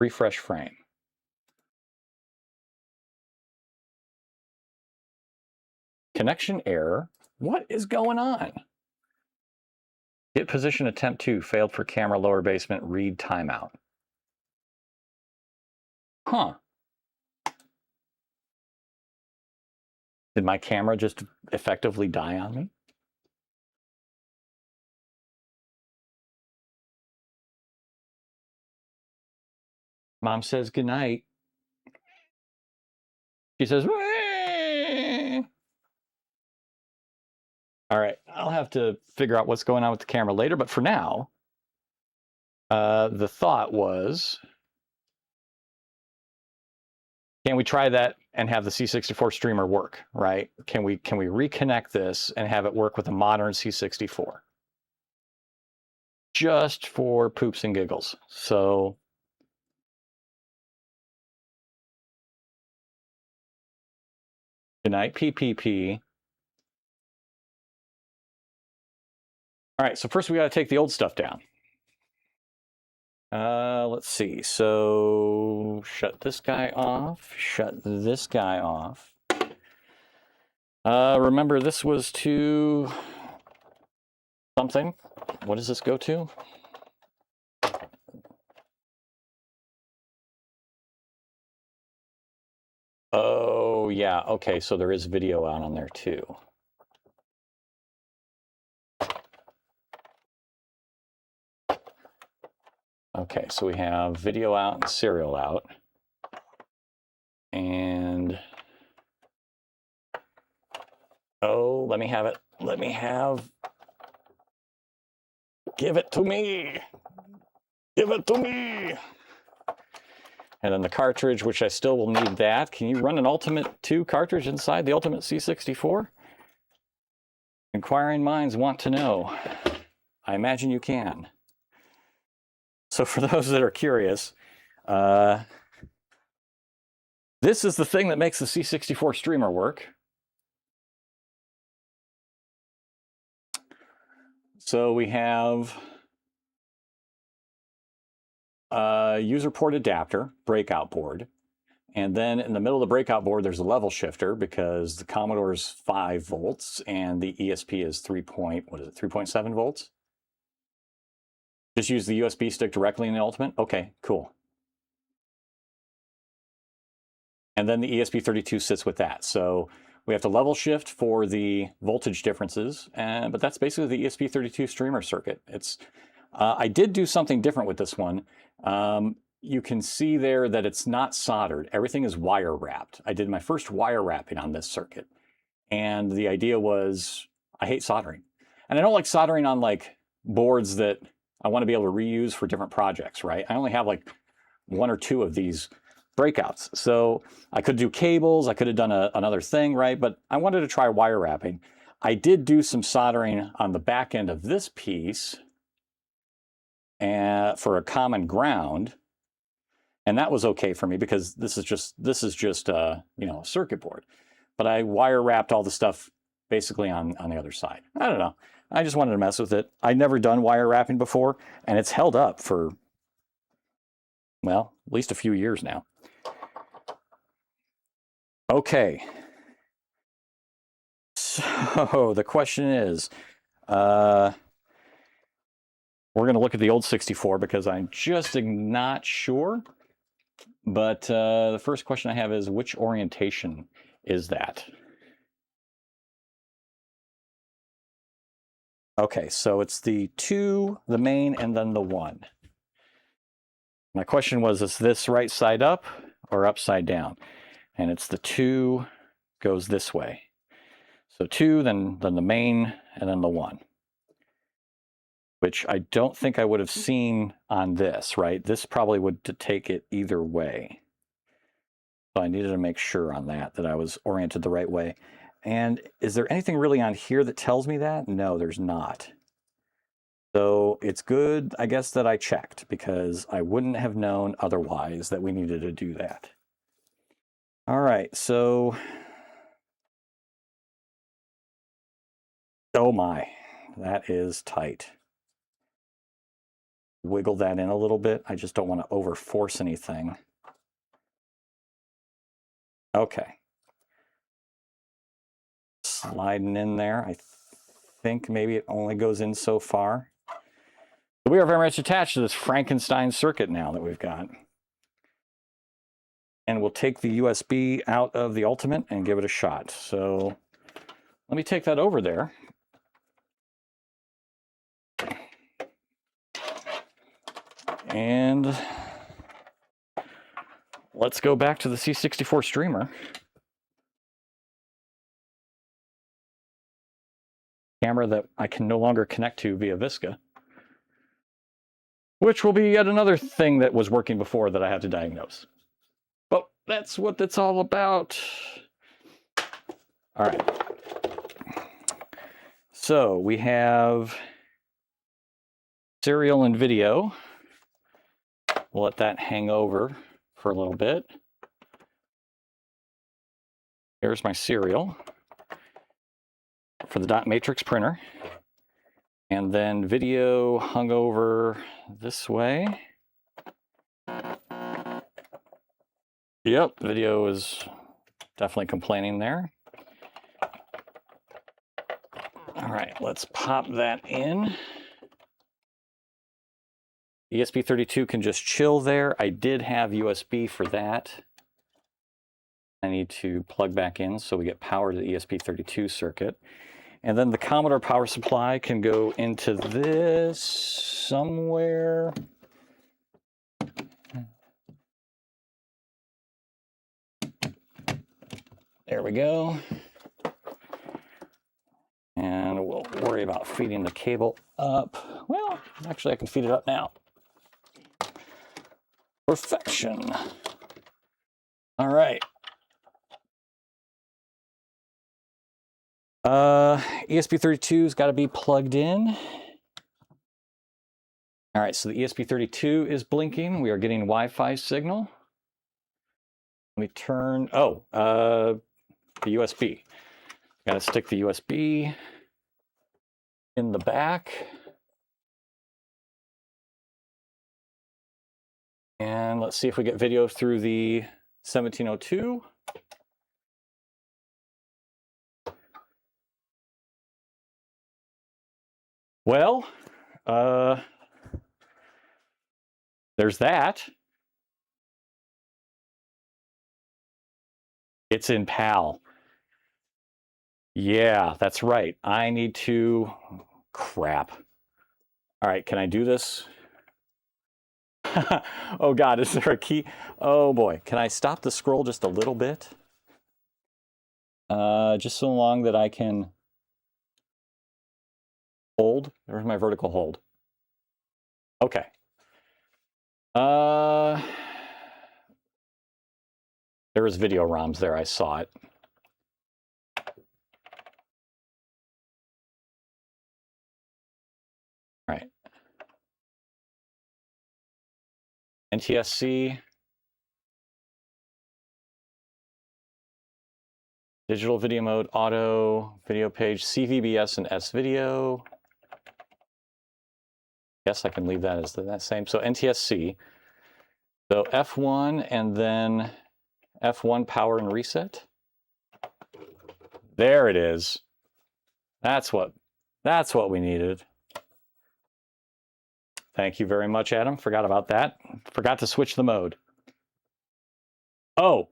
S9: Refresh frame. Connection error. What is going on? Get position attempt 2 failed for camera lower basement read timeout. Huh. Did my camera just effectively die on me? Mom says goodnight. She says, "Wah!" All right, I'll have to figure out what's going on with the camera later, but for now, the thought was, can we try that and have the C64 streamer work, right? Can we reconnect this and have it work with a modern C64? Just for poops and giggles. So good night, PPP. All right, so first we got to take the old stuff down. Let's see. So shut this guy off. Shut this guy off. Remember, this was to something. What does this go to? Oh, yeah. Okay, so there is video out on there too. Okay, so we have video out and serial out. And oh, let me have it. Let me have. Give it to me. Give it to me. And then the cartridge, which I still will need that. Can you run an Ultimate 2 cartridge inside the Ultimate C64? Inquiring minds want to know. I imagine you can. So for those that are curious, this is the thing that makes the C64 streamer work. So we have user port adapter, breakout board. And then in the middle of the breakout board, there's a level shifter because the Commodore's 5 volts and the ESP is 3.7 volts? Just use the USB stick directly in the Ultimate? Okay, cool. And then the ESP32 sits with that. So we have to level shift for the voltage differences, but that's basically the ESP32 streamer circuit. I did do something different with this one. You can see there that it's not soldered. Everything is wire wrapped. I did my first wire wrapping on this circuit. And the idea was, I hate soldering. And I don't like soldering on like boards that I want to be able to reuse for different projects, right? I only have like 1 or 2 of these breakouts. So I could do cables, I could have done another thing, right? But I wanted to try wire wrapping. I did do some soldering on the back end of this piece for a common ground. And that was okay for me because this is just you know, a circuit board. But I wire wrapped all the stuff basically on the other side. I don't know. I just wanted to mess with it. I'd never done wire wrapping before, and it's held up for, well, at least a few years now. Okay. So the question is, we're going to look at the old 64 because I'm just not sure. But the first question I have is, which orientation is that? Okay, so it's the 2, the main, and then the 1. My question was, is this right side up or upside down? And it's the 2 goes this way. So 2, then the main, and then the 1. Which I don't think I would have seen on this, right? This probably would take it either way. So I needed to make sure on that I was oriented the right way. And is there anything really on here that tells me that? No, there's not. So it's good, I guess, that I checked because I wouldn't have known otherwise that we needed to do that. All right, so, oh my, that is tight. Wiggle that in a little bit. I just don't want to over force anything. Okay. Sliding in there. I think maybe it only goes in so far. We are very much attached to this Frankenstein circuit now that we've got. And we'll take the USB out of the Ultimate and give it a shot. So let me take that over there. And let's go back to the C64 streamer. Camera that I can no longer connect to via Visca. Which will be yet another thing that was working before that I have to diagnose. But that's what that's all about. All right. So we have serial and video. We'll let that hang over for a little bit. Here's my serial for the dot matrix printer. And then video hung over this way. Yep, video is definitely complaining there. All right, let's pop that in. ESP32 can just chill there. I did have USB for that. I need to plug back in so we get power to the ESP32 circuit. And then the Commodore power supply can go into this somewhere. There we go. And we'll worry about feeding the cable up. Well, actually I can feed it up now. Perfection. All right. ESP32's got to be plugged in. All right, so the ESP32 is blinking. We are getting Wi-Fi signal. Let me turn, the USB. Got to stick the USB in the back. And let's see if we get video through the 1702. Well, there's that. It's in PAL. Yeah, that's right. I need to... Crap. All right, can I do this? Oh God, is there a key? Oh boy, can I stop the scroll just a little bit? Just so long that I can hold. There's my vertical hold. Okay. There was video ROMs there, I saw it. All right. NTSC. Digital video mode, auto, video page, CVBS and S-video. Yes, I can leave that as that same. So NTSC. So F1 and then F1 power and reset. There it is. That's what we needed. Thank you very much, Adam. Forgot about that. Forgot to switch the mode. Oh.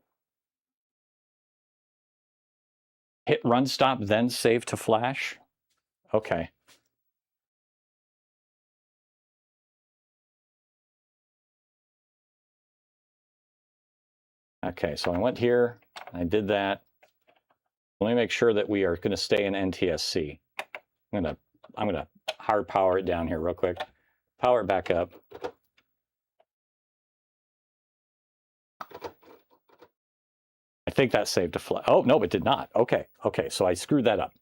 S9: Hit run stop, then save to flash. Okay. Okay, so I went here, I did that. Let me make sure that we are going to stay in NTSC. I'm gonna hard power it down here real quick. Power it back up. I think that saved a flash. Oh, no, it did not. Okay, okay, so I screwed that up.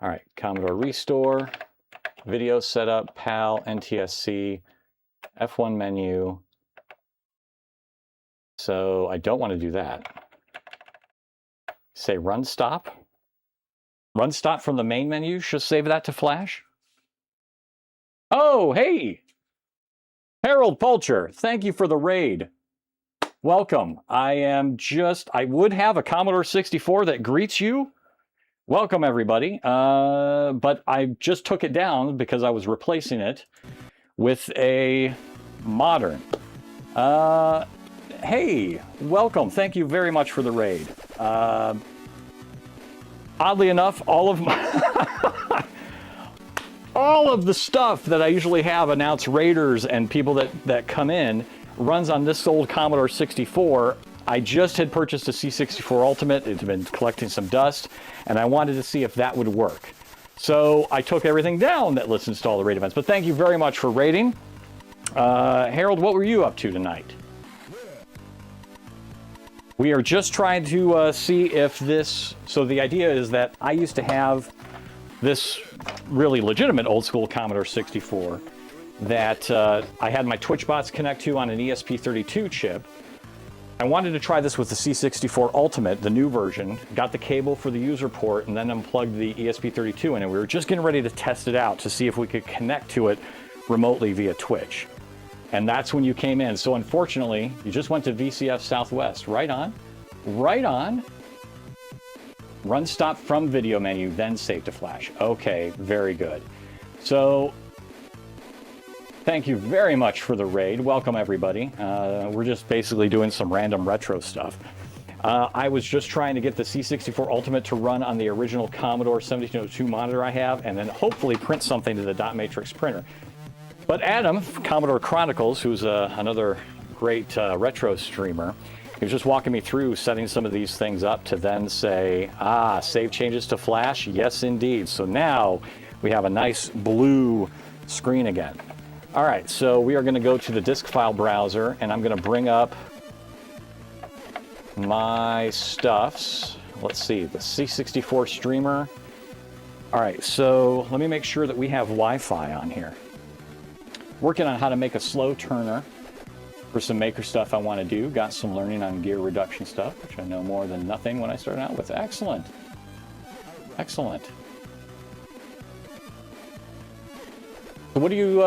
S9: All right, Commodore Restore, video setup, PAL, NTSC, F1 menu. So I don't want to do that. Say run stop. Run stop from the main menu. Should save that to flash. Oh, hey! Harold Pulcher, thank you for the raid. Welcome. I would have a Commodore 64 that greets you. Welcome, everybody. But I just took it down because I was replacing it with a modern. Hey, welcome. Thank you very much for the raid. Oddly enough, all of my all of the stuff that I usually have announce raiders and people that come in runs on this old Commodore 64. I just had purchased a C64 Ultimate. It had been collecting some dust, and I wanted to see if that would work. So I took everything down that listens to all the raid events. But thank you very much for raiding. Harold, what were you up to tonight? We are just trying to see if this... So the idea is that I used to have this really legitimate old school Commodore 64 that I had my Twitch bots connect to on an ESP32 chip. I wanted to try this with the C64 Ultimate, the new version, got the cable for the user port, and then unplugged the ESP32 in, and we were just getting ready to test it out to see if we could connect to it remotely via Twitch. And that's when you came in. So unfortunately, you just went to VCF Southwest. Right on. Right on. Run stop from video menu, then save to flash. Okay, very good. So thank you very much for the raid. Welcome, everybody. We're just basically doing some random retro stuff. I was just trying to get the C64 Ultimate to run on the original Commodore 1702 monitor I have, and then hopefully print something to the dot matrix printer. But Adam, Commodore Chronicles, who's another great retro streamer, he was just walking me through setting some of these things up to then say, save changes to flash? Yes, indeed. So now we have a nice blue screen again. All right, so we are going to go to the disk file browser, and I'm going to bring up my stuffs. Let's see, the C64 streamer. All right, so let me make sure that we have Wi-Fi on here. Working on how to make a slow turner for some maker stuff I want to do. Got some learning on gear reduction stuff, which I know more than nothing when I started out with. Excellent. Excellent. So what do you...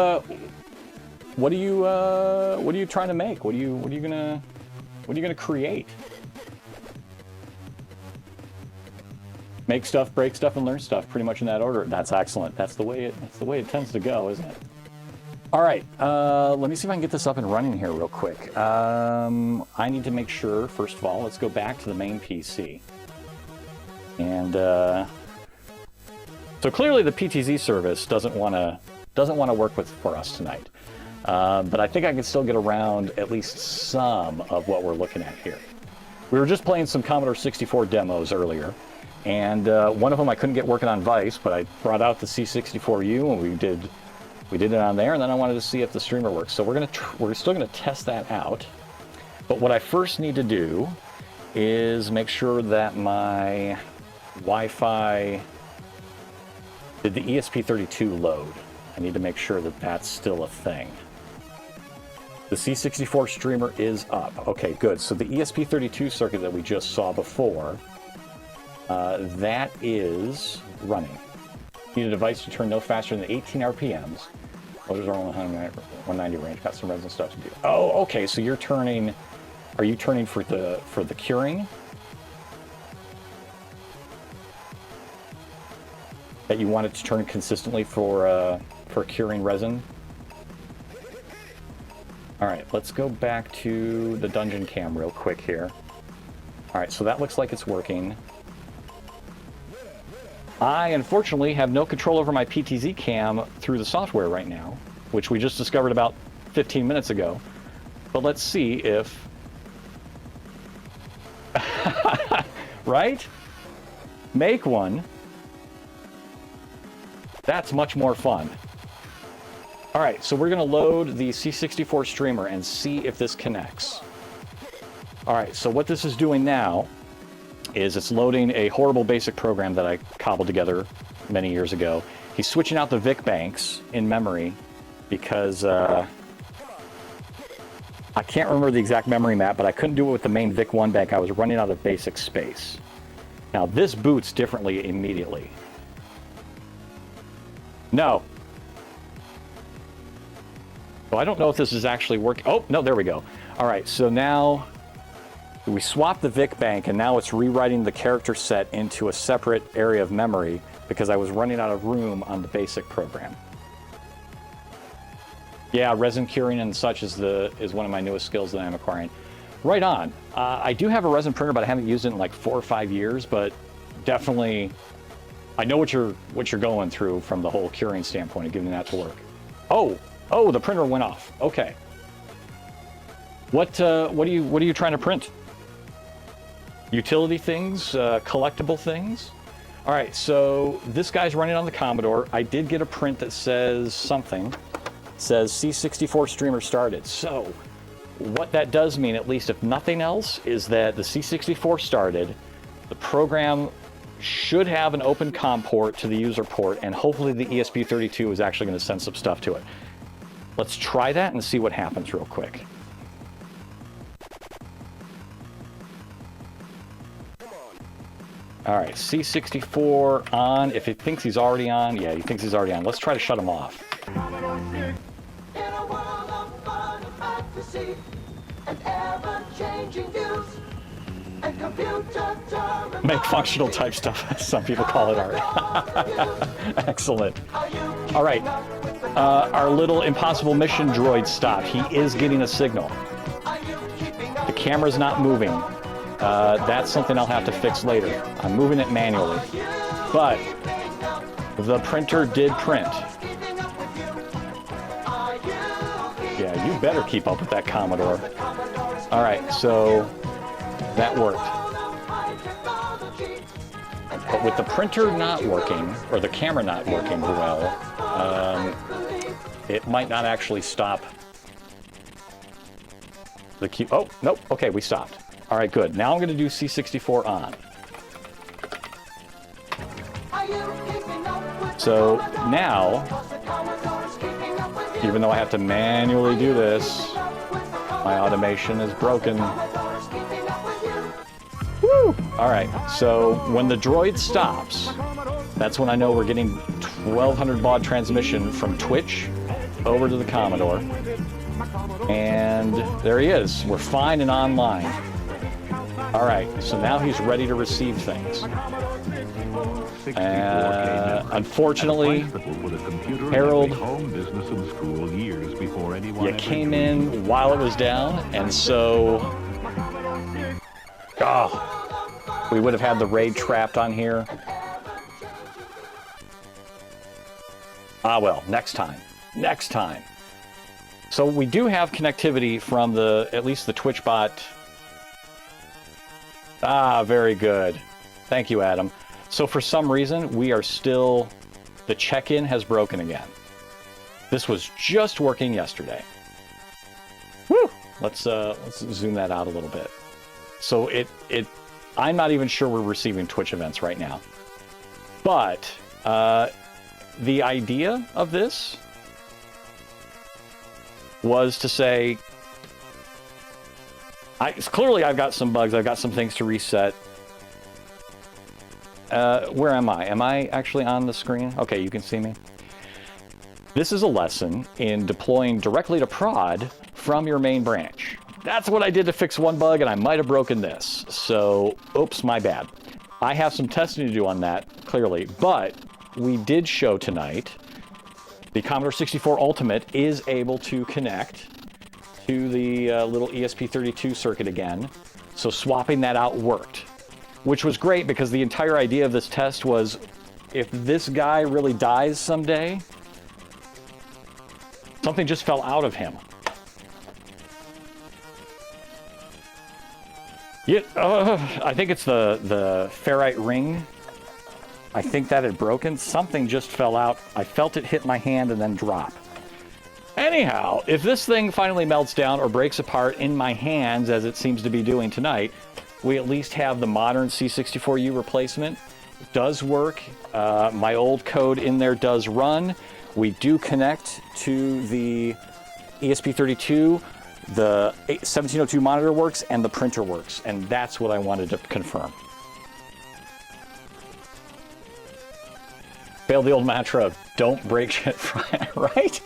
S9: what are you trying to make? What are you gonna create? Make stuff, break stuff, and learn stuff, pretty much in that order. That's excellent. That's the way it tends to go, isn't it? All right, let me see if I can get this up and running here real quick. I need to make sure, first of all, let's go back to the main PC. And so clearly the PTZ service doesn't want to work for us tonight. But I think I can still get around at least some of what we're looking at here. We were just playing some Commodore 64 demos earlier. And one of them I couldn't get working on Vice, but I brought out the C64U and we did it on there. And then I wanted to see if the streamer works. So we're still gonna test that out. But what I first need to do is make sure that my Wi-Fi did the ESP32 load. I need to make sure that that's still a thing. The C64 streamer is up. Okay, good. So the ESP32 circuit that we just saw before. That is running. Need a device to turn no faster than 18 RPMs. Motors are only 190 range. Got some resin stuff to do. Oh, okay. So you're turning. Are you turning for the curing? That you want it to turn consistently for curing resin? All right. Let's go back to the dungeon cam real quick here. All right. So that looks like it's working. I, unfortunately, have no control over my PTZ cam through the software right now, which we just discovered about 15 minutes ago. But let's see if... right? Make one. That's much more fun. All right, so we're going to load the C64 streamer and see if this connects. All right, so what this is doing now is it's loading a horrible basic program that I cobbled together many years ago. He's switching out the VIC banks in memory because I can't remember the exact memory map, but I couldn't do it with the main VIC-1 bank. I was running out of basic space. Now this boots differently immediately. No. So I don't know if this is actually working. Oh, no, there we go. All right, so now we swapped the VIC bank, and now it's rewriting the character set into a separate area of memory because I was running out of room on the basic program. Yeah, resin curing and such is one of my newest skills that I'm acquiring. Right on. I do have a resin printer, but I haven't used it in like 4 or 5 years. But definitely, I know what you're going through from the whole curing standpoint of getting that to work. Oh, the printer went off. Okay. What are you trying to print? Utility things, collectible things. All right, so this guy's running on the Commodore. I did get a print that says something. It says C64 streamer started. So what that does mean, at least if nothing else, is that the C64 started. The program should have an open COM port to the user port, and hopefully the ESP32 is actually going to send some stuff to it. Let's try that and see what happens real quick. All right, C64 on. If he thinks he's already on, yeah, he thinks he's already on. Let's try to shut him off.
S3: In a world of fun and fantasy and ever-changing views and computer terminals.
S9: Make functional type stuff, some people call it art. Excellent. All right, our little impossible mission droid stopped. He is getting a signal. The camera's not moving. That's something I'll have to fix later. I'm moving it manually. But the printer did print. Yeah, you better keep up with that Commodore. All right, so that worked. But with the printer not working, or the camera not working well, it might not actually stop the cue. Oh, nope. Okay, we stopped. All right, good. Now I'm going to do C64 on. So now, even though I have to manually do this, my automation is broken. Woo! All right, so when the droid stops, that's when I know we're getting 1200 baud transmission from Twitch. over to the Commodore. And there he is. We're fine and online. All right, so now he's ready to receive things. Unfortunately, Harold, you came in while it was down, and so we would have had the raid trapped on here. Ah, well, next time. Next time. So we do have connectivity from at least the Twitch bot. Ah, very good. Thank you, Adam. So for some reason, we are still, the check-in has broken again. This was just working yesterday. Woo! Let's zoom that out a little bit. So I'm not even sure we're receiving Twitch events right now. But the idea of this was to say, clearly I've got some bugs, I've got some things to reset. Where am I? Am I actually on the screen? Okay, you can see me. This is a lesson in deploying directly to prod from your main branch. That's what I did to fix one bug, and I might have broken this. So, oops, my bad. I have some testing to do on that, clearly, but we did show tonight the Commodore 64 Ultimate is able to connect to the little ESP32 circuit again. So swapping that out worked, which was great because the entire idea of this test was if this guy really dies someday, something just fell out of him. Yeah, I think it's the ferrite ring. I think that had broken. Something just fell out. I felt it hit my hand and then drop. Anyhow, if this thing finally melts down or breaks apart in my hands, as it seems to be doing tonight, we at least have the modern C64U replacement. It does work. My old code in there does run. We do connect to the ESP32. The 1702 monitor works and the printer works, and that's what I wanted to confirm. Fail the old mantra of don't break shit, right?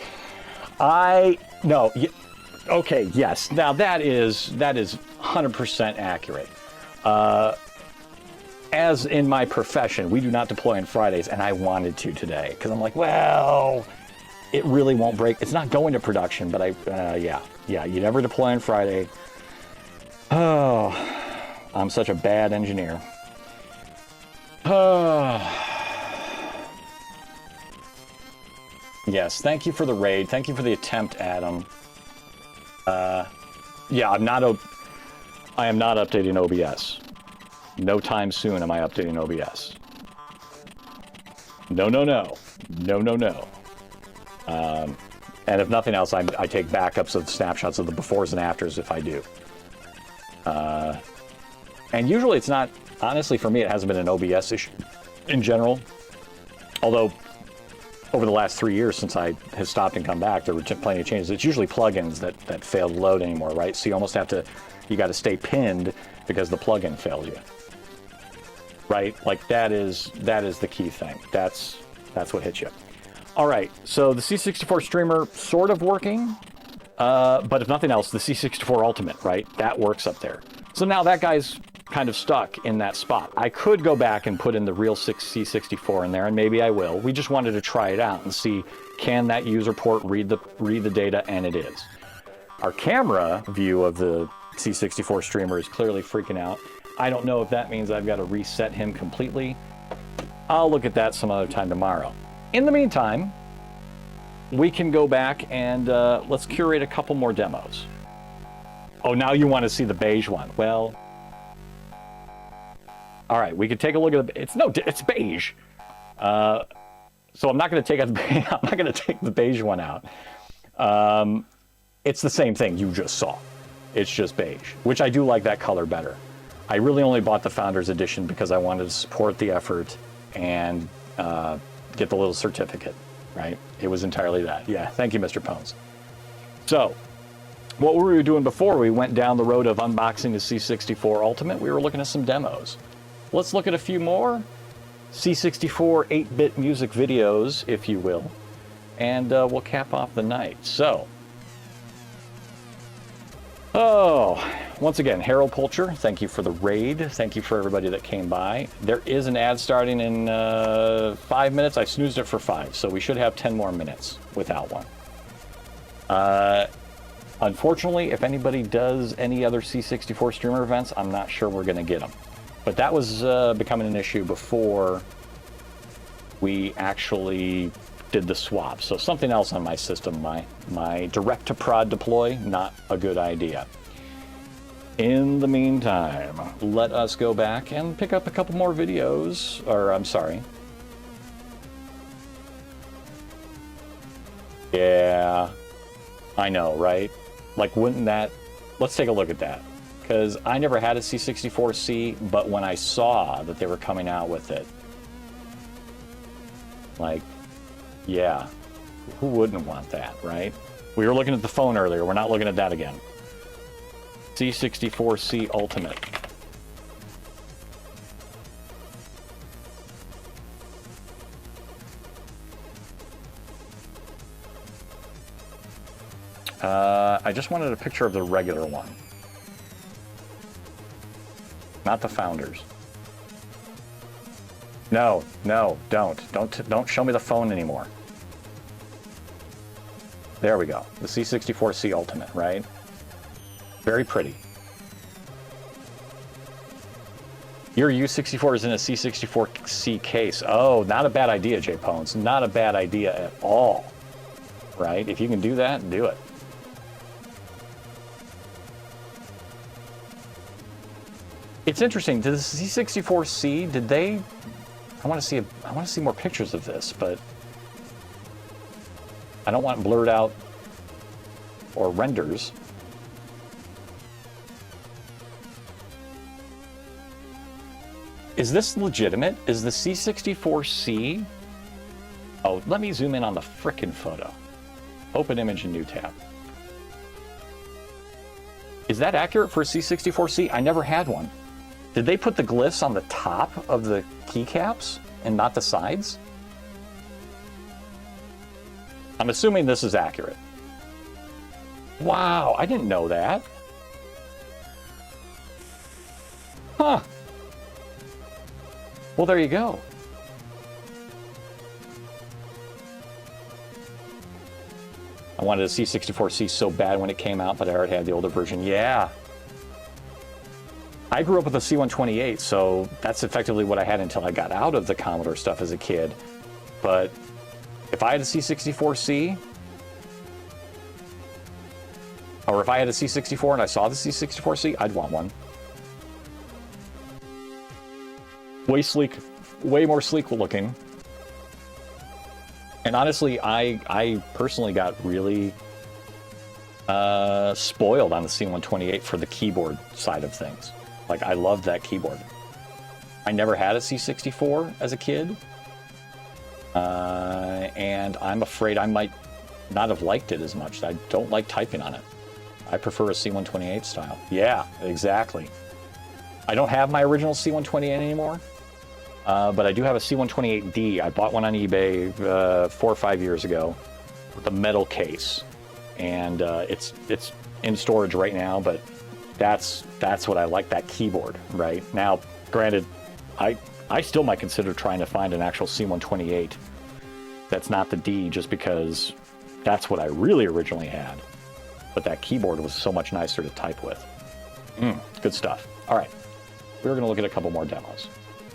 S9: Okay, yes. Now that is 100% accurate. As in my profession, we do not deploy on Fridays, and I wanted to today because I'm like, well, it really won't break. It's not going to production, but yeah, you never deploy on Friday. Oh, I'm such a bad engineer. Yes, thank you for the raid. Thank you for the attempt, Adam. Yeah, I am not updating OBS. No time soon am I updating OBS. No. And if nothing else, I take backups of snapshots of the befores and afters if I do. And usually it's not, honestly for me, it hasn't been an OBS issue in general. Although, over the last 3 years since I have stopped and come back, there were plenty of changes. It's usually plugins that fail to load anymore, right? So you almost have to, you got to stay pinned because the plugin failed you. Right? Like that is the key thing. That's what hits you. All right, so the C64 streamer sort of working, but if nothing else, the C64 Ultimate, right? That works up there. So now that guy's kind of stuck in that spot. I could go back and put in the real C64 in there, and maybe I will. We just wanted to try it out and see, can that user port read the data, and it is. Our camera view of the C64 streamer is clearly freaking out. I don't know if that means I've got to reset him completely. I'll look at that some other time tomorrow. In the meantime, we can go back and let's curate a couple more demos. Oh, now you want to see the beige one. Well, all right, we could take a look at it's beige. So I'm not going to take the beige one out. It's the same thing you just saw. It's just beige, which I do like that color better. I really only bought the Founders Edition because I wanted to support the effort and get the little certificate, right? It was entirely that. Yeah, thank you, Mr. Pones. So, what we were doing before we went down the road of unboxing the C64 Ultimate, we were looking at some demos. Let's look at a few more C64 8-bit music videos, if you will. and we'll cap off the night. So, oh, once again, Harold Pulcher, thank you for the raid. Thank you for everybody that came by. There is an ad starting in 5 minutes. I snoozed it for 5, so we should have 10 more minutes without one. Unfortunately, if anybody does any other C64 streamer events, I'm not sure we're going to get them. But that was becoming an issue before we actually did the swap. So something else on my system, my direct-to-prod deploy, not a good idea. In the meantime, let us go back and pick up a couple more videos, or I'm sorry. Yeah, I know, right? Like, wouldn't that... Let's take a look at that. Because I never had a C64C, but when I saw that they were coming out with it, like, yeah, who wouldn't want that, right? We were looking at the phone earlier. We're not looking at that again. C64C Ultimate. I just wanted a picture of the regular one. Not the Founders. No, no, don't show me the phone anymore. There we go. The C64C Ultimate, right? Very pretty. Your U64 is in a C64C case. Oh, not a bad idea, J Pones. Not a bad idea at all. Right? If you can do that, do it. It's interesting. Did the C64C, did they... I want to see more pictures of this, but I don't want blurred out or renders. Is this legitimate? Is the C64C... Oh, let me zoom in on the frickin' photo. Open image in new tab. Is that accurate for a C64C? I never had one. Did they put the glyphs on the top of the keycaps and not the sides? I'm assuming this is accurate. Wow, I didn't know that. Huh. Well, there you go. I wanted a C64C so bad when it came out, but I already had the older version. Yeah. I grew up with a C128, so that's effectively what I had until I got out of the Commodore stuff as a kid. But if I had a C64C, or if I had a C64 and I saw the C64C, I'd want one. Way sleek, way more sleek looking. And honestly, I personally got really spoiled on the C128 for the keyboard side of things. Like, I loved that keyboard. I never had a C64 as a kid. And I'm afraid I might not have liked it as much. I don't like typing on it. I prefer a C128 style. Yeah, exactly. I don't have my original C128 anymore. But I do have a C128D. I bought one on eBay 4 or 5 years ago with a metal case. And it's in storage right now, but that's what I like, that keyboard, right? Now, granted, I still might consider trying to find an actual C128 that's not the D, just because that's what I really originally had. But that keyboard was so much nicer to type with. Good stuff. All right, we're going to look at a couple more demos.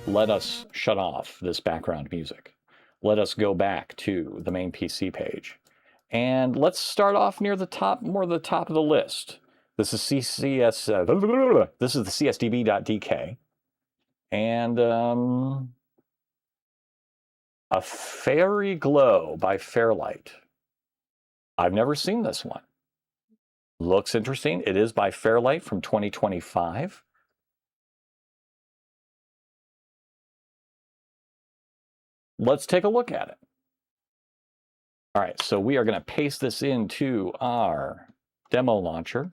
S9: Let us shut off this background music. Let us go back to the main PC page. And let's start off near the top, more the top of the list. This is this is the CSDB.dk. And A Fairy Glow by Fairlight. I've never seen this one. Looks interesting. It is by Fairlight from 2025. Let's take a look at it. All right, so we are going to paste this into our demo launcher.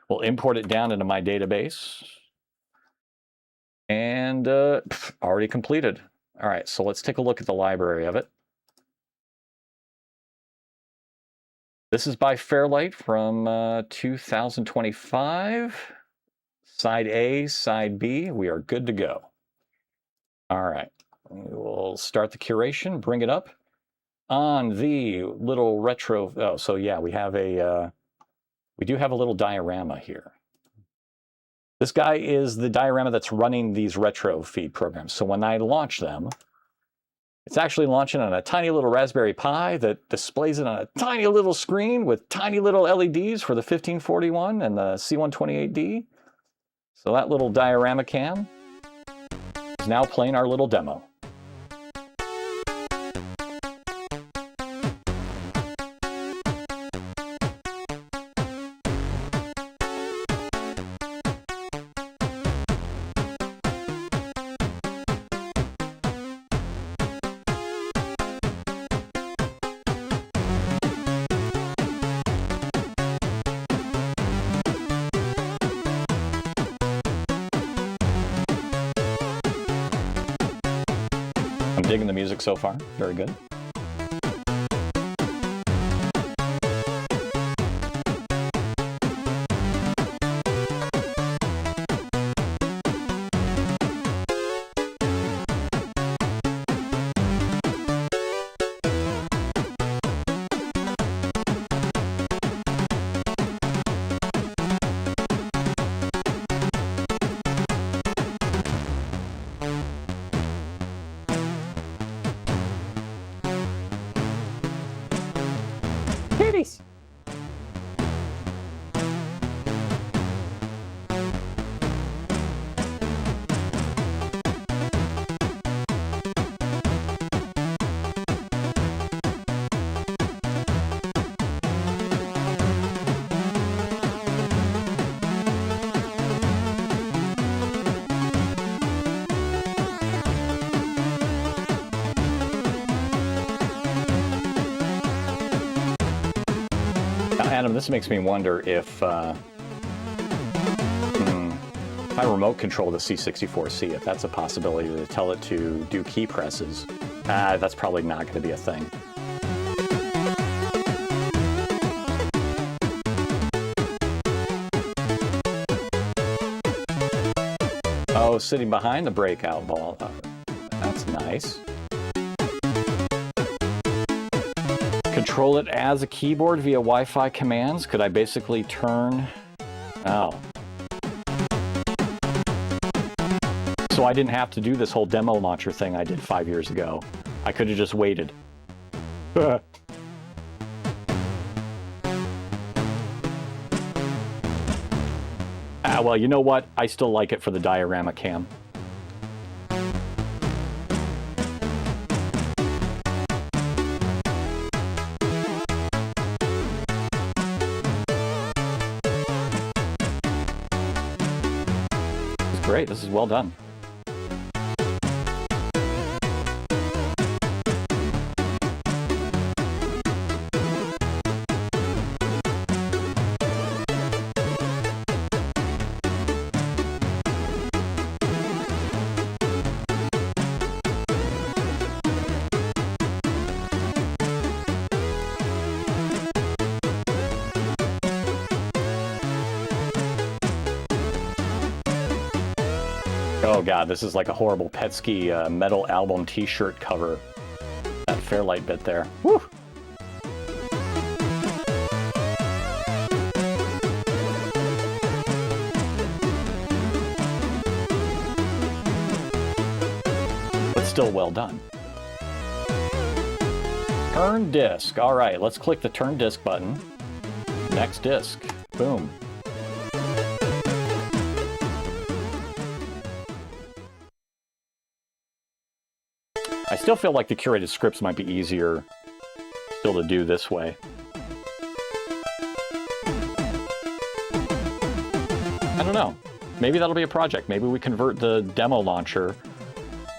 S9: We'll import it down into my database. And already completed. All right, so let's take a look at the library of it. This is by Fairlight from 2025. Side A, side B. We are good to go. All right. We'll start the curation, bring it up on the little retro. Oh, so yeah, we have a, we do have a little diorama here. This guy is the diorama that's running these retro feed programs. So when I launch them, it's actually launching on a tiny little Raspberry Pi that displays it on a tiny little screen with tiny little LEDs for the 1541 and the C128D. So that little diorama cam is now playing our little demo. I'm digging the music so far. Very good. Kitties. Adam, this makes me wonder if I remote control the C64C, if that's a possibility to tell it to do key presses. That's probably not going to be a thing. Oh, sitting behind the breakout ball. That's nice. Control it as a keyboard via Wi-Fi commands. Could I basically turn... Oh. So I didn't have to do this whole demo launcher thing I did 5 years ago. I could have just waited. Well, you know what? I still like it for the diorama cam. Great, this is well done. Oh god, this is like a horrible Petsky metal album t-shirt cover. That Fairlight bit there. Woo! But still well done. Turn disc. All right, let's click the turn disc button. Next disc. Boom. I still feel like the curated scripts might be easier still to do this way. I don't know. Maybe that'll be a project. Maybe we convert the demo launcher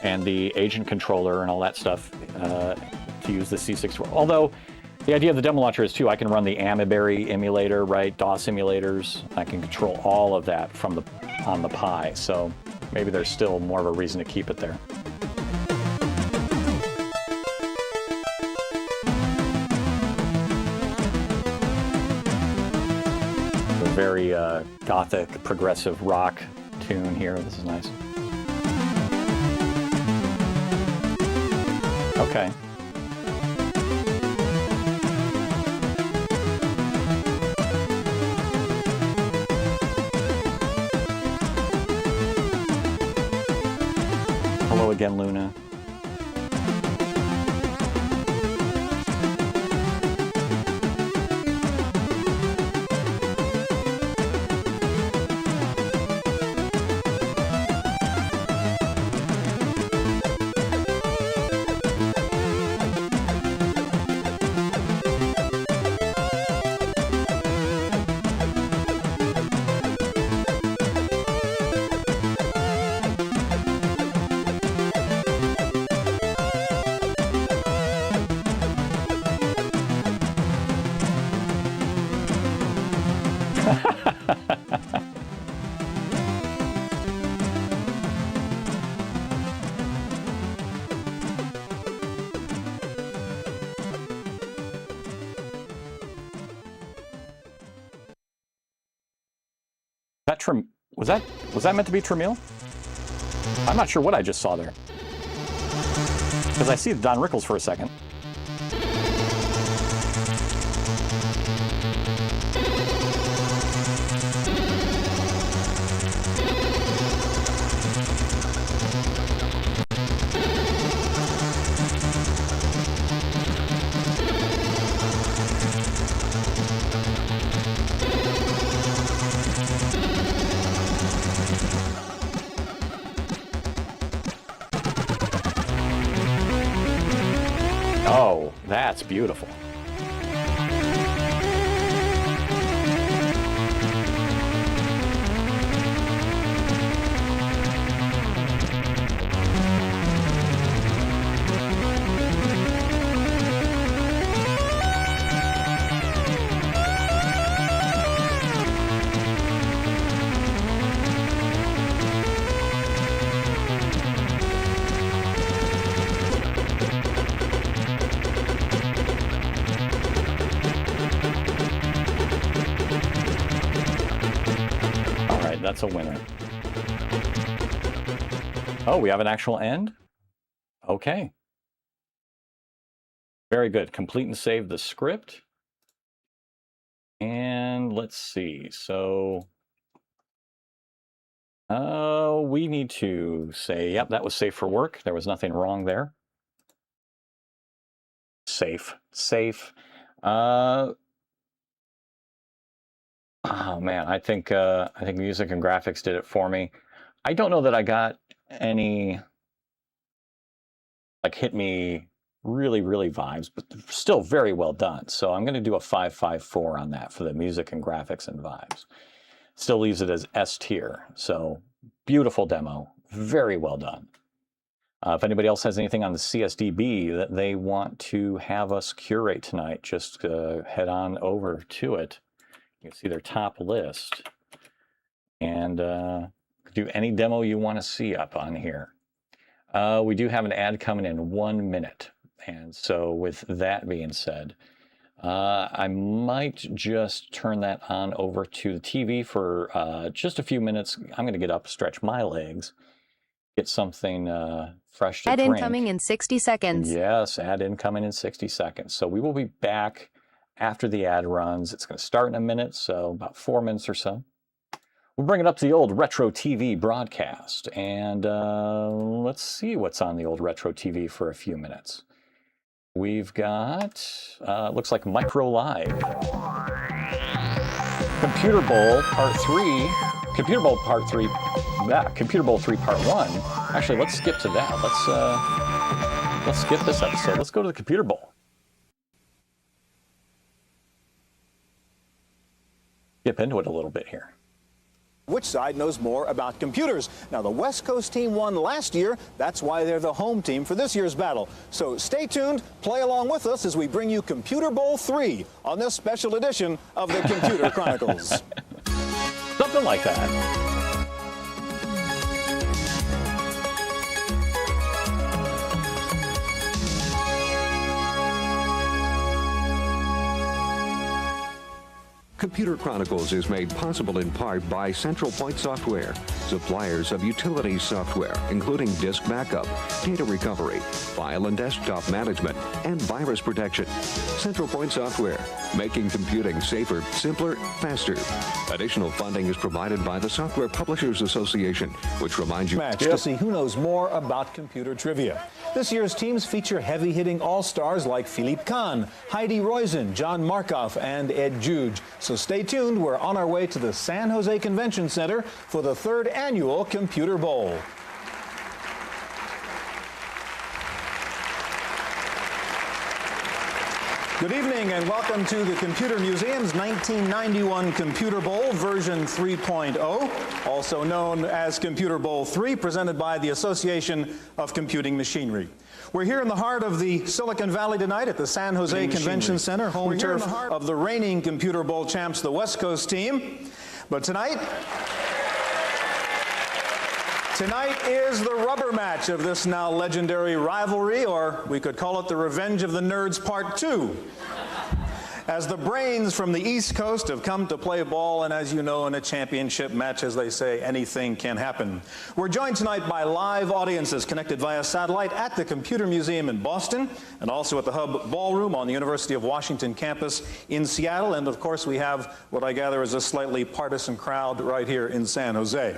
S9: and the agent controller and all that stuff to use the C64. Although the idea of the demo launcher is too, I can run the Amiberry emulator, right? DOS emulators. I can control all of that from on the Pi. So maybe there's still more of a reason to keep it there. very gothic, progressive rock tune here. This is nice. Okay. Hello again, Luna. Was that meant to be Tramiel? I'm not sure what I just saw there. Because I see Don Rickles for a second. Oh, that's beautiful. That's a winner. Oh, we have an actual end? Okay. Very good. Complete and save the script. And let's see. So we need to say, yep, that was safe for work. There was nothing wrong there. Safe. Safe. Oh man, I think music and graphics did it for me. I don't know that I got any like hit me really vibes, but still very well done. So I'm going to do a 554 on that for the music and graphics and vibes. Still leaves it as S tier. So beautiful demo, very well done. If anybody else has anything on the CSDB that they want to have us curate tonight, just head on over to it. You can see their top list and do any demo you want to see up on here. We do have an ad coming in 1 minute. And so with that being said, I might just turn that on over to the TV for just a few minutes. I'm going to get up, stretch my legs, get something fresh to
S6: Ad
S9: drink.
S6: incoming in 60 seconds.
S9: Yes, ad incoming in 60 seconds. So we will be back after the ad runs. It's going to start in a minute, so about 4 minutes or so. We'll bring it up to the old Retro TV broadcast, and let's see what's on the old Retro TV for a few minutes. We've got, looks like Micro Live. Computer Bowl Part 3. Computer Bowl Part 3. Yeah, Computer Bowl 3 Part 1. Actually, let's skip to that. Let's skip this episode. Let's go to the Computer Bowl. Dip into it a little bit here.
S10: Which side knows more about computers? Now, the West Coast team won last year. That's why they're the home team for this year's battle. So stay tuned, play along with us as we bring you Computer Bowl 3 on this special edition of the Computer Chronicles.
S9: Something like that.
S11: Computer Chronicles is made possible in part by Central Point Software, suppliers of utility software, including disk backup, data recovery, file and desktop management, and virus protection. Central Point Software, making computing safer, simpler, faster. Additional funding is provided by the Software Publishers Association, which reminds you
S10: to see who knows more about computer trivia. This year's teams feature heavy-hitting all-stars like Philippe Kahn, Heidi Roizen, John Markoff, and Ed Juge. So stay tuned. We're on our way to the San Jose Convention Center for the 3rd annual Computer Bowl. Good evening and welcome to the Computer Museum's 1991 Computer Bowl version 3.0, also known as Computer Bowl 3, presented by the Association of Computing Machinery. We're here in the heart of the Silicon Valley tonight at the San Jose Convention Center, home turf of the reigning Computer Bowl champs, the West Coast team. But tonight is the rubber match of this now legendary rivalry, or we could call it the Revenge of the Nerds Part 2. As the brains from the East Coast have come to play ball, and as you know, in a championship match, as they say, anything can happen. We're joined tonight by live audiences connected via satellite at the Computer Museum in Boston, and also at the Hub Ballroom on the University of Washington campus in Seattle. And of course, we have what I gather is a slightly partisan crowd right here in San Jose.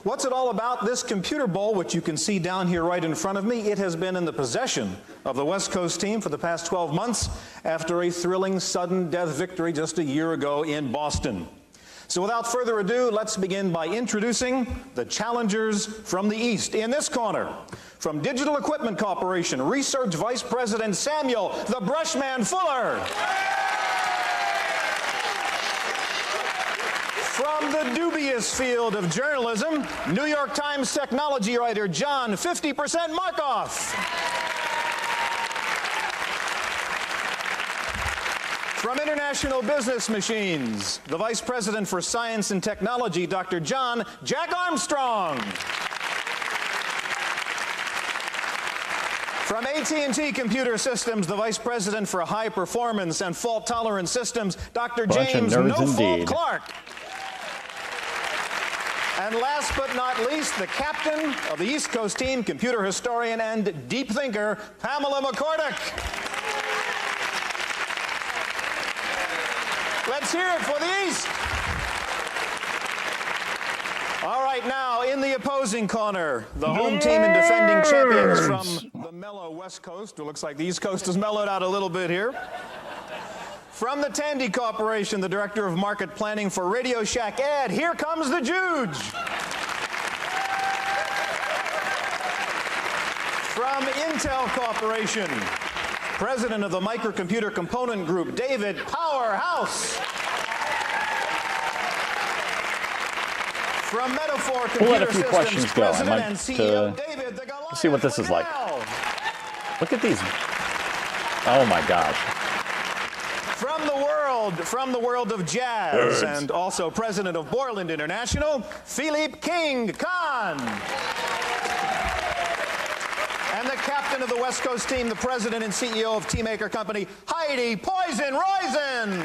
S10: What's it all about? This Computer Bowl, which you can see down here right in front of me, it has been in the possession of the West Coast team for the past 12 months after a thrilling sudden death victory just a year ago in Boston. So without further ado, let's begin by introducing the challengers from the East. In this corner, from Digital Equipment Corporation, Research Vice President Samuel the Brushman Fuller. From the dubious field of journalism, New York Times technology writer John 50% Markoff. From International Business Machines, the Vice President for Science and Technology, Dr. John Jack Armstrong. From AT&T Computer Systems, the Vice President for High Performance and Fault Tolerant Systems, Dr. James No Fault Clark. And last but not least, the captain of the East Coast team, computer historian and deep thinker, Pamela McCorduck. Let's hear it for the East. All right, now in the opposing corner, the home team and defending champions from the mellow West Coast. It looks like the East Coast has mellowed out a little bit here. From the Tandy Corporation, the Director of Market Planning for Radio Shack, Ed, here comes the Juge. From Intel Corporation, President of the Microcomputer Component Group, David Powerhouse. From Metaphor
S9: We'll let a
S3: Computer
S9: few
S3: Systems,
S9: questions go. I
S3: President
S9: might
S3: and CEO David the Goliath
S9: see what this is like.
S3: Liddell.
S9: Look at these. Oh my gosh.
S3: From the world of jazz, and also president of Borland International, Philippe King Kahn. And the captain of the West Coast team, the president and CEO of Teamaker Company, Heidi Poison Roizen.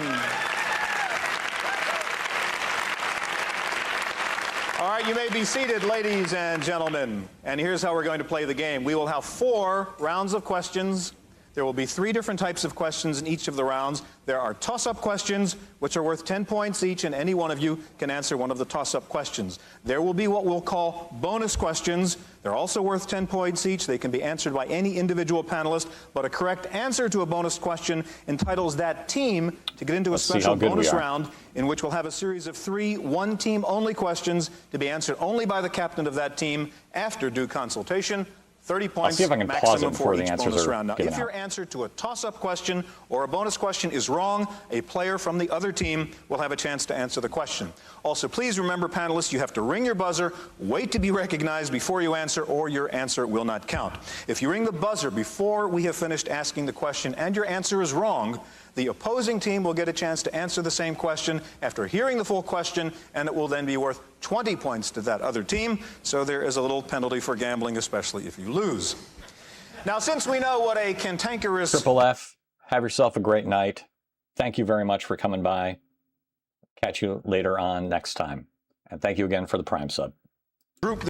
S3: All right, you may be seated, ladies and gentlemen. And here's how we're going to play the game. We will have 4 rounds of questions. There will be 3 different types of questions in each of the rounds. There are toss-up questions, which are worth 10 points each, and any one of you can answer one of the toss-up questions. There will be what we'll call bonus questions. They're also worth 10 points each. They can be answered by any individual panelist, but a correct answer to a bonus question entitles that team to get into a special bonus round in which we'll have a series of 3 one-team-only questions to be answered only by the captain of that team after due consultation. 30 points
S9: I'll see if I can pause it
S3: maximum
S9: before
S3: for
S9: the
S3: each
S9: answers
S3: bonus
S9: are
S3: round. Now,
S9: given
S3: if your answer to a toss-up question or a bonus question is wrong, a player from the other team will have a chance to answer the question. Also, please remember, panelists, you have to ring your buzzer, wait to be recognized before you answer, or your answer will not count. If you ring the buzzer before we have finished asking the question and your answer is wrong, the opposing team will get a chance to answer the same question after hearing the full question, and it will then be worth 20 points to that other team. So there is a little penalty for gambling, especially if you lose. Now, since we know what a cantankerous...
S9: Triple F, have yourself a great night. Thank you very much for coming by. catch you later on next time. And thank you again for the Prime sub.
S3: Group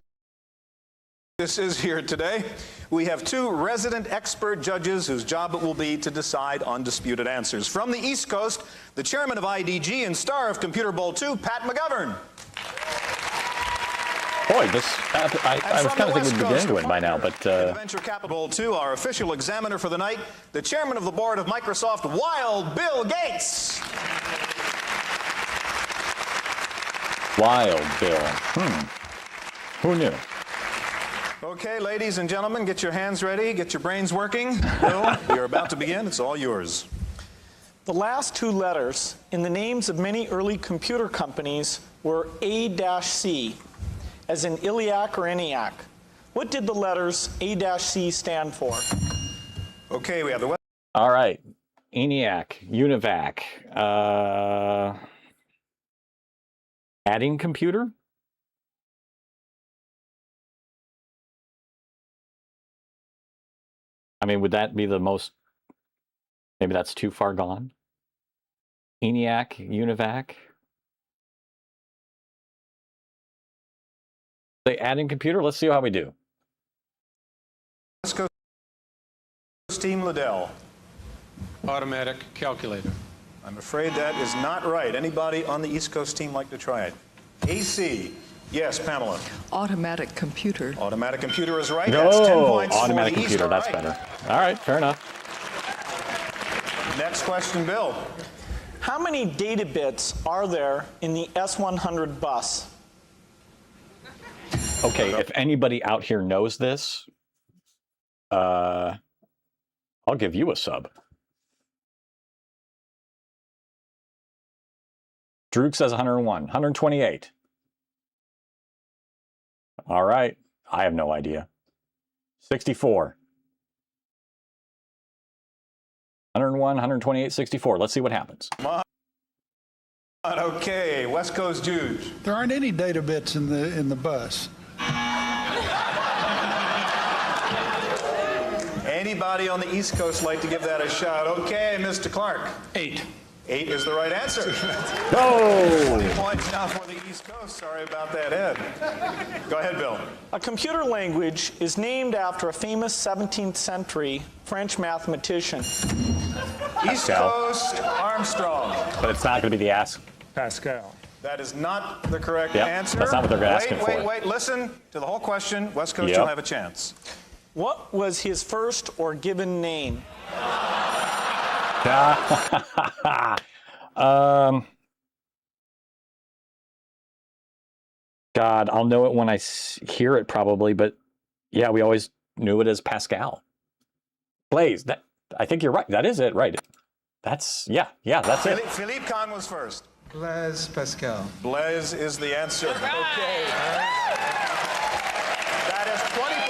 S3: this is here today. We have 2 resident expert judges whose job it will be to decide undisputed answers. From the East Coast, the chairman of IDG and star of Computer Bowl 2, Pat McGovern.
S9: Boy, I was kind of thinking we'd be into it by now, but...
S3: Venture Capital 2, our official examiner for the night, the chairman of the board of Microsoft, Wild Bill Gates.
S9: Wild Bill. Who knew?
S3: Okay, ladies and gentlemen, get your hands ready, get your brains working. Bill, you're about to begin. It's all yours.
S12: The last 2 letters in the names of many early computer companies were A-C, as in Iliac or ENIAC. What did the letters A-C stand for?
S3: Okay, we have the...
S9: All right. ENIAC, UNIVAC, adding computer? I mean, would that be the most, maybe that's too far gone? ENIAC, UNIVAC? They adding computer? Let's see how we do.
S3: West Coast Team Liddell.
S13: Automatic calculator.
S3: I'm afraid that is not right. Anybody on the East Coast team like to try it? AC. Yes, Pamela.
S14: Automatic computer.
S3: Automatic computer is right.
S9: No,
S3: That's 10 points
S9: automatic
S3: for the
S9: computer.
S3: East.
S9: That's better. All right, fair enough.
S3: Next question, Bill.
S12: How many data bits are there in the S100 bus?
S9: Okay, if anybody out here knows this, I'll give you a sub. Droog says 101, 128. All right, I have no idea. 64. 101, 128, 64. Let's see what happens.
S3: Come on. Okay, West Coast Juge.
S15: There aren't any data bits in the bus.
S3: Anybody on the East Coast like to give that a shot? Okay, Mr. Clark.
S13: 8.
S3: 8 is the right answer.
S9: No!
S3: 20 points now for the East Coast. Sorry about that, Ed. Go ahead, Bill.
S12: A computer language is named after a famous 17th century French mathematician.
S3: East Coast Armstrong.
S9: But it's not going to be the ask.
S13: Pascal.
S3: That is not the correct
S9: Yep,
S3: answer.
S9: that's not what they're asking for.
S3: Wait. Listen to the whole question. West Coast,
S9: Yep.
S3: you'll have a chance.
S12: What was his first or given name?
S9: God, I'll know it when I hear it probably, but yeah, we always knew it as Pascal. Blaise, I think you're right. That is it, right? That's, that's it.
S3: Philippe Kahn was first.
S15: Blaise Pascal.
S3: Blaise is the answer. Okay. That is 20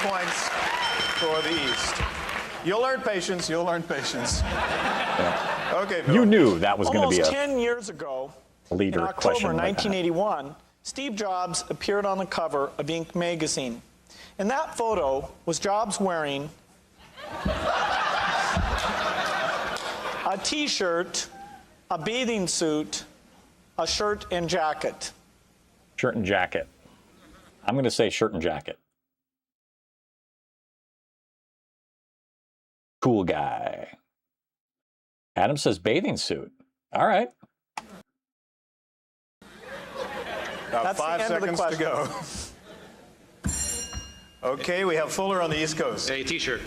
S3: points for the East. You'll learn patience. Yeah. Okay, Bill.
S9: You knew that was going to be
S12: Almost 10 years ago,
S9: leader
S12: in October
S9: question like that.
S12: 1981, Steve Jobs appeared on the cover of Inc. magazine. In that photo was Jobs wearing a T-shirt, a bathing suit, a shirt and jacket.
S9: Shirt and jacket. I'm going to say shirt and jacket. Cool guy. Adam says bathing suit. All right.
S3: About
S12: That's
S3: 5
S12: the end of the
S3: seconds to go. Okay, we have Fuller on the East Coast.
S13: A T-shirt.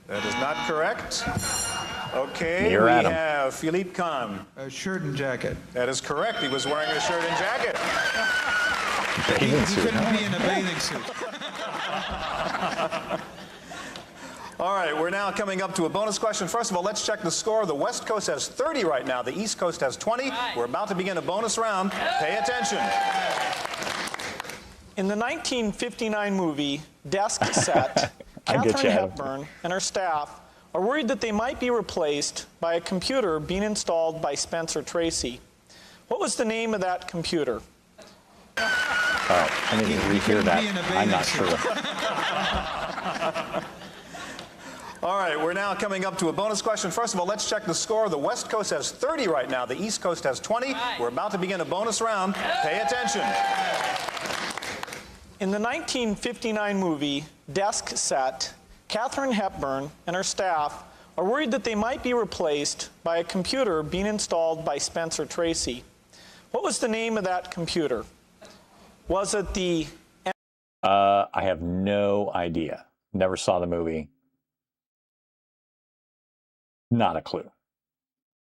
S3: That is not correct. Okay,
S9: Near
S3: we
S9: Adam.
S3: have Philippe Kahn.
S15: A shirt and jacket.
S3: That is correct. He was wearing a shirt and jacket.
S9: Bathing suit.
S15: Couldn't be in a bathing suit.
S3: All right, we're now coming up to a bonus question. First of all, let's check the score. The West Coast has 30 right now. The East Coast has 20. We're about to begin a bonus round. Pay attention.
S12: In the 1959 movie Desk Set, Katharine Hepburn and her staff are worried that they might be replaced by a computer being installed by Spencer Tracy. What was the name of that computer?
S9: I need to rehear that. I'm not sure.
S3: All right, we're now coming up to a bonus question. First of all, let's check the score. The West Coast has 30 right now. The East Coast has 20. We're about to begin a bonus round. Pay attention.
S12: In the 1959 movie Desk Set, Katharine Hepburn and her staff are worried that they might be replaced by a computer being installed by Spencer Tracy. What was the name of that computer? Was it the...
S9: I have no idea. Never saw the movie. Not a clue.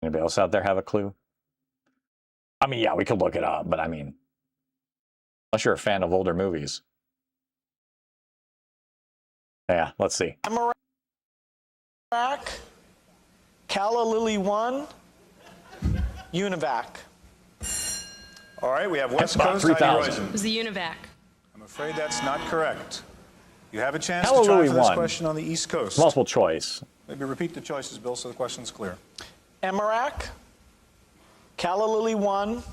S9: Anybody else out there have a clue? I mean, yeah, we could look it up, but I mean, unless you're a fan of older movies. Yeah, let's see.
S12: Emirac, Calla Lily 1, Univac.
S3: All right, we have West
S9: About
S3: Coast.
S9: 3,000.
S16: It was the Univac.
S3: I'm afraid that's not correct. You have a chance
S9: Calla
S3: to try
S9: Lily
S3: for this
S9: 1.
S3: question on the East Coast.
S9: Multiple choice.
S3: Maybe repeat the choices, Bill, so the question's clear.
S12: Emirac, Calla Lily 1,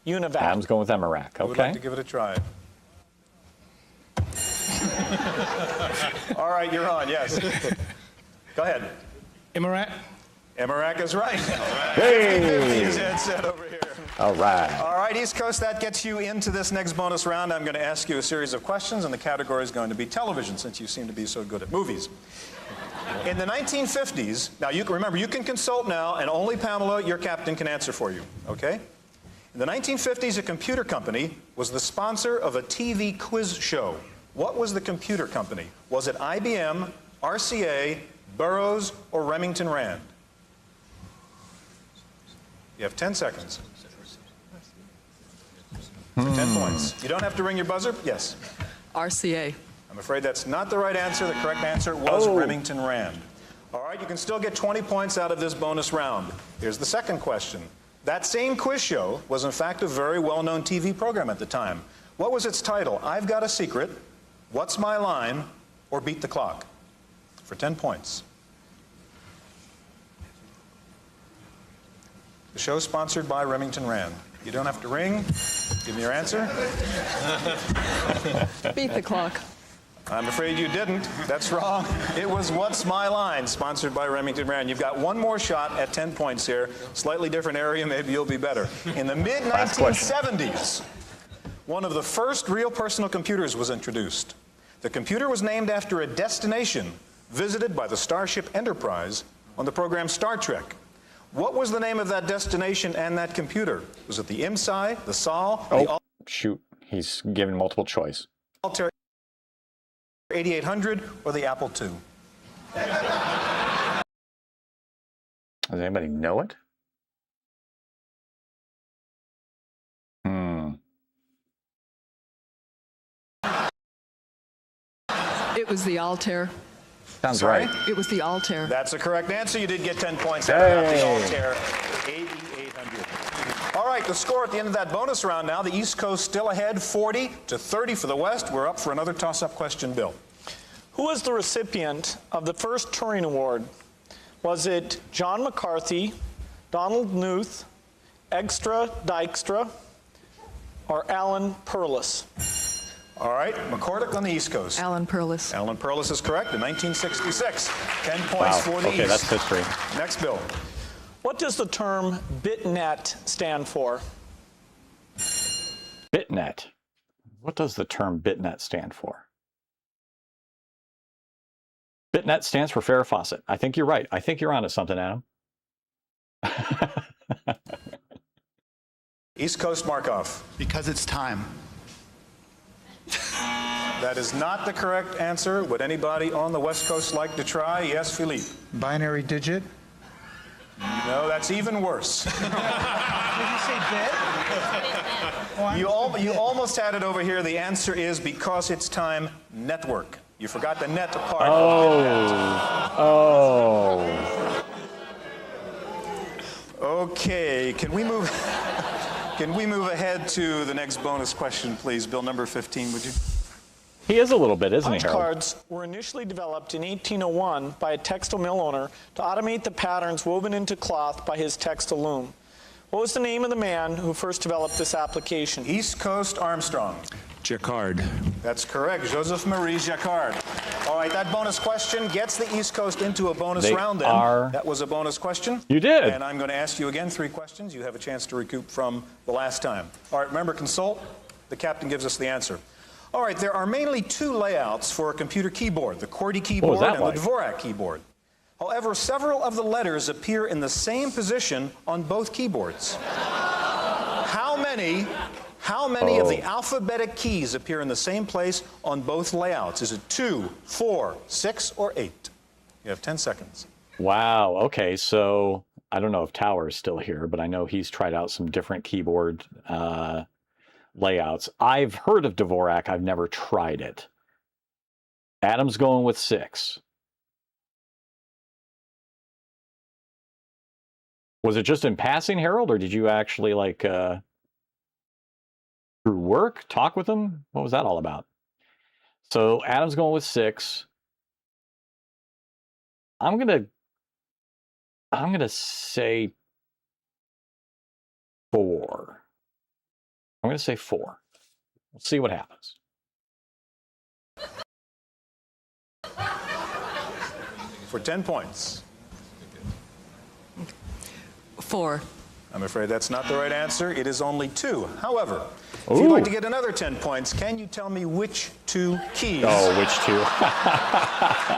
S12: Univac.
S9: Adam's going with Emirac.
S3: I would
S9: Okay.
S3: like to give it a try. All right, you're on, yes. Go ahead.
S13: Emirac.
S3: Emirac is right.
S9: Hey!
S3: 50-50 is Ed said over here.
S9: All right.
S3: All right, East Coast, that gets you into this next bonus round. I'm going to ask you a series of questions, and the category is going to be television, since you seem to be so good at movies. In the 1950s, now you can remember, you can consult now, and only Pamela, your captain, can answer for you, okay? In the 1950s, a computer company was the sponsor of a TV quiz show. What was the computer company? Was it IBM, RCA, Burroughs, or Remington Rand? You have 10 seconds. For 10 points. You don't have to ring your buzzer. Yes.
S14: RCA.
S3: I'm afraid that's not the right answer. The correct answer was Remington Rand. All right, you can still get 20 points out of this bonus round. Here's the second question. That same quiz show was in fact a very well-known TV program at the time. What was its title? I've Got a Secret, What's My Line, or Beat the Clock? For 10 points. The show sponsored by Remington Rand. You don't have to ring. Give me your answer.
S14: Beat the clock.
S3: I'm afraid you didn't. That's wrong. It was What's My Line, sponsored by Remington Rand. You've got one more shot at 10 points here. Slightly different area, maybe you'll be better. In the mid-1970s, one of the first real personal computers was introduced. The computer was named after a destination visited by the Starship Enterprise on the program Star Trek. What was the name of that destination and that computer? Was it the IMSI, the SOL,
S9: Oh, shoot. He's given multiple choice.
S3: Altair 8800, or the Apple II?
S9: Does anybody know it?
S14: It was the Altair.
S9: Sounds
S3: Sorry?
S9: right.
S14: It was the Altair.
S3: That's the correct answer. You did get 10 points out of that, the Altair 8800. All right, the score at the end of that bonus round now, the East Coast still ahead, 40-30 for the West. We're up for another toss-up question, Bill.
S12: Who was the recipient of the first Turing Award? Was it John McCarthy, Donald Knuth, Egstra Dijkstra, or Alan Perlis?
S3: All right, McCordick on the East Coast.
S14: Alan Perlis.
S3: Alan Perlis is correct in 1966. 10 points for the East.
S9: Okay, that's history.
S3: Next, Bill.
S12: What does the term BitNet stand for?
S9: BitNet. What does the term BitNet stand for? BitNet stands for Farrah Fawcett. I think you're right. I think you're onto something, Adam.
S3: East Coast Markov.
S15: Because it's time.
S3: That is not the correct answer. Would anybody on the West Coast like to try? Yes, Philippe.
S15: Binary digit.
S3: No, that's even worse.
S15: Did you say bit?
S3: You almost had it over here. The answer is because it's time, network. You forgot the net part of BitNet.
S9: Oh.
S3: Okay, can we move ahead to the next bonus question, please? Bill number 15, would you?
S9: He is a little bit, isn't he,
S12: Punch
S9: Harold?
S12: cards were initially developed in 1801 by a textile mill owner to automate the patterns woven into cloth by his textile loom. What was the name of the man who first developed this application?
S3: East Coast Armstrong.
S8: Jacquard.
S3: That's correct. Joseph Marie Jacquard. All right, that bonus question gets the East Coast into a bonus
S9: They
S3: round then.
S9: are-
S3: That was a bonus question.
S9: You did.
S3: And I'm going to ask you again 3 questions. You have a chance to recoup from the last time. All right, remember, consult. The captain gives us the answer. All right, there are mainly 2 layouts for a computer keyboard, the QWERTY keyboard
S9: that
S3: and
S9: like?
S3: the Dvorak keyboard. However, several of the letters appear in the same position on both keyboards. How many of the alphabetic keys appear in the same place on both layouts? Is it 2, 4, 6, or 8? You have 10 seconds.
S9: Wow. Okay. So I don't know if Tower is still here, but I know he's tried out some different keyboard layouts. I've heard of Dvorak. I've never tried it. Adam's going with 6. Was it just in passing, Harold, or did you actually like through work talk with him? What was that all about? So Adam's going with 6. I'm gonna say 4. I'm gonna say 4. We'll see what happens.
S3: For 10 points.
S14: 4.
S3: I'm afraid that's not the right answer. It is only 2. However, if
S9: Ooh.
S3: you'd like to get another 10 points, can you tell me which 2 keys
S9: Oh, which 2?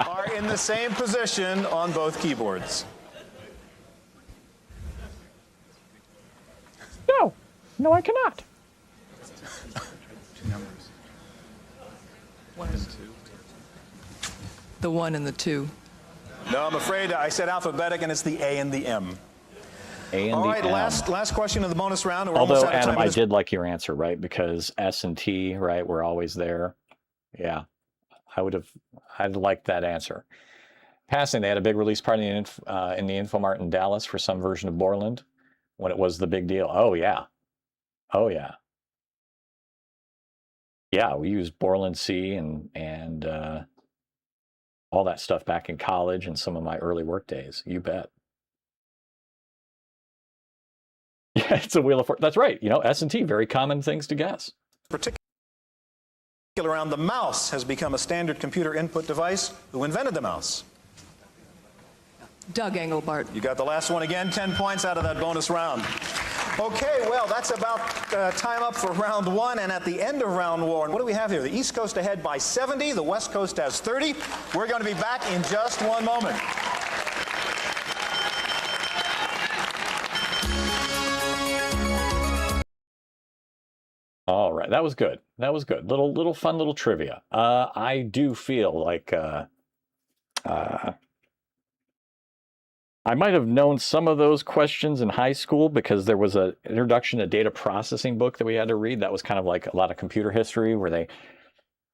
S3: are in the same position on both keyboards?
S9: No, I cannot.
S15: 2 numbers.
S14: 1 and 2. The 1 and the 2.
S3: No, I'm afraid I said alphabetic, and it's the A and the M.
S9: A and
S3: All
S9: the
S3: right,
S9: M.
S3: last question of the bonus round. We're almost
S9: Although,
S3: out of time.
S9: Adam, I did like your answer, right? Because S and T, right, were always there. Yeah, I'd like that answer. Passing, they had a big release party in the Infomart in Dallas for some version of Borland when it was the big deal. Oh, yeah. Oh, yeah. Yeah, we used Borland C and all that stuff back in college and some of my early work days. You bet. Yeah, it's a wheel of fortune. That's right. You know, S and T, very common things to guess.
S3: Particular around the mouse has become a standard computer input device. Who invented the mouse?
S14: Doug Engelbart.
S3: You got the last one again, 10 points out of that bonus round. Okay, well, that's about time up for round 1, and at the end of round 1, what do we have here? The East Coast ahead by 70, the West Coast has 30. We're going to be back in just one moment.
S9: All right, that was good. That was good. Little fun little trivia. I do feel like I might have known some of those questions in high school because there was an introduction to data processing book that we had to read. That was kind of like a lot of computer history where they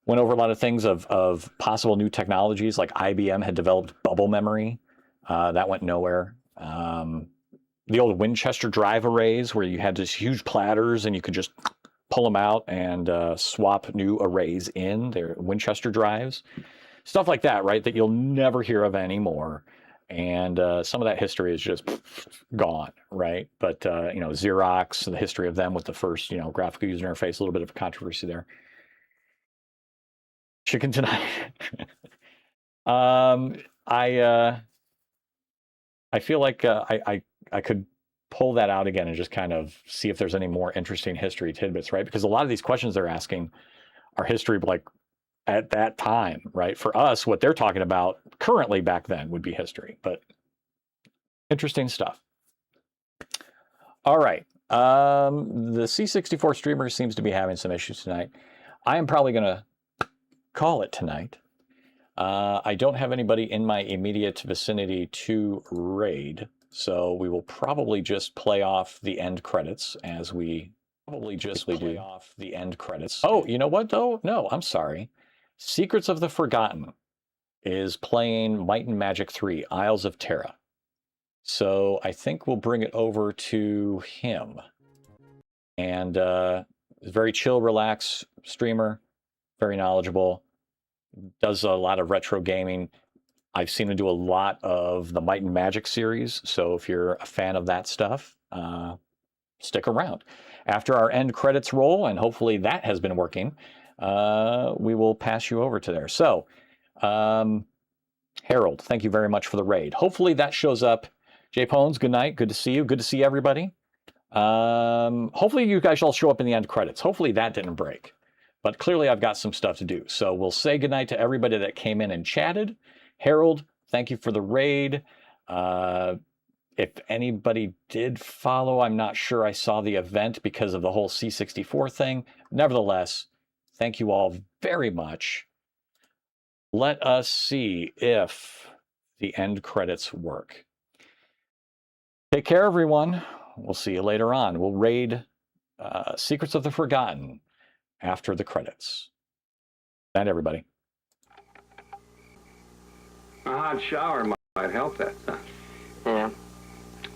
S9: went over a lot of things of possible new technologies. Like IBM had developed bubble memory. That went nowhere. The old Winchester drive arrays where you had these huge platters and you could just pull them out and swap new arrays in. They're Winchester drives. Stuff like that, right? That you'll never hear of anymore. And some of that history is just gone, right? But, you know, Xerox, the history of them with the first, you know, graphical user interface, a little bit of a controversy there. Chicken tonight. I feel like I could pull that out again and just kind of see if there's any more interesting history tidbits, right? Because a lot of these questions they're asking are history like at that time, right? For us, what they're talking about currently back then would be history, but interesting stuff. All right. The C64 streamer seems to be having some issues tonight. I am probably going to call it tonight. I don't have anybody in my immediate vicinity to raid, so we will probably just play off the end credits as we probably just play off the end credits. Oh, you know what though? No, I'm sorry. Secrets of the Forgotten is playing Might and Magic 3, Isles of Terra. So I think we'll bring it over to him. And very chill, relaxed streamer, very knowledgeable, does a lot of retro gaming. I've seen him do a lot of the Might and Magic series, so if you're a fan of that stuff, stick around. After our end credits roll, and hopefully that has been working, we will pass you over to there. So Harold, thank you very much for the raid. Hopefully that shows up. Jay Pones, good night. Good to see you. Good to see everybody. Hopefully you guys all show up in the end credits. Hopefully that didn't break. But clearly I've got some stuff to do. So we'll say goodnight to everybody that came in and chatted. Harold, thank you for the raid. If anybody did follow, I'm not sure I saw the event because of the whole C64 thing. Nevertheless, thank you all very much. Let us see if the end credits work. Take care, everyone. We'll see you later on. We'll raid Secrets of the Forgotten after the credits. And everybody.
S16: A hot shower might help that, son.
S17: Yeah.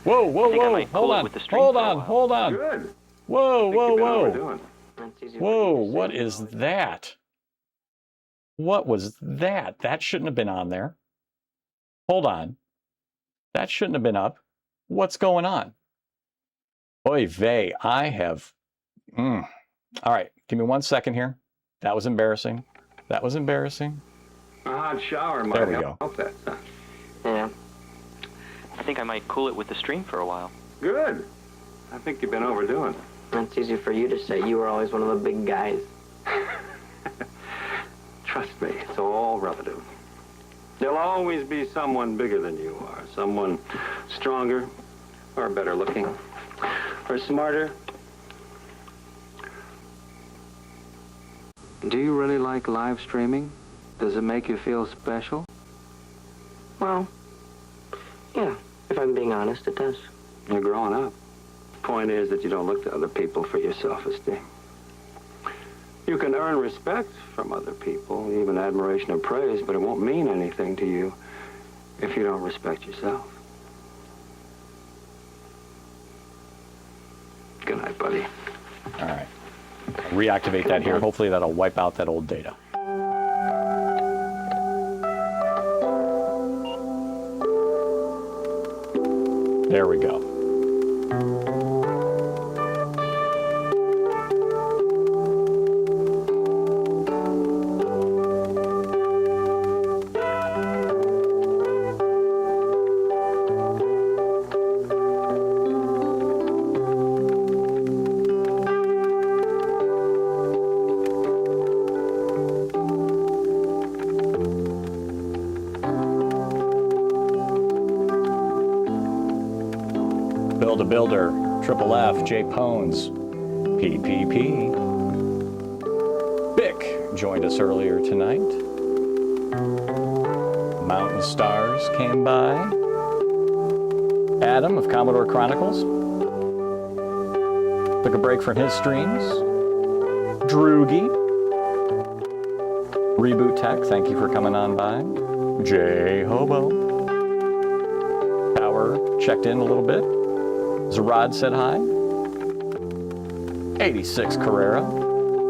S9: Whoa, whoa, whoa. Hold on. Hold on. Hold on.
S16: Good.
S9: Whoa, whoa, whoa.
S16: Overdoing.
S9: Whoa, what is that? What was that? That shouldn't have been on there. Hold on. That shouldn't have been up. What's going on? Oy vey, I have... All right, give me 1 second here. That was embarrassing. That was embarrassing.
S16: A hot shower might help that, son.
S17: Yeah. I think I might cool it with the stream for a while.
S16: Good. I think you've been overdoing it.
S17: That's easy for you to say. You were always one of the big guys.
S16: Trust me, it's all relative. There'll always be someone bigger than you are. Someone stronger, or better looking, or smarter. Do you really like live streaming? Does it make you feel special?
S17: Well, yeah, if I'm being honest, it does.
S16: You're growing up. Point is that you don't look to other people for your self-esteem. You can earn respect from other people, even admiration or praise, but it won't mean anything to you if you don't respect yourself. Good night, buddy.
S9: All right. Reactivate that here. Hopefully that'll wipe out that old data. There we go. Builder, Triple F, J Pones, PPP. Bick joined us earlier tonight. Mountain Stars came by. Adam of Commodore Chronicles took a break from his streams. Droogie. Reboot Tech, thank you for coming on by. J Hobo. Power checked in a little bit. Zarad said hi. 86 Carrera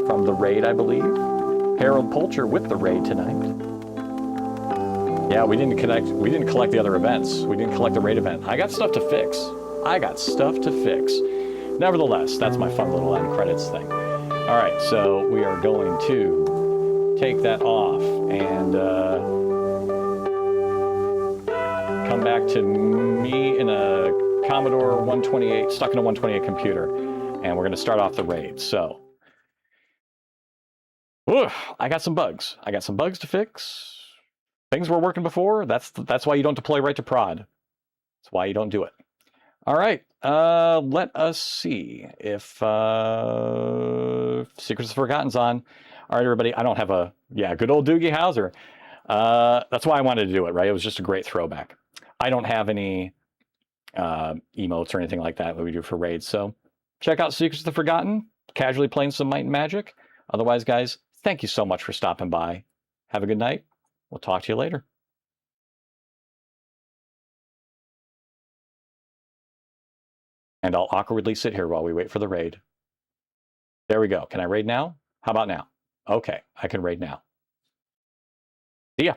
S9: from the raid, I believe. Harold Polcher with the raid tonight. Yeah, we didn't collect the other events. We didn't collect the raid event. I got stuff to fix. Nevertheless, that's my fun little end credits thing. All right, so we are going to take that off and come back to me in a Commodore 128, stuck in a 128 computer, and we're going to start off the raid. So, I got some bugs. I got some bugs to fix. Things were working before. That's why you don't deploy right to prod. That's why you don't do it. All right, let us see if Secrets of Forgotten's on. All right, everybody, I don't have a, good old Doogie Howser. That's why I wanted to do it, right? It was just a great throwback. I don't have any emotes or anything like that we do for raids. So check out Secrets of the Forgotten, casually playing some Might and Magic. Otherwise, guys, thank you so much for stopping by. Have a good night. We'll talk to you later. And I'll awkwardly sit here while we wait for the raid. There we go. Can I raid now? How about now? Okay, I can raid now. See ya.